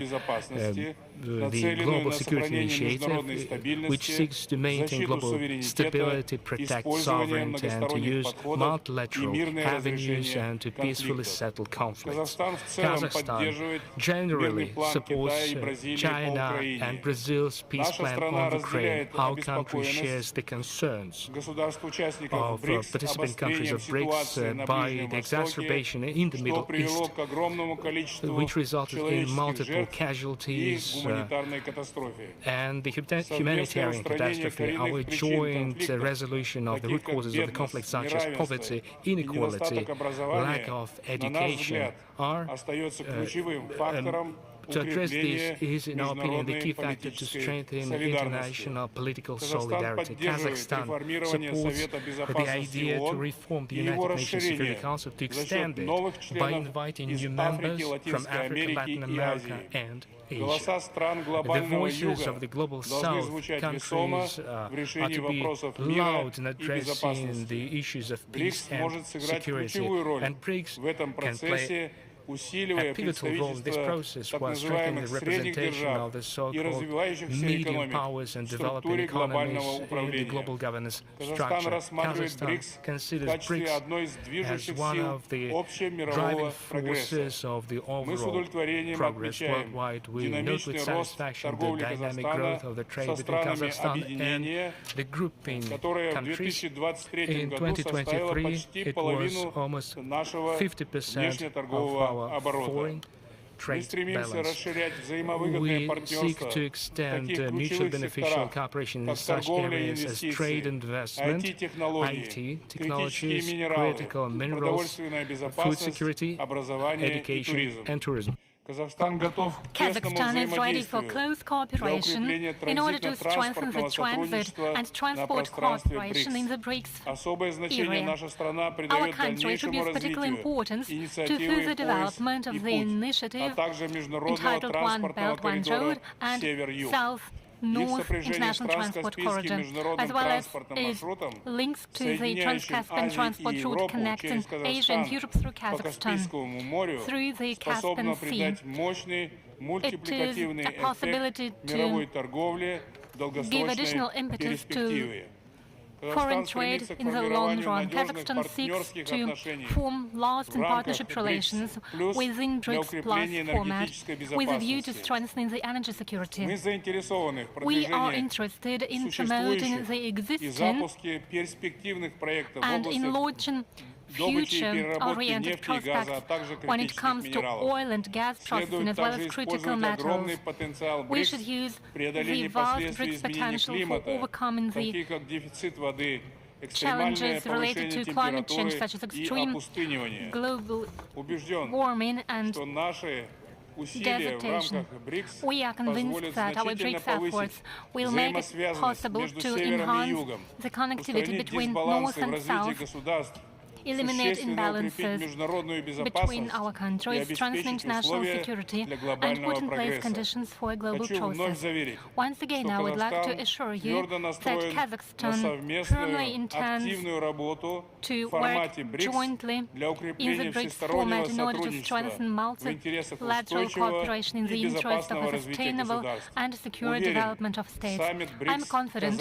the Global Security Initiative, which seeks to maintain global stability, protect sovereignty, and to use multilateral avenues and to peacefully settle conflicts. Kazakhstan generally supports China and Brazil's peace plan on Ukraine. Our country shares the concerns of participant countries of BRICS by the exacerbation in the Middle East, which resulted in multiple casualties and the humanitarian catastrophe. Our joint resolution of the root causes of the conflict, such as poverty, inequality, lack of education, are to address this is, in our opinion, the key factor to strengthen international political solidarity. Kazakhstan supports the idea to reform the United Nations Security Council, to extend it by inviting new members from Africa, Latin America, and Asia. The voices of the Global South countries are to be loud in addressing the issues of peace and security, and BRICS can play a pivotal role in this process while strengthening the representation of the so-called medium powers and developing economies in the global governance structure. Kazakhstan considers BRICS as one of the driving forces of the overall progress worldwide. We note with satisfaction the dynamic growth of the trade between Kazakhstan and the grouping countries. In 2023, it was almost 50% of our foreign trade balance. We seek to extend mutually beneficial cooperation in such areas as trade, investment, IT, technologies, critical minerals, food security, education, and tourism. Kazakhstan is ready for close cooperation in order to strengthen the transit and transport cooperation in the BRICS area. Our country attributes particular importance to further development of the initiative entitled One Belt, One Road and South-North International Transport Corridor, as well as its links to the Trans-Caspian transport route connecting Asia and Europe through Kazakhstan, through the Caspian Sea. It is a possibility to give additional impetus to foreign trade in the long run. Kazakhstan seeks to form lasting partnership relations within BRICS Plus format with a view to strengthening the energy security. We are interested in promoting the existing and in launching future-oriented prospects when it comes to oil and gas processing as well as critical metals. We should use the vast BRICS potential for overcoming the challenges related to climate change, such as extreme global warming and desertation. We are convinced that our BRICS efforts will make it possible to enhance the connectivity between North and South, eliminate imbalances between our countries, strengthen international security, and put in place conditions for a global process. Once again, I would like to assure you that Kazakhstan firmly intends to work jointly in the BRICS format in order to strengthen multilateral cooperation in the interest of a sustainable and secure development of states. I'm confident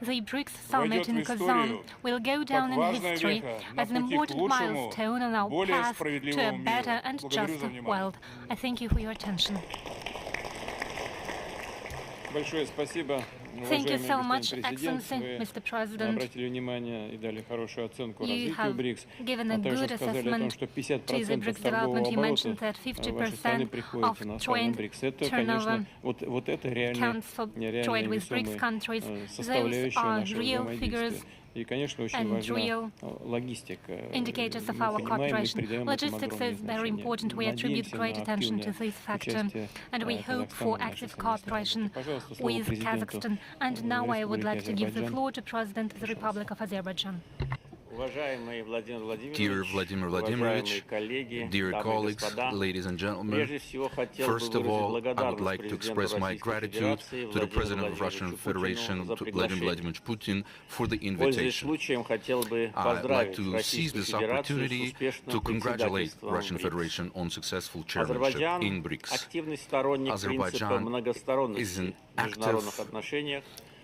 the BRICS Summit in Kazan will go down in history as an important milestone on our path to a better and juster world. I thank you for your attention. Thank you so much, Excellency, Mr. President. You have given a good assessment to the BRICS development. You mentioned that 50% of trade turnover counts for trade with BRICS countries. Those are real figures and real indicators of our cooperation. Logistics is very important. We attribute great attention to this factor, and we hope for active cooperation with Kazakhstan. And now I would like to give the floor to President of the Republic of Azerbaijan. Dear Vladimir Vladimirovich, dear colleagues, ladies and gentlemen, first of all, I would like to express my gratitude to the President of Russian Federation, to Vladimir Vladimirovich Putin, for the invitation. I'd like to seize this opportunity to congratulate the Russian Federation on successful chairmanship in BRICS. Azerbaijan is an active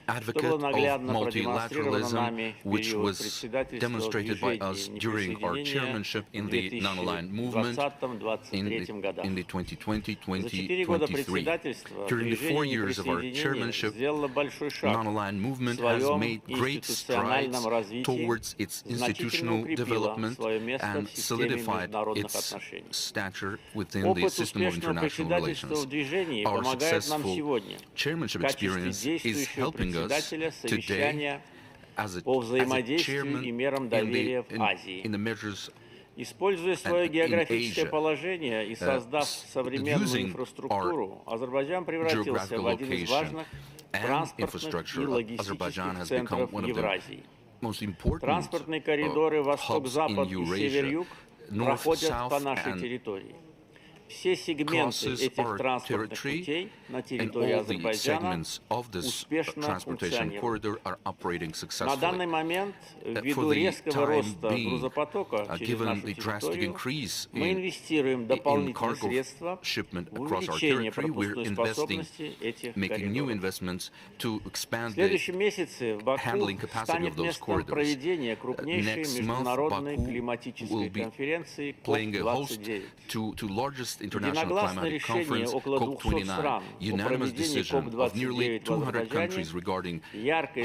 advocate of multilateralism, which was demonstrated by us during our chairmanship in the non-aligned movement in the 2020-2023. During the 4 years of our chairmanship, non-aligned movement has made great strides towards its institutional development and solidified its stature within the system of international relations. Our successful chairmanship experience is helping us today as a chairman in the measures Используя in Asia, using our geographical location and infrastructure, Azerbaijan has become one of the most important hubs in Eurasia, north, south, and crosses our territory, and all the segments of this transportation corridor are operating successfully. For the time being, given the drastic increase in cargo shipment across our territory, we're investing, making new investments to expand the handling capacity of those corridors. Next month, Baku will be playing a host to largest international climatic conference, COP29. Unanimous decision of nearly 200 countries regarding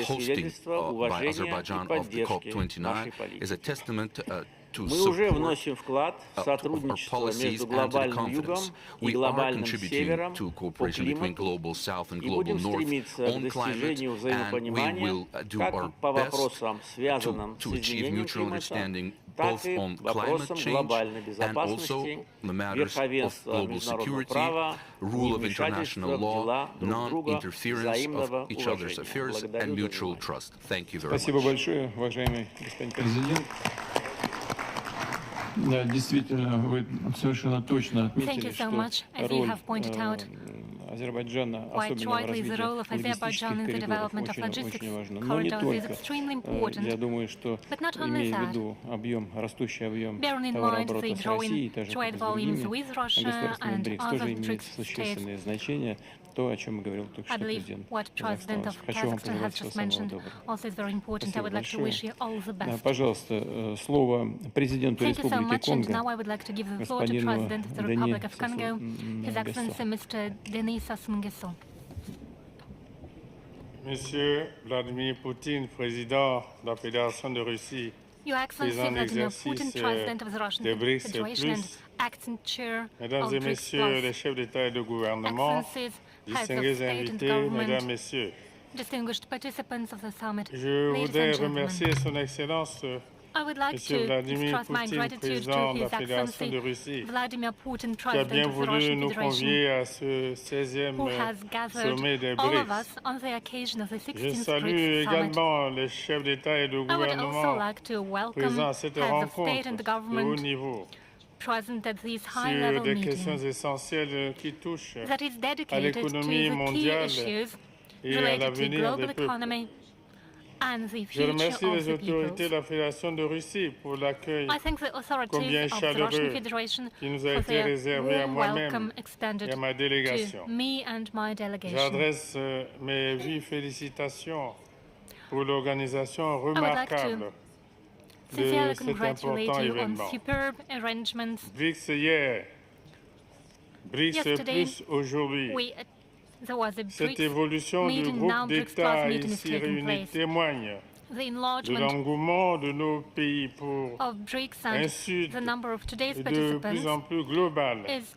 hosting by Azerbaijan of the COP29 is a testament to support our policies and to the confidence. We are contributing to cooperation between Global South and Global North on climate, and we will do our best to achieve mutual understanding both on climate change and also the matters of global security, rule of international law, non-interference of each other's affairs, and mutual trust. Thank you very much. Спасибо большое, уважаемый господин президент. Да, действительно, вы совершенно точно отметили, что роль Азербайджана, особенно в развитии логистических коридоров, очень важна. Но не только. Я думаю, что, имея в виду растущий объем товарооборота с Россией и даже с другими государствами БРИКС, тоже имеет существенное значение. То, о чем говорил только что президент Казахстана. Хочу вам пожелать всего самого доброго. Спасибо большое. Пожалуйста, слово президенту Республики Конго, господину Денису. Monsieur Vladimir Poutine, président de la Fédération de Russie, Your Excellency Vladimir Putin, President of the Russian Federation and acting chair of Mesdames et BRICS Messieurs les chefs d'État et de gouvernement, distingués invités, Mesdames, Messieurs, distinguished participants of the summit, je voudrais remercier Son Excellence I would like Monsieur to Vladimir express my Poutine, gratitude président to de la His Fédération de Excellency Russie, Vladimir Putin, qui a bien President of the voulu Russian nous Federation, convier à ce 16e who has gathered sommet des all of BRICS. us on the occasion of the Je 16th salue BRICS Summit. également les chefs d'État et de I would also gouvernement like to welcome présents à cette heads of rencontre state and de haut government niveau present at these sur high-level des questions meetings essentielles qui touchent that is à dedicated to l'économie the key mondiale issues et à related to l'avenir global des peuples. economy and the Je future remercie of les the autorités de peoples. la Fédération de Russie pour l'accueil I thank the authorities combien of the Russian chaleureux Federation qui nous a for été their réservé à warm moi-même welcome extended et à ma délégation. to me and my delegation. J'adresse mes vives félicitations pour l'organisation I would like remarquable to de sincerely cet congratulate important you on événement. superb arrangements. BRICS hier, BRICS Yesterday, Plus aujourd'hui. we there was a Cette BRICS évolution du meeting, now groupe BRICS d'États Plus meeting is ici taking réunis place. témoigne The de enlargement l'engouement de nos pays pour of BRICS un and Sud the number of today's de participants plus en plus global, is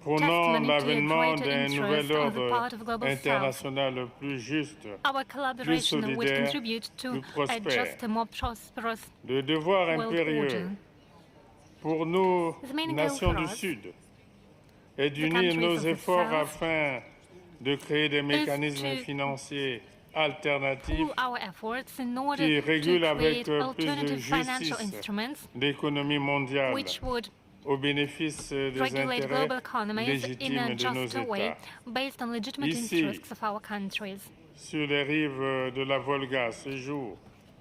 prônant testimony to a l'avènement greater d'un nouvel interest on the ordre part of Global South. international plus juste, Our plus collaboration would solidaire, contribute to plus a prospère. just, more prosperous Le devoir world impérieux order. pour nos The main goal nations for du us, Sud est the d'unir countries nos of the efforts South, afin de créer des mécanismes to financiers alternatifs pool our efforts in order qui to régulent avec create plus de alternative financial justice instruments l'économie mondiale which would au bénéfice des regulate global intérêts economies in légitimes a de nos just way États. based on legitimate Ici, interests of our countries. Sur les rives de la Volga ce jour,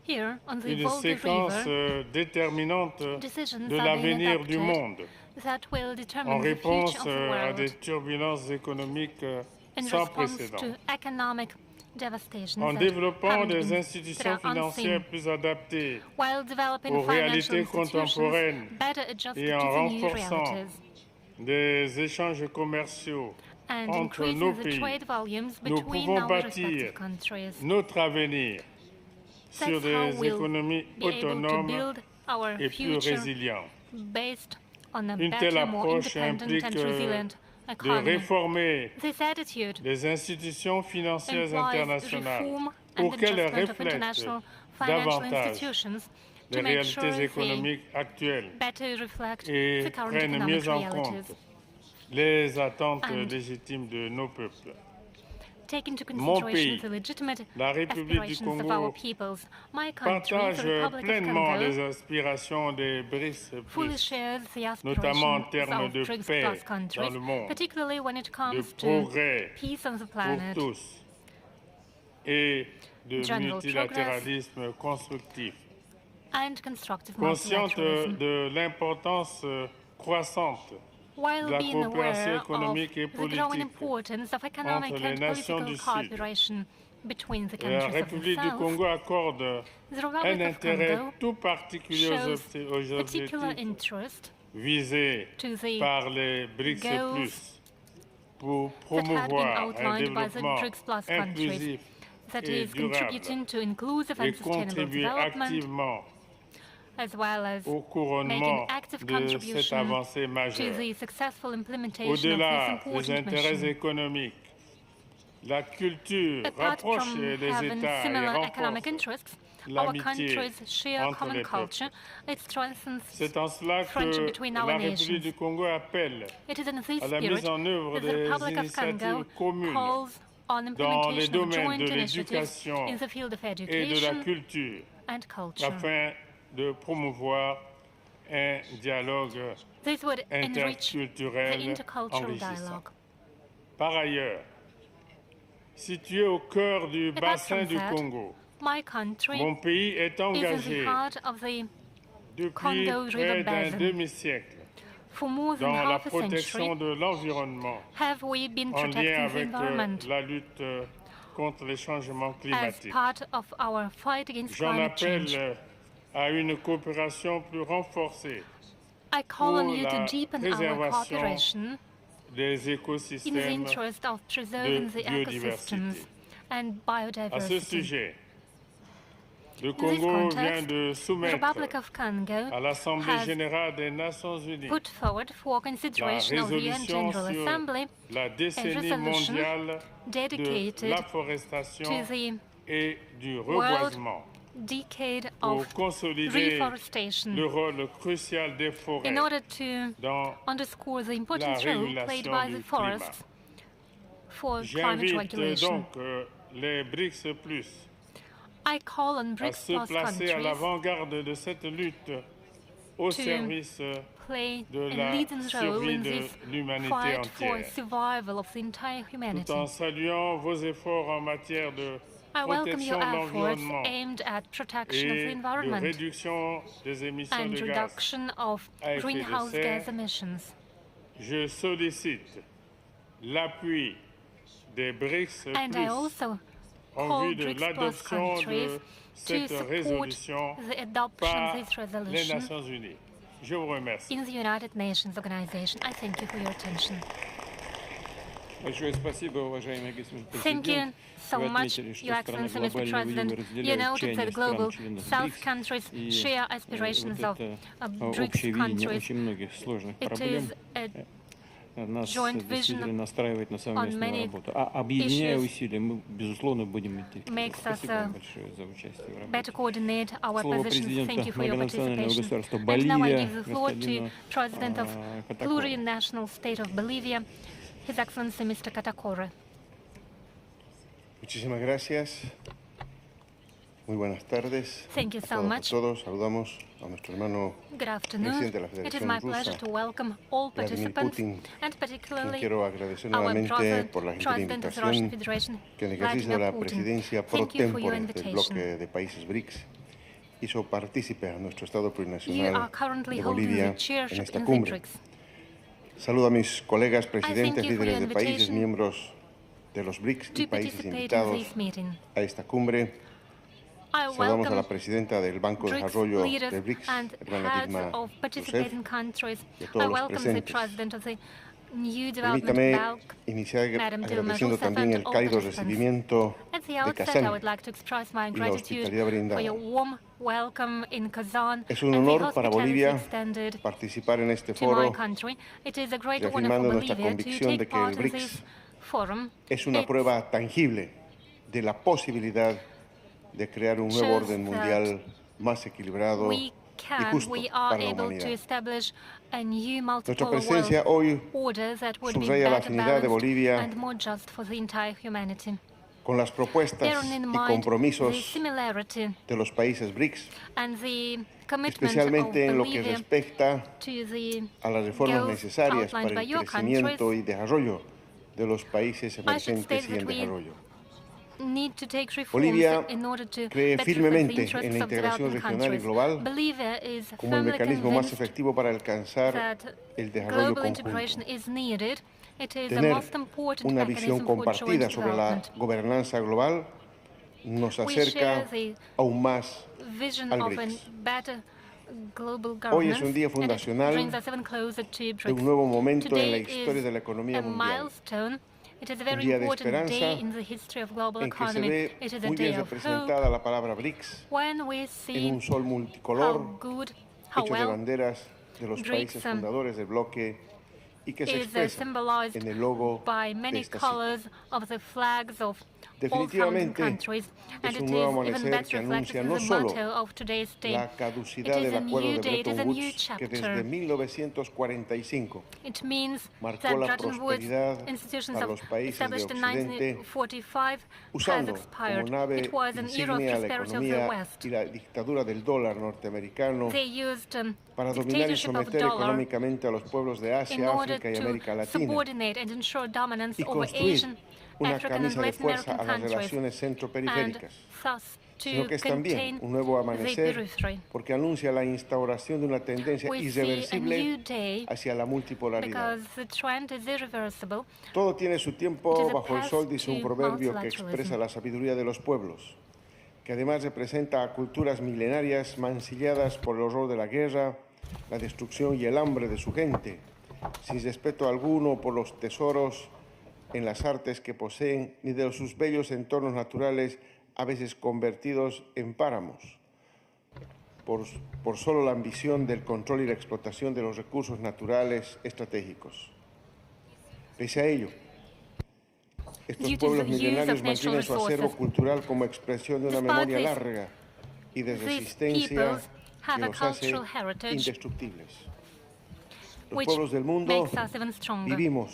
Here, on the une Volga séquence River, déterminante decisions de are being l'avenir du adopted monde that will en determine the réponse future of the à des world turbulences économiques in sans response précédent. to economic devastations En that développant haven't des been- institutions that are financières unseen, plus adaptées while developing aux financial réalités institutions contemporaines better adjusted et to en the new renforçant realities des échanges commerciaux and entre increasing nos the pays, trade volumes nous between pouvons our bâtir respective countries. notre avenir sur That's how des we'll économies be able to autonomes build our et plus future résilientes. based on a Une telle better, more approche independent implique and resilient de economy. réformer This attitude les institutions financières implies internationales reform pour and qu'elles adjustment of reflètent international financial davantage institutions les to make sure réalités they économiques actuelles better reflect et the current prennent economic mieux en realities. compte les attentes And légitimes de nos peuples. Take into Mon consideration pays, the legitimate la République du aspirations of our Congo, peoples. My country, partage the Republic of pleinement les Congo, aspirations des BRICS fully Plus, shares the notamment en aspirations termes of de BRICS paix Plus dans countries, le monde, particularly when it de comes to progrès peace on the pour planet, tous et de general multilatéralisme constructif. and constructive Consciente multilateralism. de l'importance croissante While de la being coopération aware of économique et the growing politique importance of economic entre les and nations political du Sud, cooperation between the la countries of the République du South, Congo accorde the un Republic of intérêt Congo tout particulier shows aux particular objectifs interest visés to the par les BRICS goals Plus pour that had been promouvoir un outlined by the développement BRICS Plus countries, inclusif that et is durable contributing to inclusive et and sustainable contribuer development, activement as well as au making couronnement active de cette contribution avancée to majeure. the successful implementation of Au-delà this des important intérêts mission. économiques, la culture Apart rapproche from les having États et similar economic renforce interests, our l'amitié countries share entre common les culture. peuples. It strengthens C'est en cela friendship que between la our République nations. du Congo appelle It is in this à la spirit mise en œuvre that the des Republic of Congo initiatives communes calls on dans les implementation of domaines joint de initiatives l'éducation in the field of et de la education culture and culture. afin de promouvoir un dialogue This would enrich the interculturel intercultural enrichissant. dialogue. Par ailleurs, situé au cœur du Apart bassin from du that, Congo, my country mon pays est is in engagé the heart of the depuis Congo River près d'un Basin. demi-siècle For more than dans la half a protection century, de l'environnement have we been en lien protecting the avec environment la lutte contre les changements as climatiques. part of our fight against J'en climate change. appelle à une coopération plus renforcée I call on pour you la to deepen our préservation cooperation des in the écosystèmes interest of preserving the ecosystems and À ce biodiversity. sujet, le In this Congo vient context, de the soumettre Republic of Congo à l'Assemblée has générale des Nations unies put forward for la consideration of the UN résolution General sur Assembly la a décennie resolution mondiale de dedicated l'afforestation to the et du World reboisement Decade pour of consolider Reforestation le rôle crucial des forêts in order to dans underscore the la important role played régulation by du the forests for climate J'invite regulation. donc les BRICS Plus I call on à BRICS se Plus placer à countries l'avant-garde de cette lutte au to service play de a la leading role survie in de this l'humanité fight for entière. survival of the entire humanity. Tout en saluant vos efforts en matière de I welcome your protection de efforts l'environnement aimed at protection of the et de environment réduction des émissions and de gaz reduction of à effet de greenhouse serre, gas emissions. je sollicite l'appui des BRICS And I also en call vue de BRICS Plus l'adoption countries de to cette support résolution the adoption par of this les resolution Nations Unies. Je vous remercie. in the United Nations Organization. I thank you for your attention. Thank you so much, Your Excellency, Mr. President. You noted that global South countries share aspirations of BRICS countries. It is a joint vision on many issues, makes us better coordinate our positions. Thank you for your participation. And now I give the floor to President of Plurinational State of Bolivia, His Excellency Mr. Katacore. Muchísimas gracias. Muy buenas tardes. Thank you so much. Todos saludamos a nuestro hermano presidente de la It is my Federación pleasure Rusa, to welcome all Vladimir participants, Putin, and particularly quiero agradecer our nuevamente por la President of the Russian invitación Federation, que en el ejercicio de Vladimir la Putin. presidencia pro Thank you for your tempore del invitation. bloque de países BRICS hizo partícipe a nuestro Estado You are plurinacional currently de holding Bolivia the chair en esta in the cumbre. BRICS. Saludo a mis colegas thank presidentes, you for líderes your de países invitation miembros de los BRICS y to países participate in invitados this meeting. a esta cumbre. I Saludamos a la welcome presidenta del Banco de BRICS Desarrollo leaders del BRICS, and hermana heads Dilma of Rousseff, participating countries. y a I todos los welcome the presentes. President of the New Development Permítame Bank, iniciar Madam Dilma agradeciendo Rousseff, también and el all cálido participants. recibimiento At the de outset, Kazan I would like to express my y la gratitude hospitalidad for brindada. your warm welcome in Kazan Es un and the honor para hospitality Bolivia extended participar en este to my foro, country. It is a great honor for reafirmando nuestra Bolivia to convicción de take que el part in BRICS this forum. es una It prueba tangible de la posibilidad de crear un nuevo shows orden that mundial más equilibrado we y justo we are para la able to humanidad. establish a new Nuestra multipolar presencia world hoy order that would be subraya la better afinidad de balanced Bolivia and more just for the entire humanity. con las propuestas Bearing in y mind the compromisos similarity de los países BRICS, and the commitment of especialmente en lo que Bolivia respecta to the a las reformas goals necesarias outlined para by el your crecimiento countries. y desarrollo de los países I should emergentes state y en that we desarrollo. need to take reforms Bolivia in order to cree better serve the firmemente en interests la of integración developing regional y countries. global Bolivia is como el firmly mecanismo más convinced efectivo para alcanzar that el desarrollo global conjunto. integration is needed. It is the Tener most important una visión mechanism for compartida joint sobre la development. gobernanza global nos We share acerca the aún más vision al of a BRICS. better global Hoy es governance, un día and it fundacional brings us even closer to de un BRICS. nuevo momento en la Today historia is de la economía a mundial, milestone. It is a un very día de important day esperanza in the history of global en que se economy. ve It is a muy day bien of hope representada la palabra BRICS when we en see un sol how multicolor good, how hecho de well banderas de los BRICS países fundadores del bloque y que se is expresa symbolized en el logo by de many esta cita. colors of the flags of all founding Definitivamente countries, and es it un is nuevo even amanecer better que reflected anuncia in no the solo motto of today's day. la It caducidad is del a acuerdo new de day, it is a Bretton new Woods que chapter. desde 1945 It means marcó that la Bretton Woods prosperidad institutions para of los países de established in Occidente, 1945 has usando como expired. nave It was an era of insignia la prosperity of the economía West. y la dictadura del dólar norteamericano They used para dominar y dictatorship of someter dollar económicamente a los pueblos de in Asia, order África y to América Latina subordinate and ensure dominance y over construir Asian, una African and camisa de Latin fuerza American a las countries, relaciones and centroperiféricas, thus sino to que es también contain un nuevo the amanecer periphery. porque anuncia la instauración de una tendencia We see a new irreversible day hacia la multipolaridad. because the trend is irreversible. Todo tiene su It tiempo is a bajo el path sol, dice un to proverbio que multilateralism. expresa la sabiduría de los pueblos, que además representa a culturas milenarias mancilladas por el horror de la guerra, la destrucción y el hambre de su gente, sin respeto alguno por los tesoros en las artes que poseen, ni de sus bellos entornos naturales, a veces convertidos en páramos, por solo la ambición del control y la explotación de los recursos naturales estratégicos. Pese a ello, estos pueblos milenarios mantienen su acervo cultural como expresión de una memoria larga y de resistencia que los hace indestructibles. Los pueblos del mundo vivimos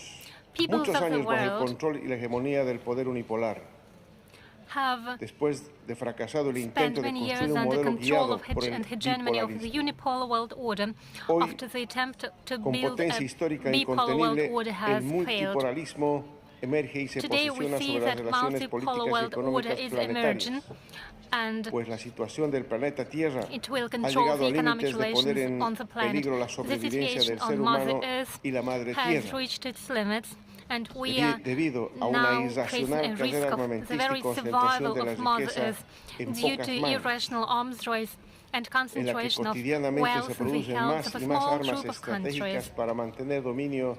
muchos años bajo el control y la hegemonía del poder unipolar. Después de fracasado el intento de construir un modelo guiado por el bipolarismo, hoy, con potencia histórica incontenible, el multipolarismo emerge y se posiciona sobre las relaciones políticas y económicas planetarias, pues la situación del planeta Tierra ha llegado a límites de poner en peligro la sobrevivencia del ser humano y la madre Tierra, debido a una irracional carrera armamentista y concentración de las riquezas en pocas manos, en la que cotidianamente se producen más y más armas estratégicas para mantener dominio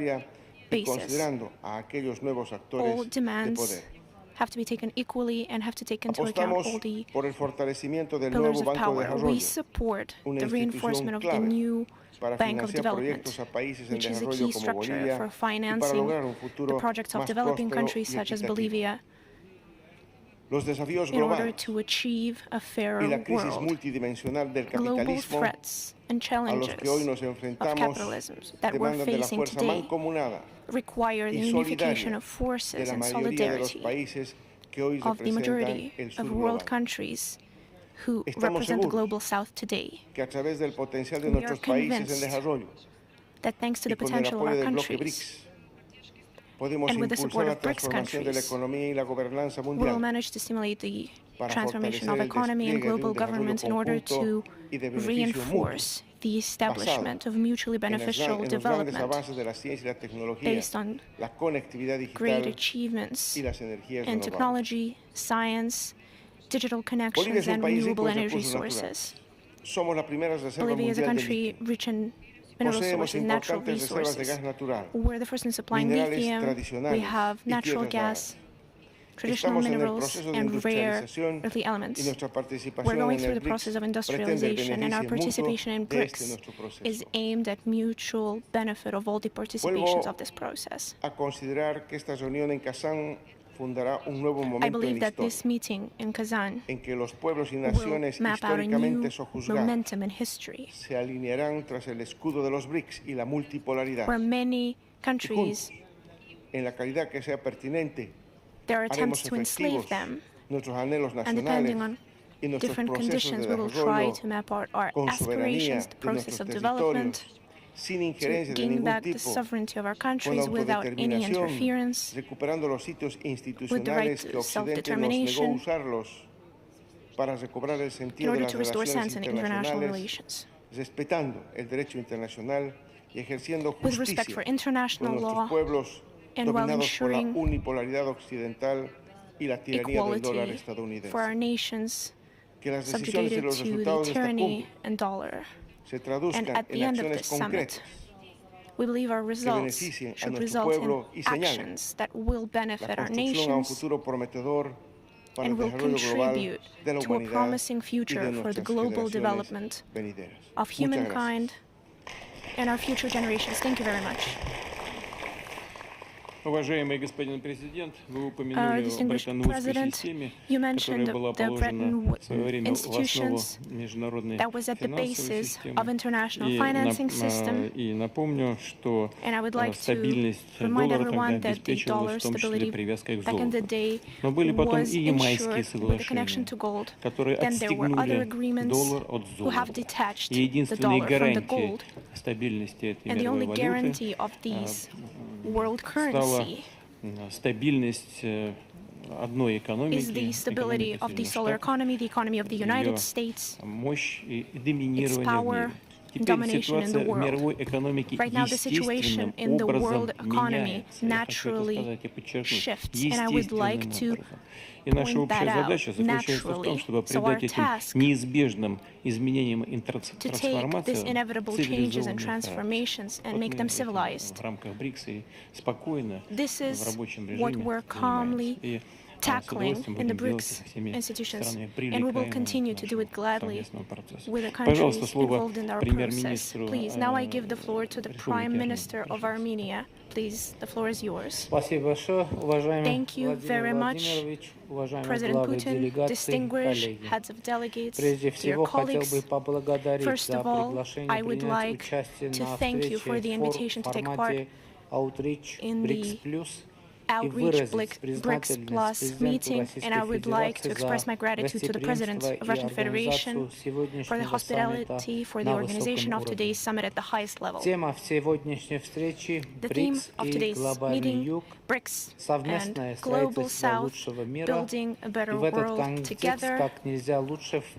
basis. All demands have to be taken equally and have to take into account all the por el fortalecimiento del pillars nuevo of Banco de power. We Desarrollo, support una the reinforcement of the institución new para Bank of financiar Development, proyectos a países en which is a desarrollo key como structure Bolivia for y para financing lograr un the futuro projects of más developing próspero countries y such as equitativo. Bolivia Los desafíos in order globales to achieve a y fairer la crisis world. multidimensional del Global capitalismo threats and a los challenges que hoy nos of enfrentamos capitalism that we're demandan de la facing fuerza today mancomunada require the y unification solidaria of de forces la and mayoría de los solidarity países que hoy of the representan majority el sur of world global. countries who Estamos represent the seguros global south today. Que a través del potencial de We are nuestros países en convinced desarrollo that thanks to y the con el potential of apoyo our del bloque countries, BRICS podemos and with the impulsar support la of BRICS transformación de la countries, economía y la gobernanza we will mundial manage to stimulate the para transformation fortalecer of el economy and despliegue de global un desarrollo government in order conjunto to y de beneficio mutuo reinforce the establishment of mutually beneficial en los grandes development avances de la ciencia y la tecnología, based on la conectividad great digital achievements y las energías in renovables. technology, science, digital Bolivia connections, es un and país rico renewable en energy recursos naturales. sources. Somos la primera reserva Bolivia is a mundial de country litio. rich in mineral Poseemos sources, natural importantes reservas de resources. gas natural, We're the first in supplying minerales lithium. We tradicionales have y natural tierras gas, raras. traditional Estamos en el minerals, proceso de and rare industrialización earthly y elements. nuestra We're participación going en through el the process of BRICS pretende el industrialization, and our beneficio mutuo participation in de este BRICS nuestro proceso. is aimed at mutual benefit of all the participations of this process. A considerar que esta reunión en Kazan fundará un nuevo I momento en believe la that historia, this meeting in Kazan en que los pueblos y will naciones map out a new históricamente sojuzgados momentum in history, se alinearán tras el escudo de los BRICS y la multipolaridad. where many countries, En la calidad que sea pertinente, there are attempts haremos to enslave efectivos them, nuestros anhelos and nacionales depending on y nuestros different procesos conditions, de we will try desarrollo to map out our con soberanía aspirations, the de process nuestros of development, territorios, sin to injerencia de gain ningún back the tipo, sovereignty of our con countries without any autodeterminación, interference, recuperando los sitios with the right institucionales que to Occidente nos negó self-determination, usarlos para recobrar el in sentido de order las to restore relaciones sense in international internacionales, relations, respetando el derecho internacional y ejerciendo with respect justicia for con international nuestros law, pueblos and while dominados por la ensuring unipolaridad occidental y la tiranía del dólar equality estadounidense. for our nations Que las decisiones y subjugated los to the resultados de esta tyranny cumbre and dollar. se And traduzcan at the en end of acciones this summit, concretas we believe our results beneficien a should nuestro result in pueblo y señalen actions that will la benefit our construcción a un nations futuro prometedor para el and will desarrollo global contribute de la to a humanidad promising y future de for the nuestras global generaciones development venideras. of Muchas humankind and our future generations. Thank you very much. Уважаемый господин президент, вы упомянули о Бреттон-Вудской системе, которая была положена в свое время в основу международной финансовой системы. И напомню, что стабильность доллара тогда обеспечивалась в том числе привязкой к золоту. Но были потом и ямайские соглашения, которые отстегнули доллар от золота. И единственной гарантией стабильности этой мировой валюты стала стабильность одной экономики, is the stability of the solar economy, the economy of the United States, мощь и доминирование its в мире. power and domination in the world. Right now, the situation in the world economy naturally shifts, and I would like to point that out naturally. So our task to take these inevitable changes and transformations and make them civilized. This is what we're calmly tackling in the BRICS institutions, and we will continue to do it gladly with the countries involved in our process. Please, now I give the floor to the Prime Minister of Armenia. Please, the floor is yours. Thank you very much, President Putin, distinguished heads of delegates, dear colleagues. First of all, I would like to thank you for the invitation to take part in the Outreach BRICS Plus meeting, and I would like to express my gratitude to the President of Russian Federation for the hospitality for the organization of today's summit at the highest level. The theme of today's meeting, BRICS and Global South, building a better world together,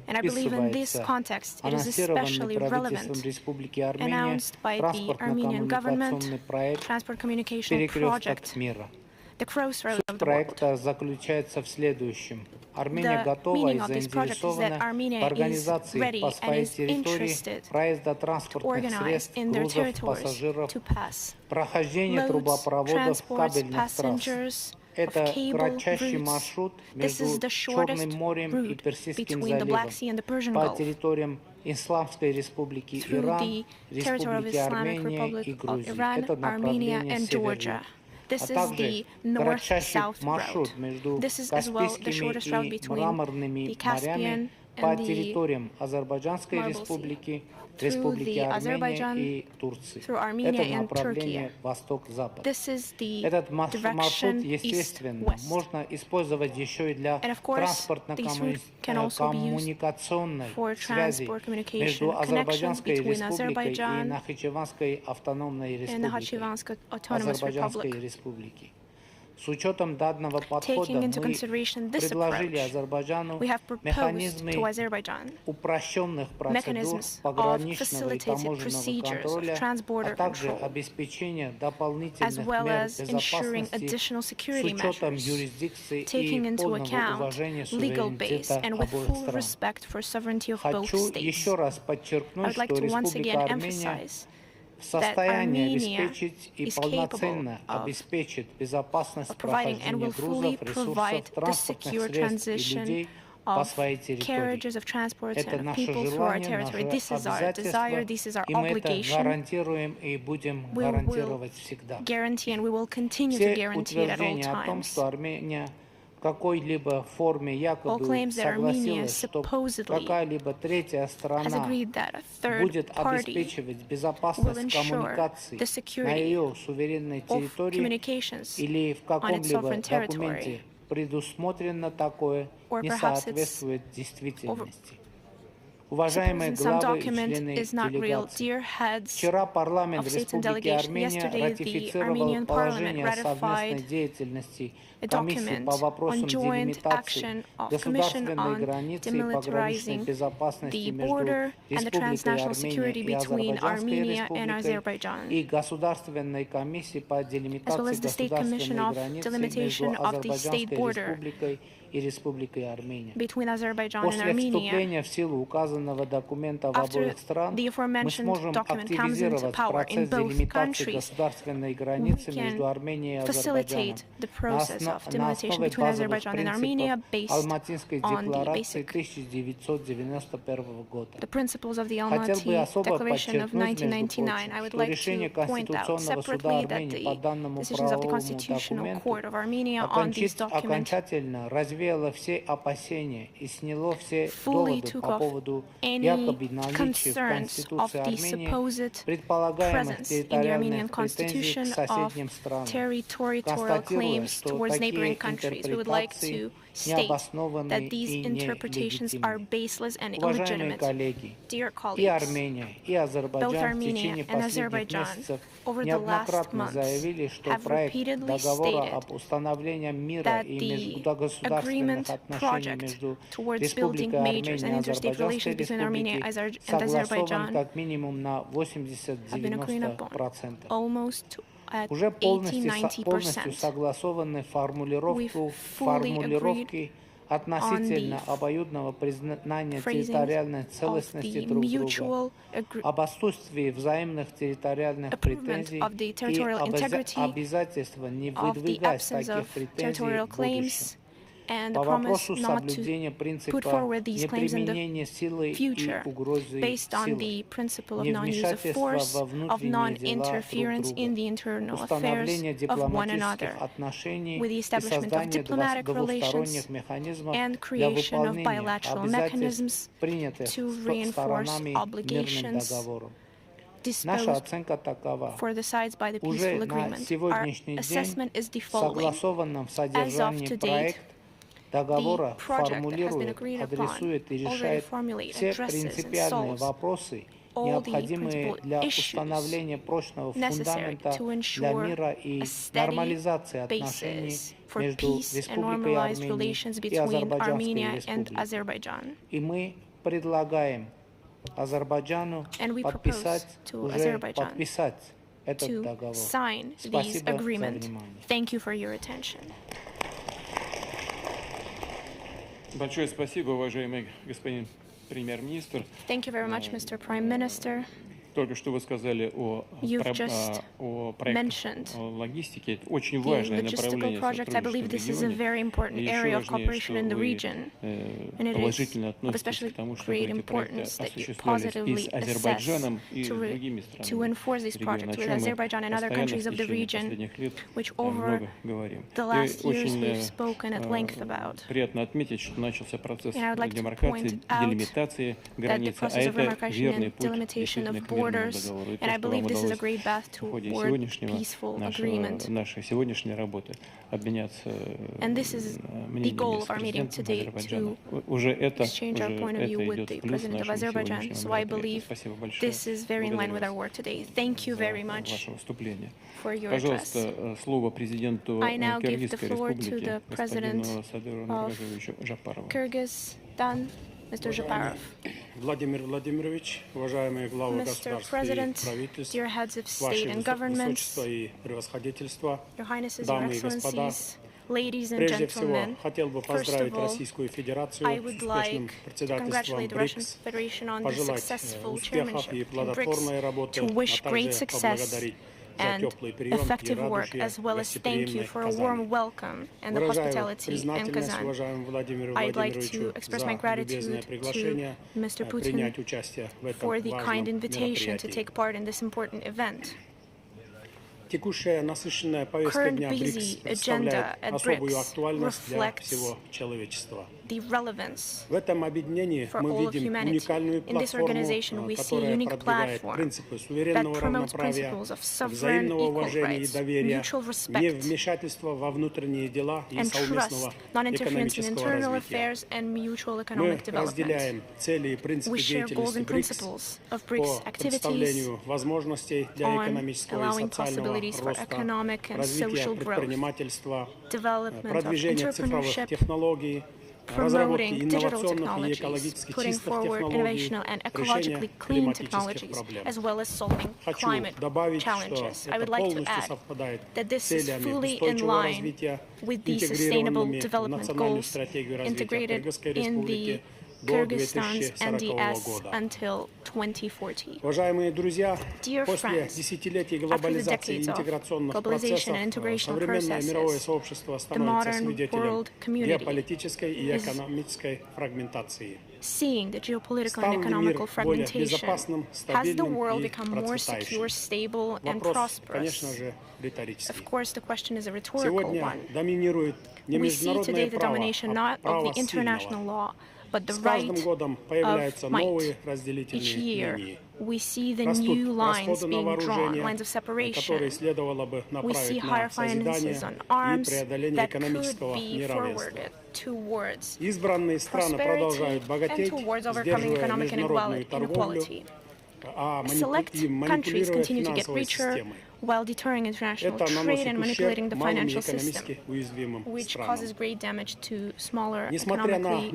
and I believe in this context it is especially relevant, announced by the Armenian government, Transport Communication Project, the crossroads of the world. The meaning of this project is that Armenia is ready and is interested to organize in their territories to pass loads, transports, passengers of cable routes. This is the shortest route between the Black Sea and the Persian Gulf, through the territory of Islamic Republic of Iran, Armenia, and Georgia. This is the north-south route. This is as well the shortest route between the Caspian and the Marble Sea, through the Azerbaijan, through Armenia and Turkey. This is the direction east-west. And of course, these routes can also be used for transport communication, connections between Azerbaijan and the Nakhchivansk Autonomous Republic. Taking into consideration this approach, we have proposed to Azerbaijan mechanisms of facilitated procedures of transborder control, as well as ensuring additional security measures, taking into account legal base and with full respect for sovereignty of both states. I would like to once again emphasize that Armenia is capable of providing and will fully provide the secure transition of carriages of transports and of people through our territory. This is our desire, this is our obligation. We will guarantee and we will continue to guarantee it at all times. All claims that Armenia supposedly has agreed that a third party will ensure the security of communications on its sovereign territory, or perhaps it's in some document is not real. Dear heads of states and delegations, yesterday the Armenian parliament ratified a document on joint action of Commission on demilitarizing the border and the transnational security between Armenia and Azerbaijan, as well as the State Commission of delimitation of the state border between Azerbaijan and Armenia. After the aforementioned document comes into power in both countries, we can facilitate the process of demilitation between Azerbaijan and Armenia based on the principles of the Almaty Declaration of 1999. I would like to point out separately that the decisions of the Constitutional Court of Armenia on these documents fully took off any concerns of the supposed presence in the Armenian constitution of territorial claims towards neighboring countries. We would like to state that these interpretations are baseless and illegitimate. Dear colleagues, both Armenia and Azerbaijan over the last months have repeatedly stated that the agreement project towards building majors and interstate relations between Armenia and Azerbaijan have been agreed upon almost at 80–90%. We've fully agreed on the phrasing of the mutual improvement of the territorial integrity, of the absence of territorial claims, and the promise not to put forward these claims in the future based on the principle of non-use of force, of non-interference in the internal affairs of one another, with the establishment of diplomatic relations and creation of bilateral mechanisms to reinforce obligations disposed for the sides by the peaceful agreement. Our assessment is the following. As of today, the project that has been agreed upon already formulates, addresses, and solves all the principal issues necessary to ensure a steady basis for peace and normalized relations between Armenia and Azerbaijan. And we propose to Azerbaijan to sign these agreements. Thank you for your attention. Большое спасибо, уважаемый господин премьер-министр. Thank you very much, Mr. Prime Minister. только что вы сказали о проектах логистики. Это очень важное направление сотрудничества в регионе. И еще важнее, что вы положительно относитесь к тому, чтобы эти проекты осуществлялись и с Азербайджаном, и с другими странами региона, о чем мы постоянно в течение последних лет много говорим. И очень приятно отметить, что начался процесс демаркации, делимитации границ, а это верный путь действительно к мирному договору. И то, что вам удалось в ходе нашей сегодняшней работы обменяться мнениями с президентом Азербайджана. Уже это идет в плюс нашему сегодняшнему мероприятию. Спасибо большое. Благодарю вас за ваше выступление. Пожалуйста, слово президенту Кыргызской республики, господину Садыру Нургазевичу Жапарову. Kyrgyzstan, Mr. Japarov. Владимир Владимирович, уважаемые главы государств и правительств, Ваше Высочество и Превосходительство, дамы и господа, прежде всего хотел бы поздравить Российскую Федерацию с успешным председательством БРИКС, пожелать успехов и плодотворной работы, а также поблагодарить and effective work, as well as thank you for a warm welcome and the hospitality in Kazan. I'd like to express my gratitude to Mr. Putin for the kind invitation to take part in this important event. Current busy agenda at BRICS reflects the relevance for all of humanity. In this organization, we see a unique platform that promotes principles of sovereign equal rights, mutual respect, and trust, non-interference in internal affairs, and mutual economic development. We share goals and principles of BRICS activities on allowing possibilities for economic and social growth, development of entrepreneurship, promoting digital technologies, putting forward innovational and ecologically clean technologies, as well as solving climate challenges. I would like to add that this is fully in line with the Sustainable Development Goals integrated in the Kyrgyzstan's NDS until 2040. Dear friends, after the decades of globalization and integration processes, the modern world community is seeing the geopolitical and economical fragmentation. Has the world become more secure, stable, and prosperous? Of course, the question is a rhetorical one. We see today the domination not of the international law, but the right of might. Each year, we see the new lines being drawn, lines of separation. We see higher finances on arms that could be forwarded towards prosperity and towards overcoming economic inequality. Select countries continue to get richer while deterring international trade and manipulating the financial system, which causes great damage to smaller, economically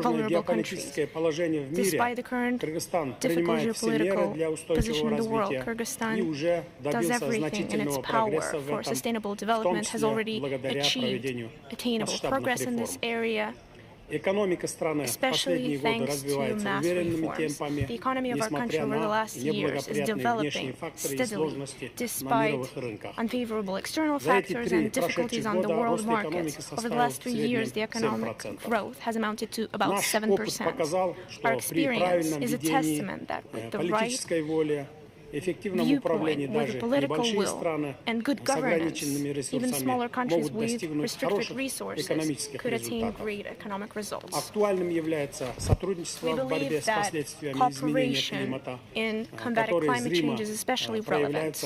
vulnerable countries. Despite the current difficult geopolitical position in the world, Kyrgyzstan does everything in its power for sustainable development, has already achieved attainable progress in this area, especially thanks to mass reforms. The economy of our country over the last years is developing steadily, despite unfavorable external factors and difficulties on the world market. Over the last 3 years, the economic growth has amounted to about 7%. Our experience is a testament that with the right viewpoint, with political will and good governance, even smaller countries with restricted resources could attain great economic results. We believe that cooperation in combating climate change is especially relevant,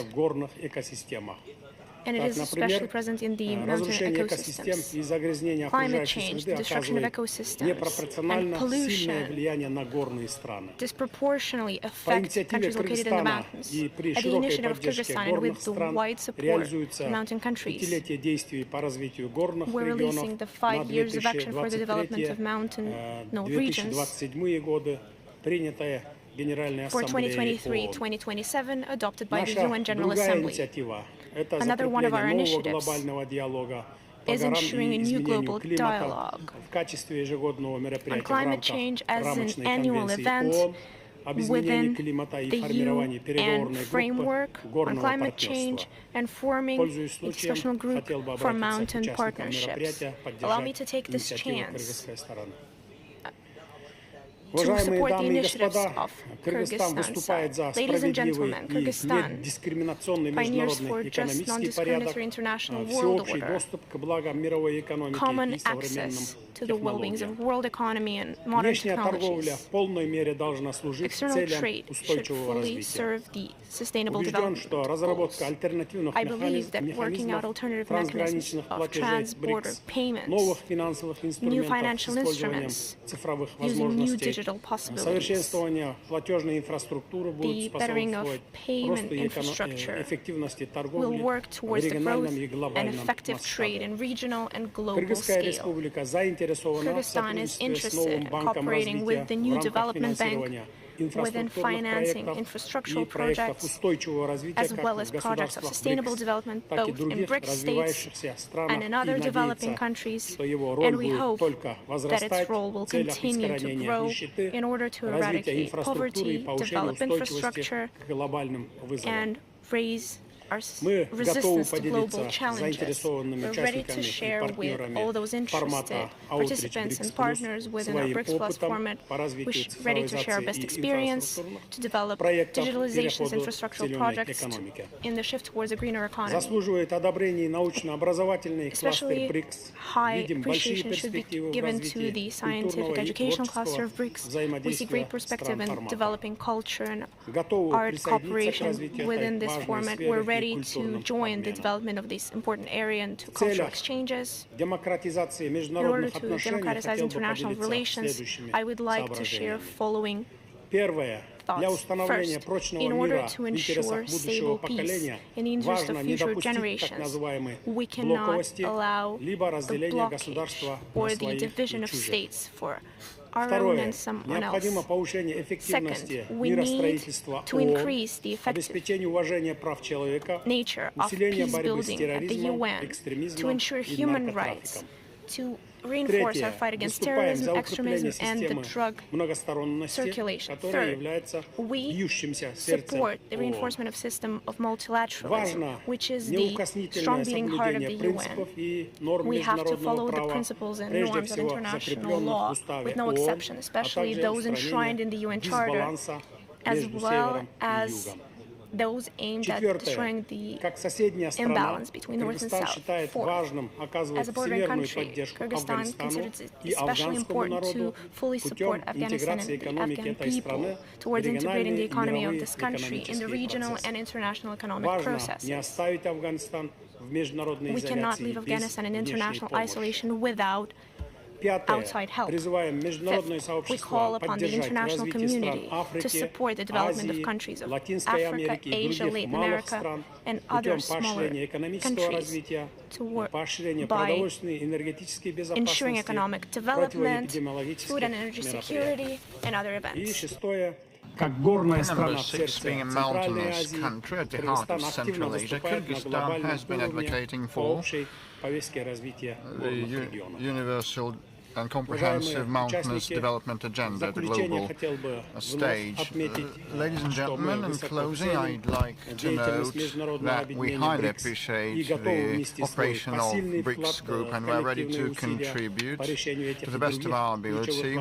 and it is especially present in the mountain ecosystems. Climate change, the destruction of ecosystems, and pollution disproportionately affect countries located in the mountains. At the initiative of Kyrgyzstan and with the wide support of mountain countries, we're releasing the 5 years of action for the development of mountain regions for 2023-2027, adopted by the UN General Assembly. Another one of our initiatives is ensuring a new global dialogue on climate change as an annual event. within the UN framework on climate change and forming a discussional group for mountain partnerships. Allow me to take this chance to support the initiatives of Kyrgyzstan side. Ladies and gentlemen, Kyrgyzstan pioneers for just non-discriminatory international world order, common access to the well-being of world economy and modern technologies. External trade should fully serve the sustainable development goals. I believe that working out alternative mechanisms of trans-border payments, new financial instruments, using new digital possibilities, the bettering of payment infrastructure will work towards the growth and effective trade in regional and global scale. Kyrgyzstan is interested in cooperating with the new development bank within financing infrastructural projects as well as projects of sustainable development both in BRICS states and in other developing countries, and we hope that its role will continue to grow in order to eradicate poverty, develop infrastructure, and raise our resistance to global challenges. We're ready to share with all those interested participants and partners within our BRICS Plus format. We're ready to share our best experience to develop digitalization infrastructural projects in the shift towards a greener economy. Especially high appreciation should be given to the scientific educational cluster of BRICS. We see great perspective in developing culture and art cooperation within this format. We're ready to join the development of this important area and to cultural exchanges. In order to democratize international relations, I would like to share following thoughts. First, in order to ensure stable peace in the interest of future generations, we cannot allow the blockage or the division of states for our own and someone else. Second, we need to increase the effective nature of peace building at the UN to ensure human rights, to reinforce our fight against terrorism, extremism, and the drug circulation. Third, we support the reinforcement of system of multilateralism, which is the strong beating heart of the UN. We have to follow the principles and norms of international law with no exception, especially those enshrined in the UN Charter, as well as those aimed at destroying the imbalance between North and South. Fourth, as a bordering country, Kyrgyzstan considers it especially important to fully support Afghanistan and the Afghan people towards integrating the economy of this country in the regional and international economic processes. We cannot leave Afghanistan in international isolation without outside help. Fifth, we call upon the international community to support the development of countries of Africa, Asia, Latin America, and other smaller countries to work by ensuring economic development, food and energy security, and other events. Number 6, being a mountainous country at the heart of Central Asia, Kyrgyzstan has been advocating for the universal and comprehensive mountainous development agenda at the global stage. Ladies and gentlemen, in closing, I'd like to note that we highly appreciate the operation of BRICS Group, and we're ready to contribute to the best of our ability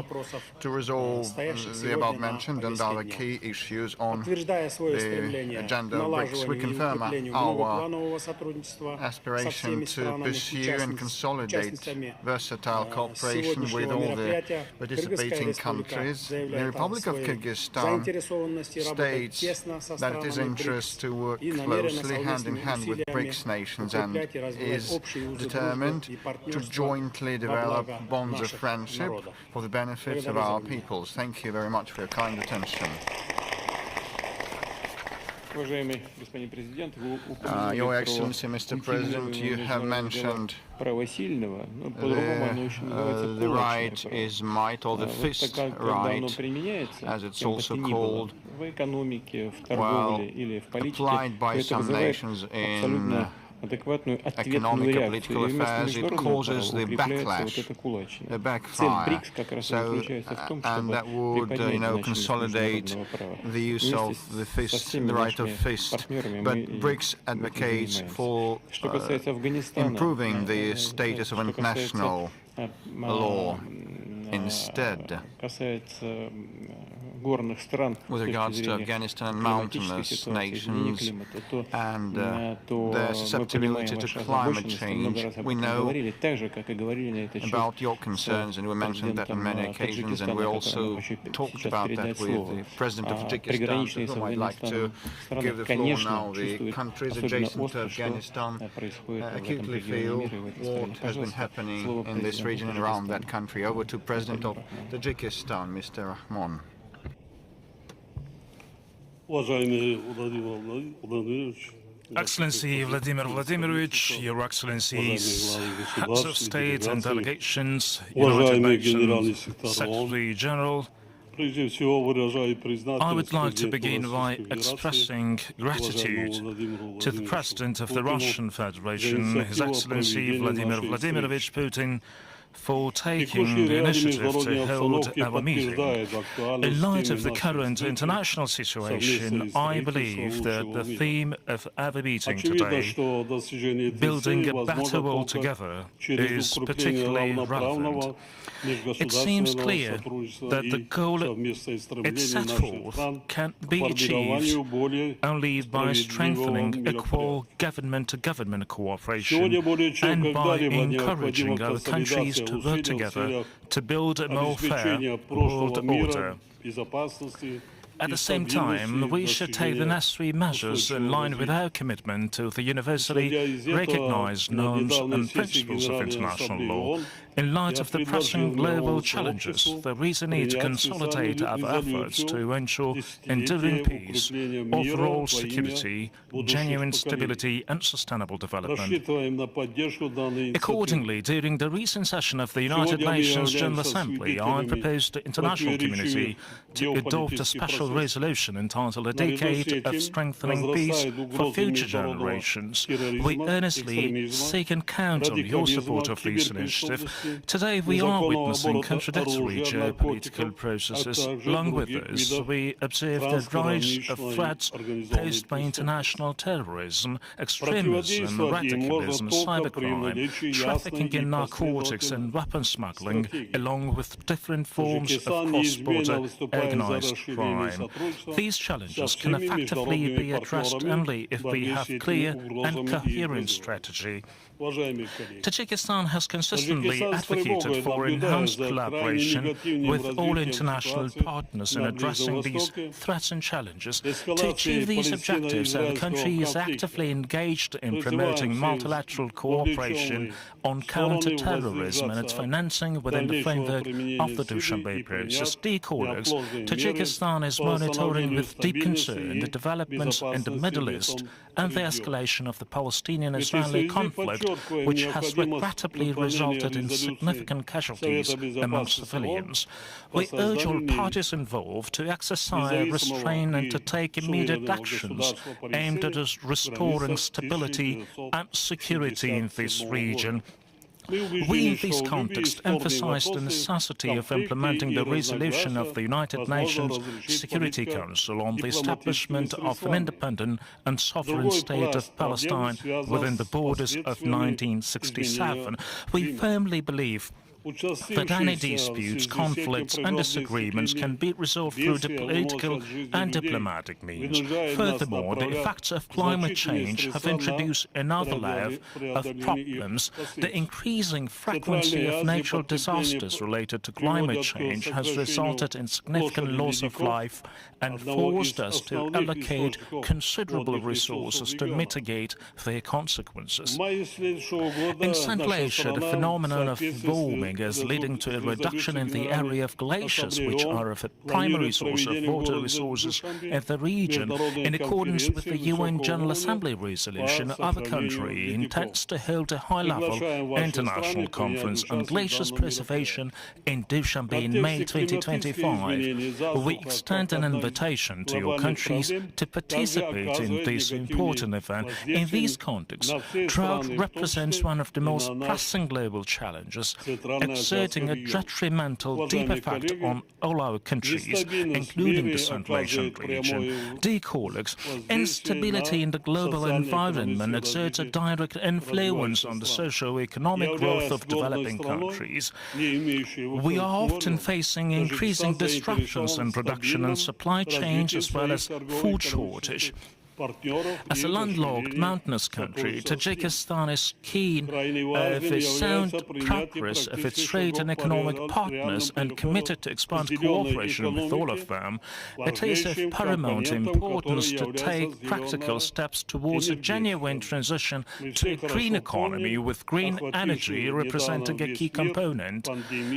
to resolve the above-mentioned and other key issues on the agenda of BRICS. We confirm our aspiration to pursue and consolidate versatile cooperation with all the participating countries. The Republic of Kyrgyzstan states that it is interest to work closely hand in hand with BRICS nations and is determined to jointly develop bonds of friendship for the benefit of our peoples. Thank you very much for your kind attention. Your Excellency, Mr. President, you have mentioned the right is might, or the fist right, as it's also called, well, applied by some nations in economic and political affairs, it causes the backlash, the backfire. So, and that would, consolidate the use of the fist, the right of fist. But BRICS advocates for improving the status of international law instead. With regards to Afghanistan and mountainous nations and their susceptibility to climate change, we know about your concerns, and we mentioned that on many occasions, and we also talked about that with the President of Tajikistan, to whom I'd like to give the floor now. The countries adjacent to Afghanistan acutely feel what has been happening in this region and around that country. Over to President of Tajikistan, Mr. Rahmon. Excellency Vladimir Vladimirovich, Your Excellencies, Heads of State and Delegations, United Nations Secretary General, I would like to begin by expressing gratitude to the President of the Russian Federation, His Excellency Vladimir Vladimirovich Putin, for taking the initiative to hold our meeting. In light of the current international situation, I believe that the theme of our meeting today, building a better world together, is particularly relevant. It seems clear that the goal it set forth can be achieved only by strengthening equal government-to-government cooperation and by encouraging our countries to work together to build a more fair world order. At the same time, we should take the necessary measures in line with our commitment to the universally recognized norms and principles of international law. In light of the pressing global challenges, there is a need to consolidate our efforts to ensure enduring peace, overall security, genuine stability and sustainable development. Accordingly, during the recent session of the United Nations General Assembly, I proposed the international community to adopt a special resolution entitled "A Decade of Strengthening Peace for Future Generations." We earnestly seek and count on your support of this initiative. Today we are witnessing contradictory geopolitical processes. Along with this, we observe the rise of threats posed by international terrorism, extremism, radicalism, cybercrime, trafficking in narcotics and weapon smuggling, along with different forms of cross-border organized crime. These challenges can effectively be addressed only if we have clear and coherent strategy. Tajikistan has consistently advocated for enhanced collaboration with all international partners in addressing these threats and challenges. To achieve these objectives, our country is actively engaged in promoting multilateral cooperation on counter-terrorism and its financing within the framework of the Dushanbe process. Dear colleagues, Tajikistan is monitoring with deep concern the developments in the Middle East and the escalation of the Palestinian-Israeli conflict, which has regrettably resulted in significant casualties among civilians. We urge all parties involved to exercise restraint and to take immediate actions aimed at restoring stability and security in this region. We, in this context, emphasize the necessity of implementing the resolution of the United Nations Security Council on the establishment of an independent and sovereign state of Palestine within the borders of 1967. We firmly believe that any disputes, conflicts and disagreements can be resolved through political and diplomatic means. Furthermore, the effects of climate change have introduced another layer of problems. The increasing frequency of natural disasters related to climate change has resulted in significant loss of life and forced us to allocate considerable resources to mitigate their consequences. In Central Asia, the phenomenon of warming warming is leading to a reduction in the area of glaciers, which are a primary source of water resources in the region. In accordance with the UN General Assembly resolution, our country intends to hold a high-level international conference on glaciers preservation in Dushanbe in May 2025. We extend an invitation to your countries to participate in this important event. In this context, drought represents one of the most pressing global challenges, exerting a detrimental deep effect on all our countries, including the Central Asian region. Dear colleagues, instability in the global environment exerts a direct influence on the socio-economic growth of developing countries. We are often facing increasing disruptions in production and supply chains, as well as food shortage. As a landlocked mountainous country, Tajikistan is keen of the sound progress of its trade and economic partners and committed to expand cooperation with all of them. It is of paramount importance to take practical steps towards a genuine transition to a green economy, with green energy representing a key component.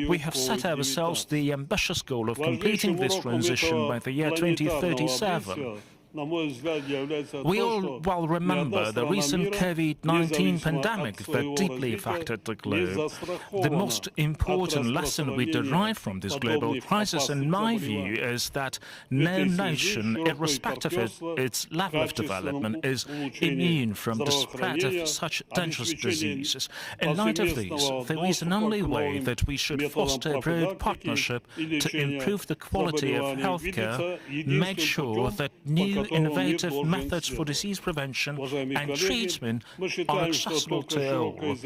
We have set ourselves the ambitious goal of completing this transition by the year 2037. We all well remember the recent COVID-19 pandemic that deeply affected the globe. The most important lesson we derive from this global crisis, in my view, is that no nation, irrespective of its level of development, is immune from the spread of such dangerous diseases. In light of these, there is an only way that we should foster a broad partnership to improve the quality of healthcare, make sure that new innovative methods for disease prevention and treatment are accessible to all.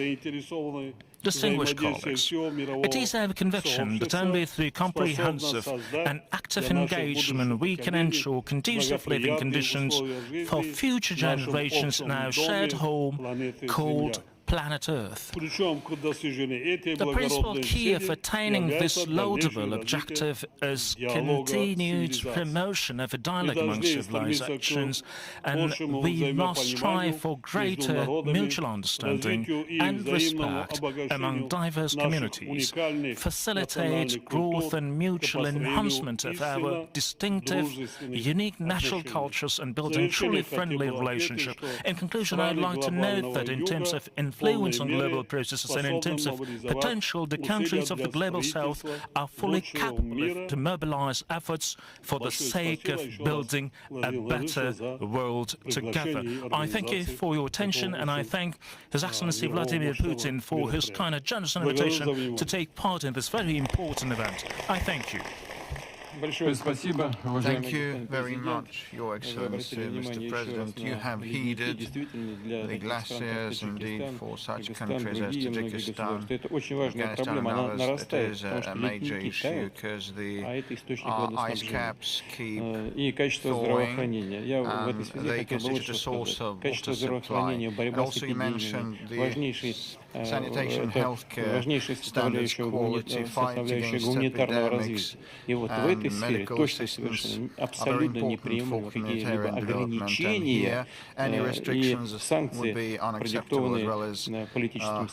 Distinguished colleagues, it is our conviction that only through comprehensive and active engagement we can ensure conducive living conditions for future generations in our shared home called planet Earth. The principal key of attaining this laudable objective is continued promotion of a dialogue among civilizations, and we must strive for greater mutual understanding and respect among diverse communities, facilitate growth and mutual enhancement of our distinctive, unique natural cultures, and building truly friendly relationships. In conclusion, I'd like to note that in terms of influence on global processes and in terms of potential, the countries of the global south are fully capable to mobilize efforts for the sake of building a better world together. I thank you for your attention, and I thank His Excellency Vladimir Putin for his kind and generous invitation to take part in this very important event. I thank you. Thank you very much, Your Excellency, Mr. President. You have heeded the glaciers indeed for such countries as Tajikistan, Afghanistan and others. It is a major issue because the ice caps keep thawing and they constitute a source of water supply. And also you mentioned the sanitation, healthcare, standards, quality, fight against epidemics, and medical assistance are very important for humanitarian development. And here, any restrictions would be unacceptable, as well as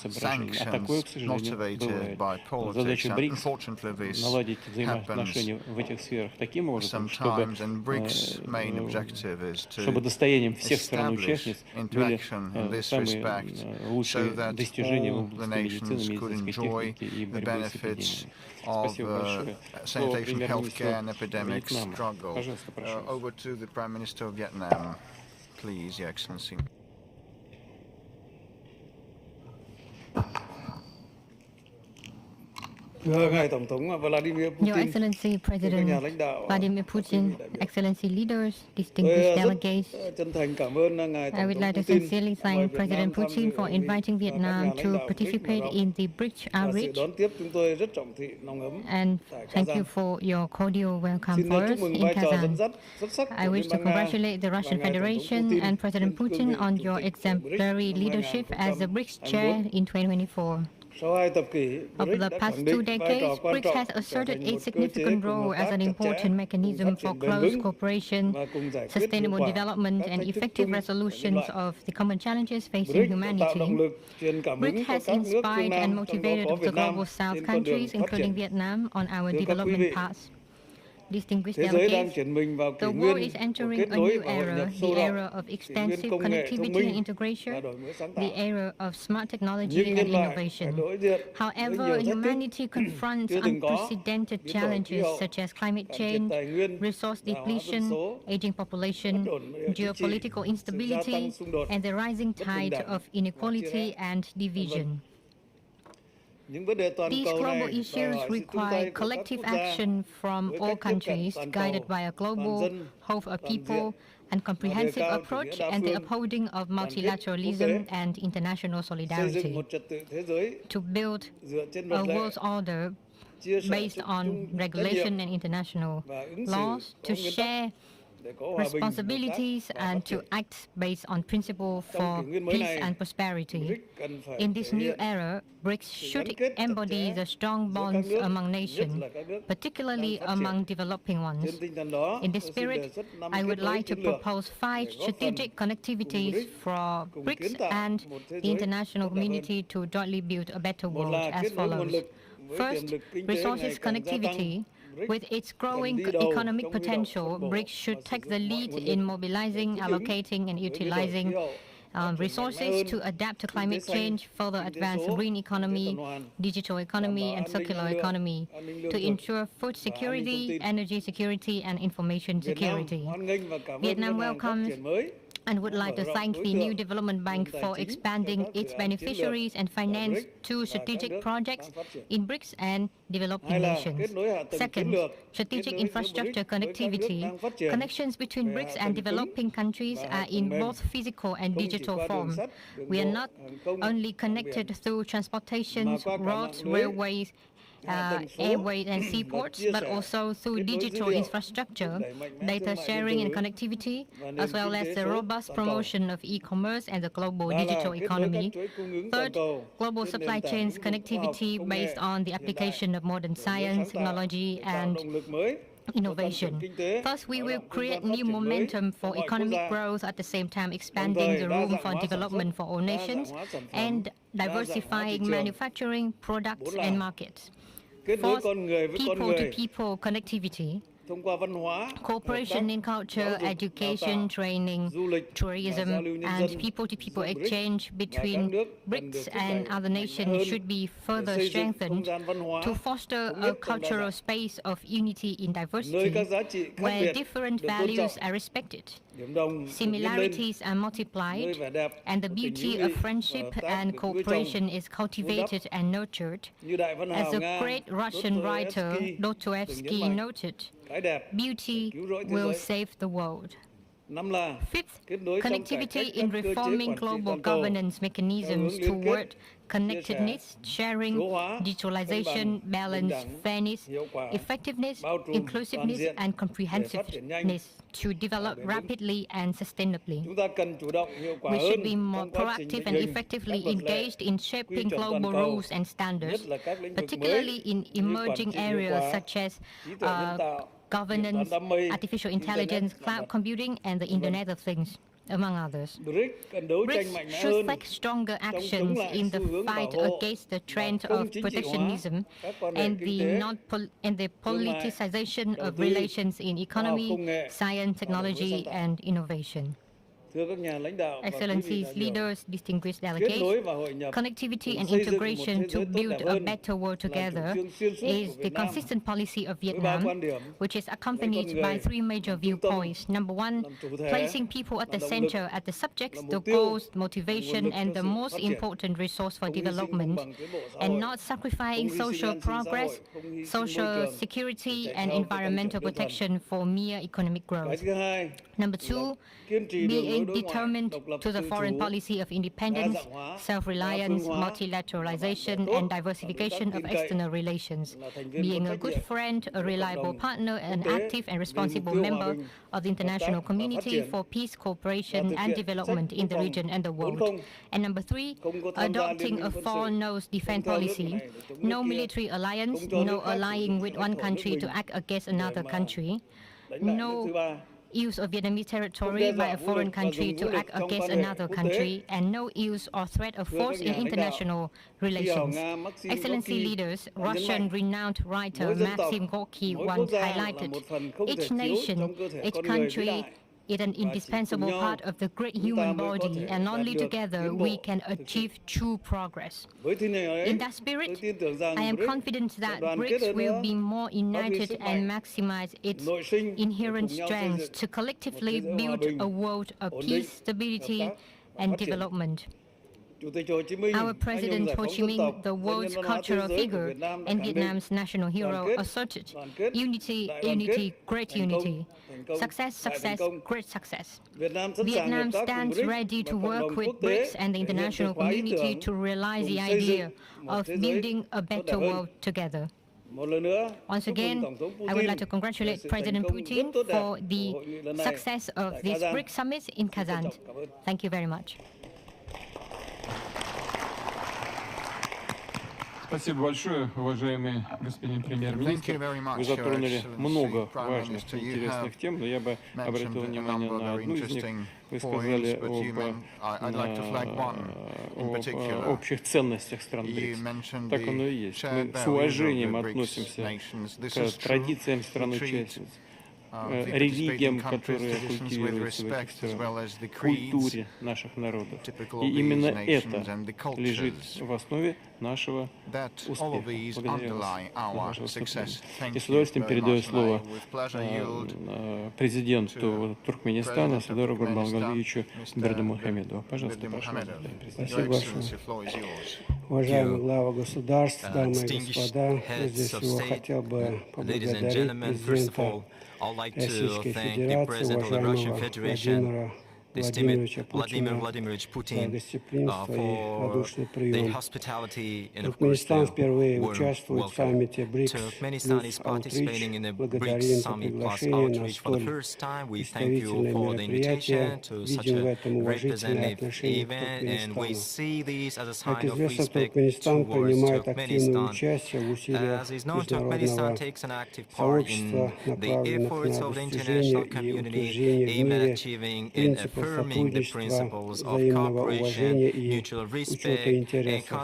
sanctions motivated by politics. And unfortunately, this happens sometimes, and BRICS' main objective is to establish interaction in this respect so that all the nations could enjoy the benefits of sanitation, healthcare and epidemic struggle. Over to the Prime Minister of Vietnam, please, Your Excellency. Your Excellency President Vladimir Putin, Excellency leaders, distinguished delegates, I would like to sincerely thank President Putin for inviting Vietnam to participate in the BRICS outreach, and thank you for your cordial welcome for us in Kazan. I wish to congratulate the Russian Federation and President Putin on your exemplary leadership as the BRICS chair in 2024. Over the past 2 decades, BRICS has asserted a significant role as an important mechanism for close cooperation, sustainable development, and effective resolutions of the common challenges facing humanity. BRICS has inspired and motivated the Global South countries, including Vietnam, on our development path. Distinguished delegates, the world is entering a new era, the era of extensive connectivity and integration, the era of smart technology and innovation. However, humanity confronts unprecedented challenges such as climate change, resource depletion, aging population, geopolitical instability, and the rising tide of inequality and division. These global issues require collective action from all countries, guided by a global, whole of people, and comprehensive approach and the upholding of multilateralism and international solidarity to build a world order based on regulation and international laws, to share responsibilities and to act based on principle for peace and prosperity. In this new era, BRICS should embody the strong bonds among nations, particularly among developing ones. In this spirit, I would like to propose 5 strategic connectivities for BRICS and the international community to jointly build a better world as follows. First, resources connectivity. With its growing economic potential, BRICS should take the lead in mobilizing, allocating, and utilizing resources to adapt to climate change, further advance green economy, digital economy, and circular economy to ensure food security, energy security, and information security. Vietnam welcomes and would like to thank the new Development Bank for expanding its beneficiaries and finance 2 strategic projects in BRICS and developing nations. Second, strategic infrastructure connectivity. Connections between BRICS and developing countries are in both physical and digital form. We are not only connected through transportation, roads, railways, airways and seaports, but also through digital infrastructure, data sharing and connectivity, as well as the robust promotion of e-commerce and the global digital economy. Third, global supply chains connectivity based on the application of modern science, technology, and innovation. Thus, we will create new momentum for economic growth, at the same time expanding the room for development for all nations and diversifying manufacturing, products, and markets. Fourth, people-to-people connectivity. Cooperation in culture, education, training, tourism, and people-to-people exchange between BRICS and other nations should be further strengthened to foster a cultural space of unity in diversity, where different values are respected, similarities are multiplied, and the beauty of friendship and cooperation is cultivated and nurtured. As the great Russian writer Dostoevsky noted, beauty will save the world. Fifth, connectivity in reforming global governance mechanisms toward connectedness, sharing, digitalization, balance, fairness, effectiveness, inclusiveness, and comprehensiveness to develop rapidly and sustainably. We should be more proactive and effectively engaged in shaping global rules and standards, particularly in emerging areas such as governance, artificial intelligence, cloud computing, and the Internet of Things, among others. BRICS should take stronger actions in the fight against the trend of protectionism and the politicization of relations in economy, science, technology, and innovation. Excellencies, leaders, distinguished delegates, connectivity and integration to build a better world together is the consistent policy of Vietnam, which is accompanied by 3 major viewpoints. Number 1, placing people at the center, at the subjects, the goals, motivation, and the most important resource for development, and not sacrificing social progress, social security, and environmental protection for mere economic growth. Number 2, be remain determined to the foreign policy of independence, self-reliance, multilateralization, and diversification of external relations, being a good friend, a reliable partner, an active and responsible member of the international community for peace, cooperation, and development in the region and the world. And number 3, adopting a four-nose defense policy, no military alliance, no allying with one country to act against another country, no use of Vietnamese territory by a foreign country to act against another country, and no use or threat of force in international relations. Excellency leaders, Russian renowned writer Maxim Gorky once highlighted, each nation, each country is an indispensable part of the great human body, and only together we can achieve true progress. In that spirit, I am confident that BRICS will be more united and maximize its inherent strengths to collectively build a world of peace, stability, and development. Our President Ho Chi Minh, the world's cultural figure and Vietnam's national hero, asserted, unity, unity, great unity. Success, success, great success. Vietnam stands ready to work with BRICS and the international community to realize the idea of building a better world together. Once again, I would like to congratulate President Putin for the success of this BRICS Summit in Kazan. Thank you very much. Спасибо большое, уважаемый господин премьер-министр. Вы затронули много важных и интересных тем, но я бы обратил внимание на одну из них. Вы сказали об общих ценностях стран БРИКС. Так оно и есть. Мы с уважением относимся к традициям стран-участниц, религиям, которые культивируются в этих странах, культуре наших народов. И именно это лежит в основе нашего успеха. Благодарю вас за ваше выступление. И с удовольствием передаю слово президенту Туркменистана Садыру Гурбангулиевичу Бердымухамедову. Пожалуйста, прошу. Спасибо большое. Уважаемый глава государств, дамы и господа, прежде всего хотел бы поблагодарить президента Российской Федерации, уважаемого Владимира Владимировича Путина, за гостеприимство и радушный прием. Туркменистан впервые участвует в саммите BRICS Plus Outreach. Благодарим за приглашение на столь представительное мероприятие. Видим в этом уважительное отношение к Туркменистану. Как известно, Туркменистан принимает активное участие в усилиях международного сообщества, направленных на достижение и утверждение в мире принципов сотрудничества, взаимного уважения и учета интересов.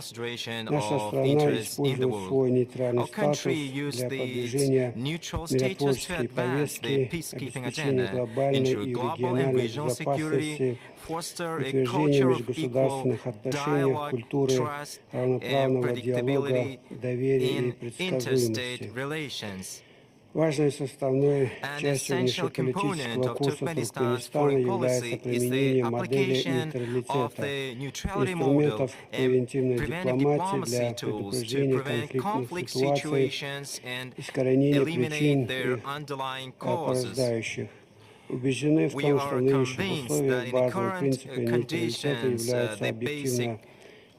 Наша страна использует свой нейтральный статус для продвижения миротворческой повестки, обеспечения глобальной и региональной безопасности, утверждения межгосударственных отношений, культуры равноправного диалога, доверия и предсказуемости. Важной составной частью внешнеполитического курса Туркменистана является применение модели нейтралитета, инструментов превентивной дипломатии для предупреждения конфликтных ситуаций, искоренения причин их порождающих. Убеждены в том, что в нынешних условиях базовые принципы нейтралитета являются объективно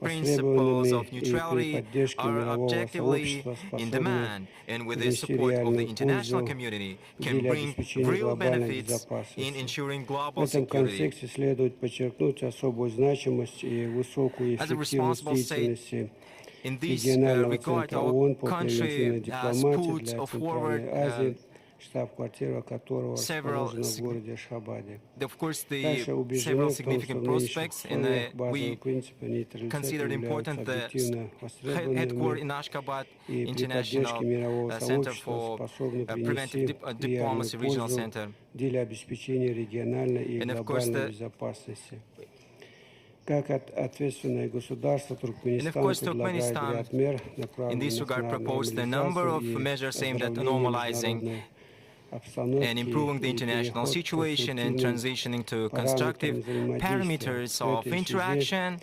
principles of neutrality are objectively in demand, and with the support of the international community, can bring real benefits in ensuring global security. As a responsible state, in this regard, our country has put forward several, of course, the several significant prospects, and we consider it important the headquarters in Ashgabat International Center for Preventive Diplomacy Regional Center, and of course Turkmenistan, in this regard, proposed a number of measures aimed at normalizing and improving the international situation and transitioning to constructive parameters of interaction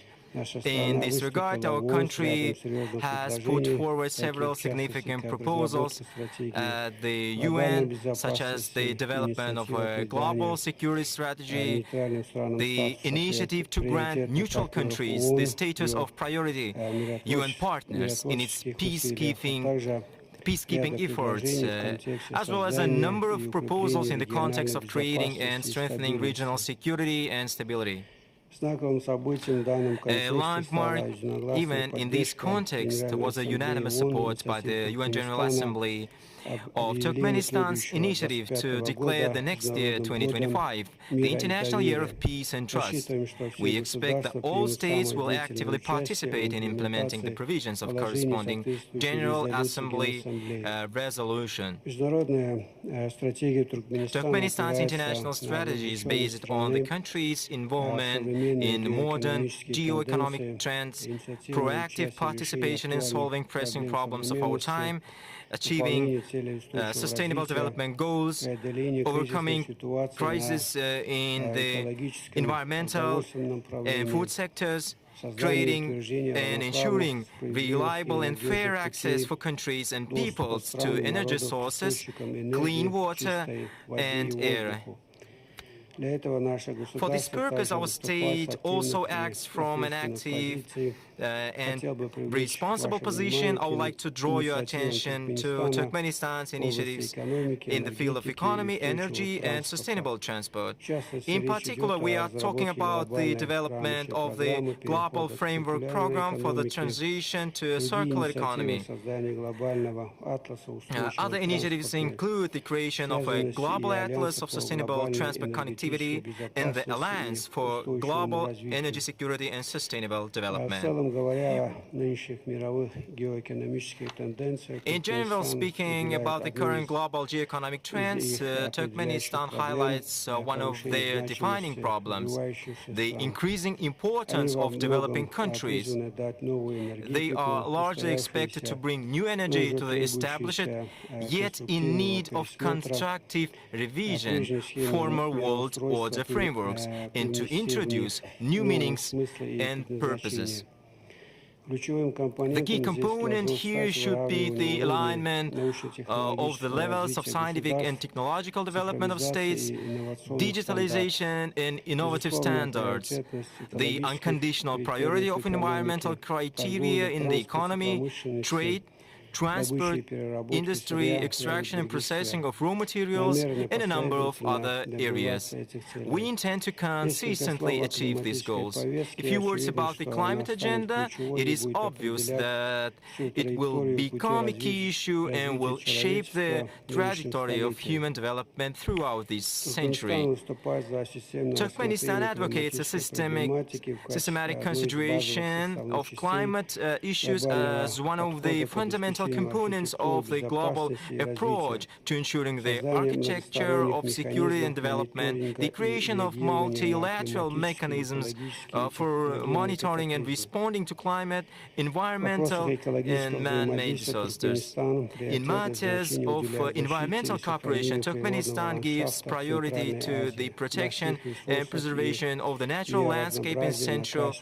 In this regard, our country has put forward several significant proposals at the UN, such as the development of a global security strategy, the initiative to grant neutral countries the status of priority UN partners in its peacekeeping efforts, as well as a number of proposals in the context of creating and strengthening regional security and stability. A landmark event in this context was a unanimous support by the UN General Assembly of Turkmenistan's initiative to declare the next year, 2025, the International Year of Peace and Trust. We expect that all states will actively participate in implementing the provisions of corresponding General Assembly resolution. Turkmenistan's international strategy is based on the country's involvement in modern geo-economic trends, proactive participation in solving pressing problems of our time, achieving sustainable development goals, overcoming crises in the environmental and food sectors, creating and ensuring reliable and fair access for countries and peoples to energy sources, clean water and air. For this purpose, our state also acts from an active and responsible position. I would like to draw your attention to Turkmenistan's initiatives in the field of economy, energy, and sustainable transport. In particular, we are talking about the development of the Global Framework Program for the transition to a circular economy. Other initiatives include the creation of a global atlas of sustainable transport connectivity and the Alliance for Global Energy Security and Sustainable Development. In general, speaking about the current global geoeconomic trends, Turkmenistan highlights one of their defining problems, the increasing importance of developing countries. They are largely expected to bring new energy to the established, yet in need of constructive revision, former world order frameworks, and to introduce new meanings and purposes. The key component here should be the alignment of the levels of scientific and technological development of states, digitalization and innovative standards, the unconditional priority of environmental criteria in the economy, trade, transport, industry, extraction and processing of raw materials, and a number of other areas. We intend to consistently achieve these goals. A few words about the climate agenda. It is obvious that it will become a key issue and will shape the trajectory of human development throughout this century. Turkmenistan advocates a systematic consideration of climate issues as one of the fundamental components of the global approach to ensuring the architecture of security and development, the creation of multilateral mechanisms for monitoring and responding to climate, environmental and man-made disasters. In matters of environmental cooperation, Turkmenistan gives priority to the protection and preservation of the natural landscape in Central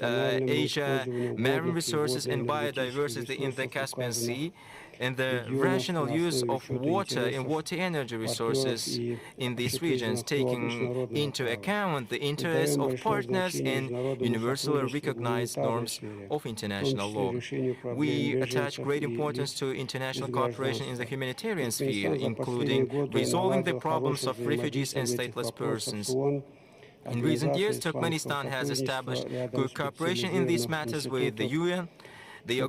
Asia, marine resources and biodiversity in the Caspian Sea, and the rational use of water and water energy resources in these regions, taking into account the interests of partners and universally recognized norms of international law. We attach great importance to international cooperation in the humanitarian sphere, including resolving the problems of refugees and stateless persons. In recent years, Turkmenistan has established good cooperation in these matters with the UN, the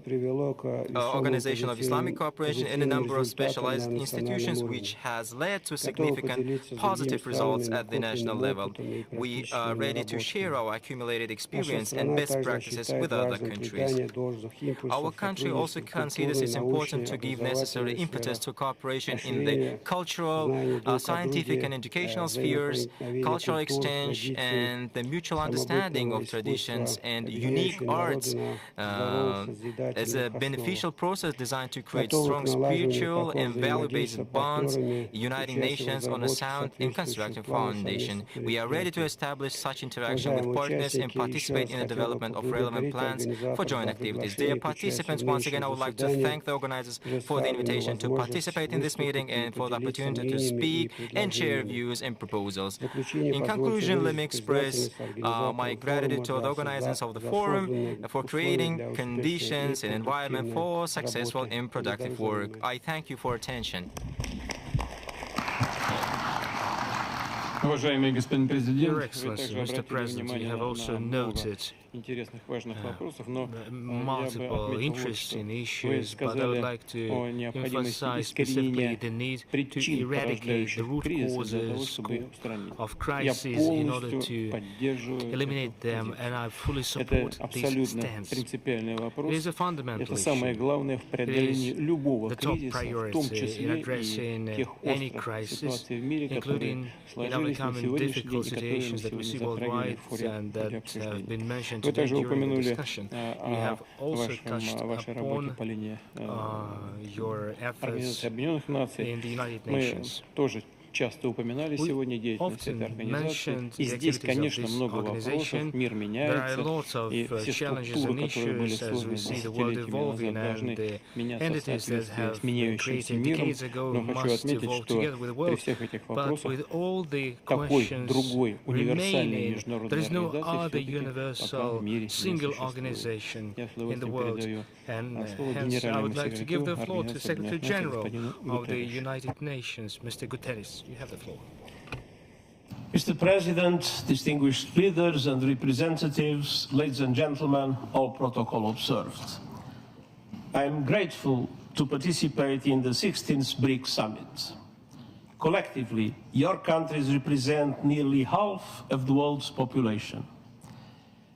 Organization of Islamic Cooperation, and a number of specialized institutions, which has led to significant positive results at the national level. We are ready to share our accumulated experience and best practices with other countries. Our country also considers it important to give necessary impetus to cooperation in the cultural, scientific and educational spheres, cultural exchange, and the mutual understanding of traditions and unique arts as a beneficial process designed to create strong spiritual and value-based bonds, uniting nations on a sound and constructive foundation. We are ready to establish such interaction with partners and participate in the development of relevant plans for joint activities. Dear participants, once again, I would like to thank the organizers for the invitation to participate in this meeting and for the opportunity to speak and share views and proposals. In conclusion, let me express my gratitude to the organizers of the forum for creating conditions and environment for successful and productive work. I thank you for attention. Your Excellency, Mr. President, you have also noted multiple interesting issues, but I would like to emphasize specifically the need to eradicate the root causes of crises in order to eliminate them, and I fully support this stance. It is a fundamental issue. It is the top priority in addressing any crisis, including in overcoming difficult situations that we see worldwide and that have been mentioned today during the discussion. You have also touched upon your efforts in the United Nations. часто упоминали сегодня деятельность этой организации. И здесь, конечно, много вопросов, мир меняется, и все структуры, которые были созданы десятилетиями назад, должны меняться в соответствии с меняющимся миром. Но хочу отметить, что при всех этих вопросах такой другой универсальной международной организации пока в мире не существует. Я с удовольствием передаю слово генеральному секретарю господину You have the floor. Mr. President, distinguished leaders and representatives, ladies and gentlemen, all protocol observed. I am grateful to participate in the 16th BRICS Summit. Collectively, your countries represent nearly half of the world's population.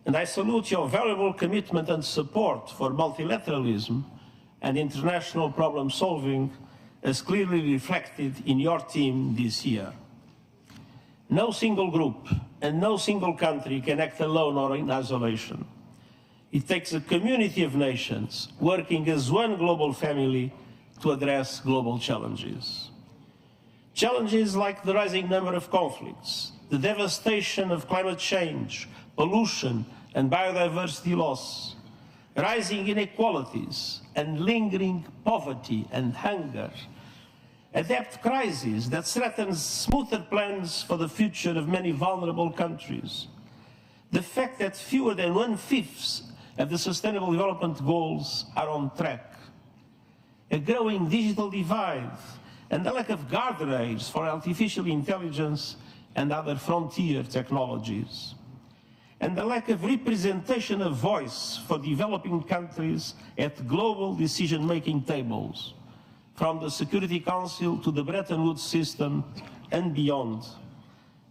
And I salute your valuable commitment and support for multilateralism and international problem solving as clearly reflected in your team this year. No single group and no single country can act alone or in isolation. It takes a community of nations working as one global family to address global challenges. Challenges like the rising number of conflicts, the devastation of climate change, pollution and biodiversity loss, rising inequalities and lingering poverty and hunger, a debt crisis that threatens smoother plans for the future of many vulnerable countries, the fact that fewer than 1/5 of the Sustainable Development Goals are on track, a growing digital divide, and the lack of guardrails for artificial intelligence and other frontier technologies, and the lack of representation of voice for developing countries at global decision-making tables, from the Security Council to the Bretton Woods system and beyond.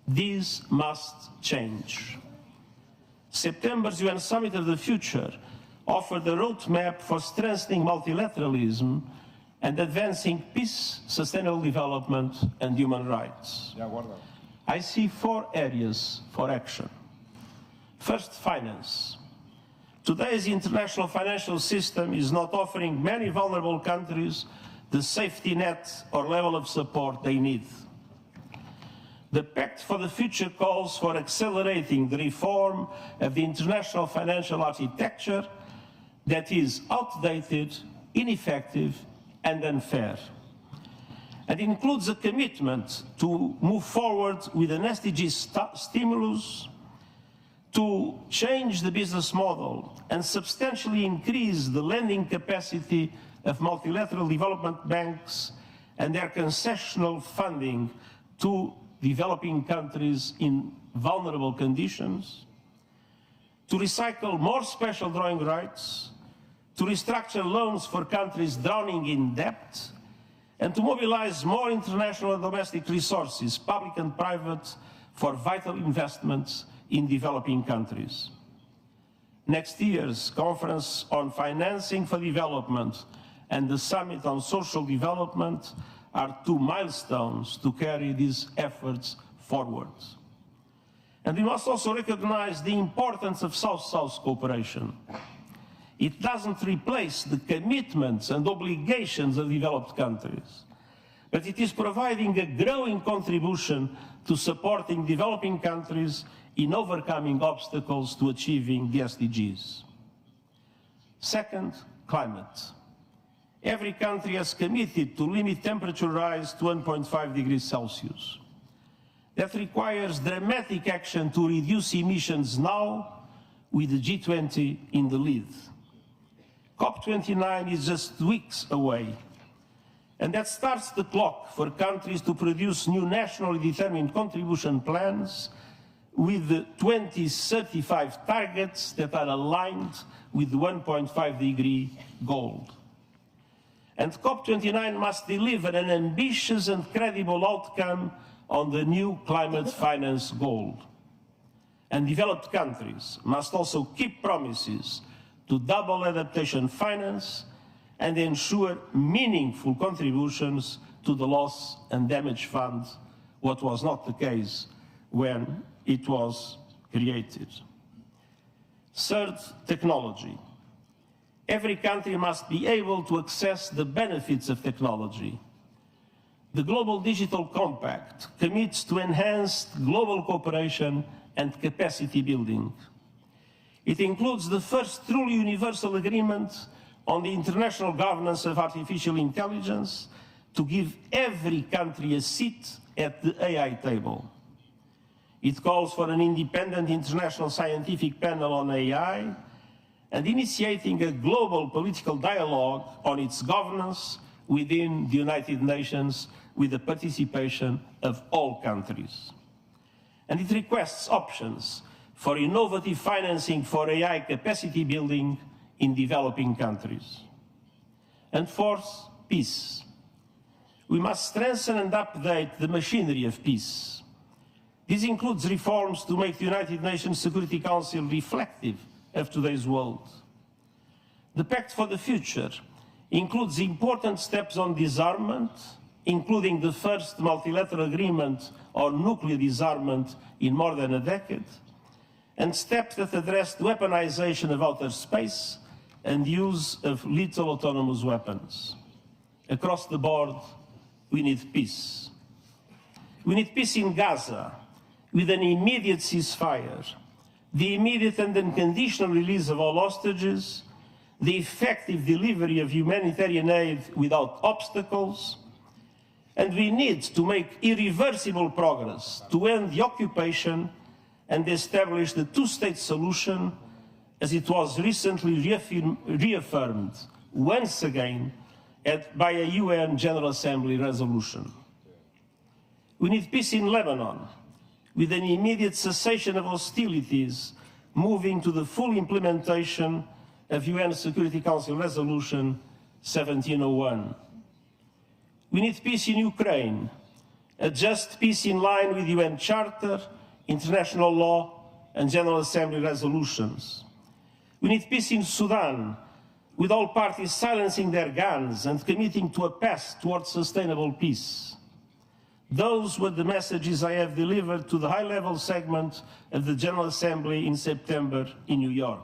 These must change. September's UN Summit of the Future offered a roadmap for strengthening multilateralism and advancing peace, sustainable development, and human rights. I see 4 areas for action. First, finance. Today's international financial system is not offering many vulnerable countries the safety net or level of support they need. The Pact for the Future calls for accelerating the reform of the international financial architecture that is outdated, ineffective, and unfair. And includes a commitment to move forward with an SDG stimulus, to change the business model and substantially increase the lending capacity of multilateral development banks and their concessional funding to developing countries in vulnerable conditions, to recycle more special drawing rights, to restructure loans for countries drowning in debt, and to mobilize more international and domestic resources, public and private, for vital investments in developing countries. Next year's Conference on Financing for Development and the Summit on Social Development are 2 milestones to carry these efforts forward. And we must also recognize the importance of South-South cooperation. It doesn't replace the commitments and obligations of developed countries, but it is providing a growing contribution to supporting developing countries in overcoming obstacles to achieving the SDGs. Second, climate. Every country has committed to limit temperature rise to 1.5 degrees Celsius. That requires dramatic action to reduce emissions now, with the G20 in the lead. COP29 is just weeks away, and that starts the clock for countries to produce new nationally determined contribution plans with the 2035 targets that are aligned with the 1.5 degree goal. And COP29 must deliver an ambitious and credible outcome on the new climate finance goal. And developed countries must also keep promises to double adaptation finance and ensure meaningful contributions to the loss and damage fund, what was not the case when it was created. Third, technology. Every country must be able to access the benefits of technology. The Global Digital Compact commits to enhanced global cooperation and capacity building. It includes the first truly universal agreement on the international governance of artificial intelligence to give every country a seat at the AI table. It calls for an independent international scientific panel on AI and initiating a global political dialogue on its governance within the United Nations with the participation of all countries. And it requests options for innovative financing for AI capacity building in developing countries. And fourth, peace. We must strengthen and update the machinery of peace. This includes reforms to make the United Nations Security Council reflective of today's world. The Pact for the Future includes important steps on disarmament, including the first multilateral agreement on nuclear disarmament in more than a decade, and steps that address the weaponization of outer space and use of lethal autonomous weapons. Across the board, we need peace. We need peace in Gaza, with an immediate ceasefire, the immediate and unconditional release of all hostages, the effective delivery of humanitarian aid without obstacles, and we need to make irreversible progress to end the occupation and establish the two-state solution as it was recently reaffirmed once again by a UN General Assembly resolution. We need peace in Lebanon, with an immediate cessation of hostilities, moving to the full implementation of UN Security Council Resolution 1701. We need peace in Ukraine, a just peace in line with UN Charter, international law, and General Assembly resolutions. We need peace in Sudan, with all parties silencing their guns and committing to a path towards sustainable peace. Those were the messages I have delivered to the high-level segment of the General Assembly in September in New York.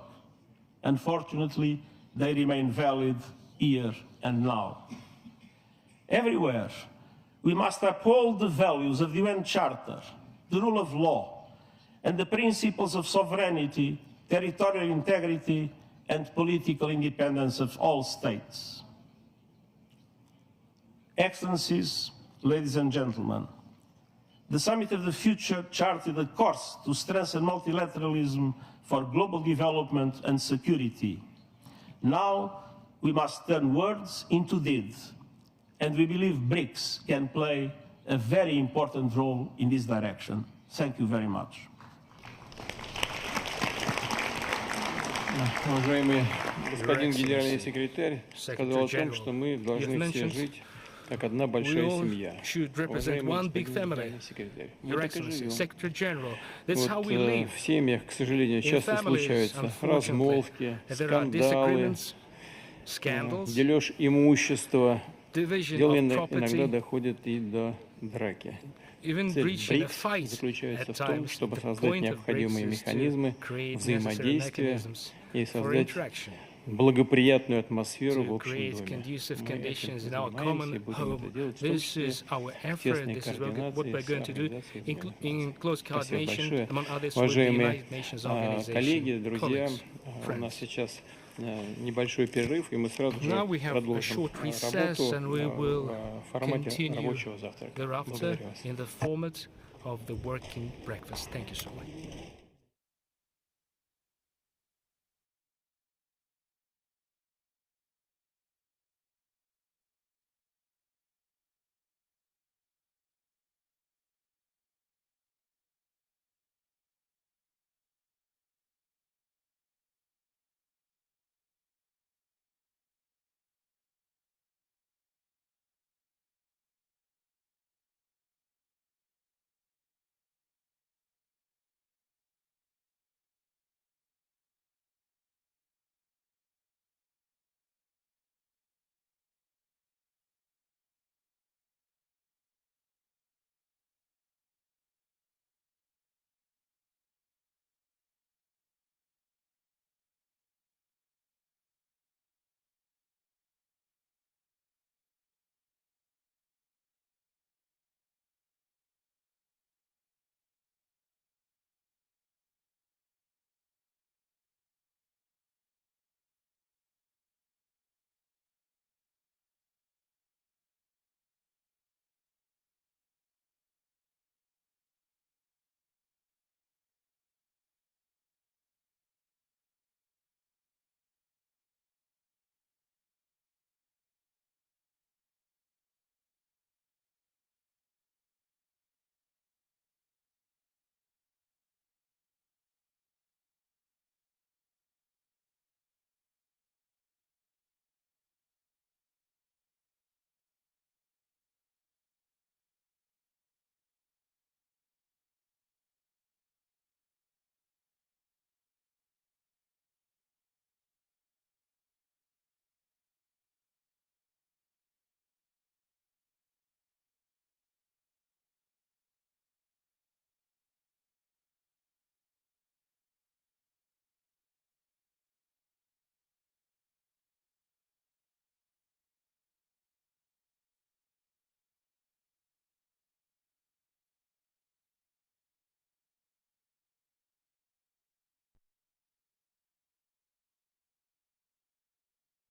Unfortunately, they remain valid here and now. Everywhere, we must uphold the values of the UN Charter, the rule of law, and the principles of sovereignty, territorial integrity, and political independence of all states. Excellencies, ladies and gentlemen, the Summit of the Future charted a course to strengthen multilateralism for global development and security. Now, we must turn words into deeds, and we believe BRICS can play a very important role in this direction. Thank you very much. Уважаемый господин генеральный секретарь сказал о том, что мы должны все жить как одна большая семья. Уважаемый господин генеральный секретарь, мы так и живем. Вот в семьях, к сожалению, часто случаются размолвки, скандалы, дележ имущества. Дело иногда доходит и до драки. Цель БРИКС заключается в том, чтобы создать необходимые механизмы взаимодействия и создать благоприятную атмосферу в общем create доме. conducive conditions in our common home. This is our effort. This is what we're going to do in close coordination, among others, with the United Nations Organization. Коллеги, друзья, у нас сейчас небольшой перерыв, и мы сразу же продолжим работу в формате рабочего завтрака. Thereafter, in the format of the working breakfast. Thank you so much.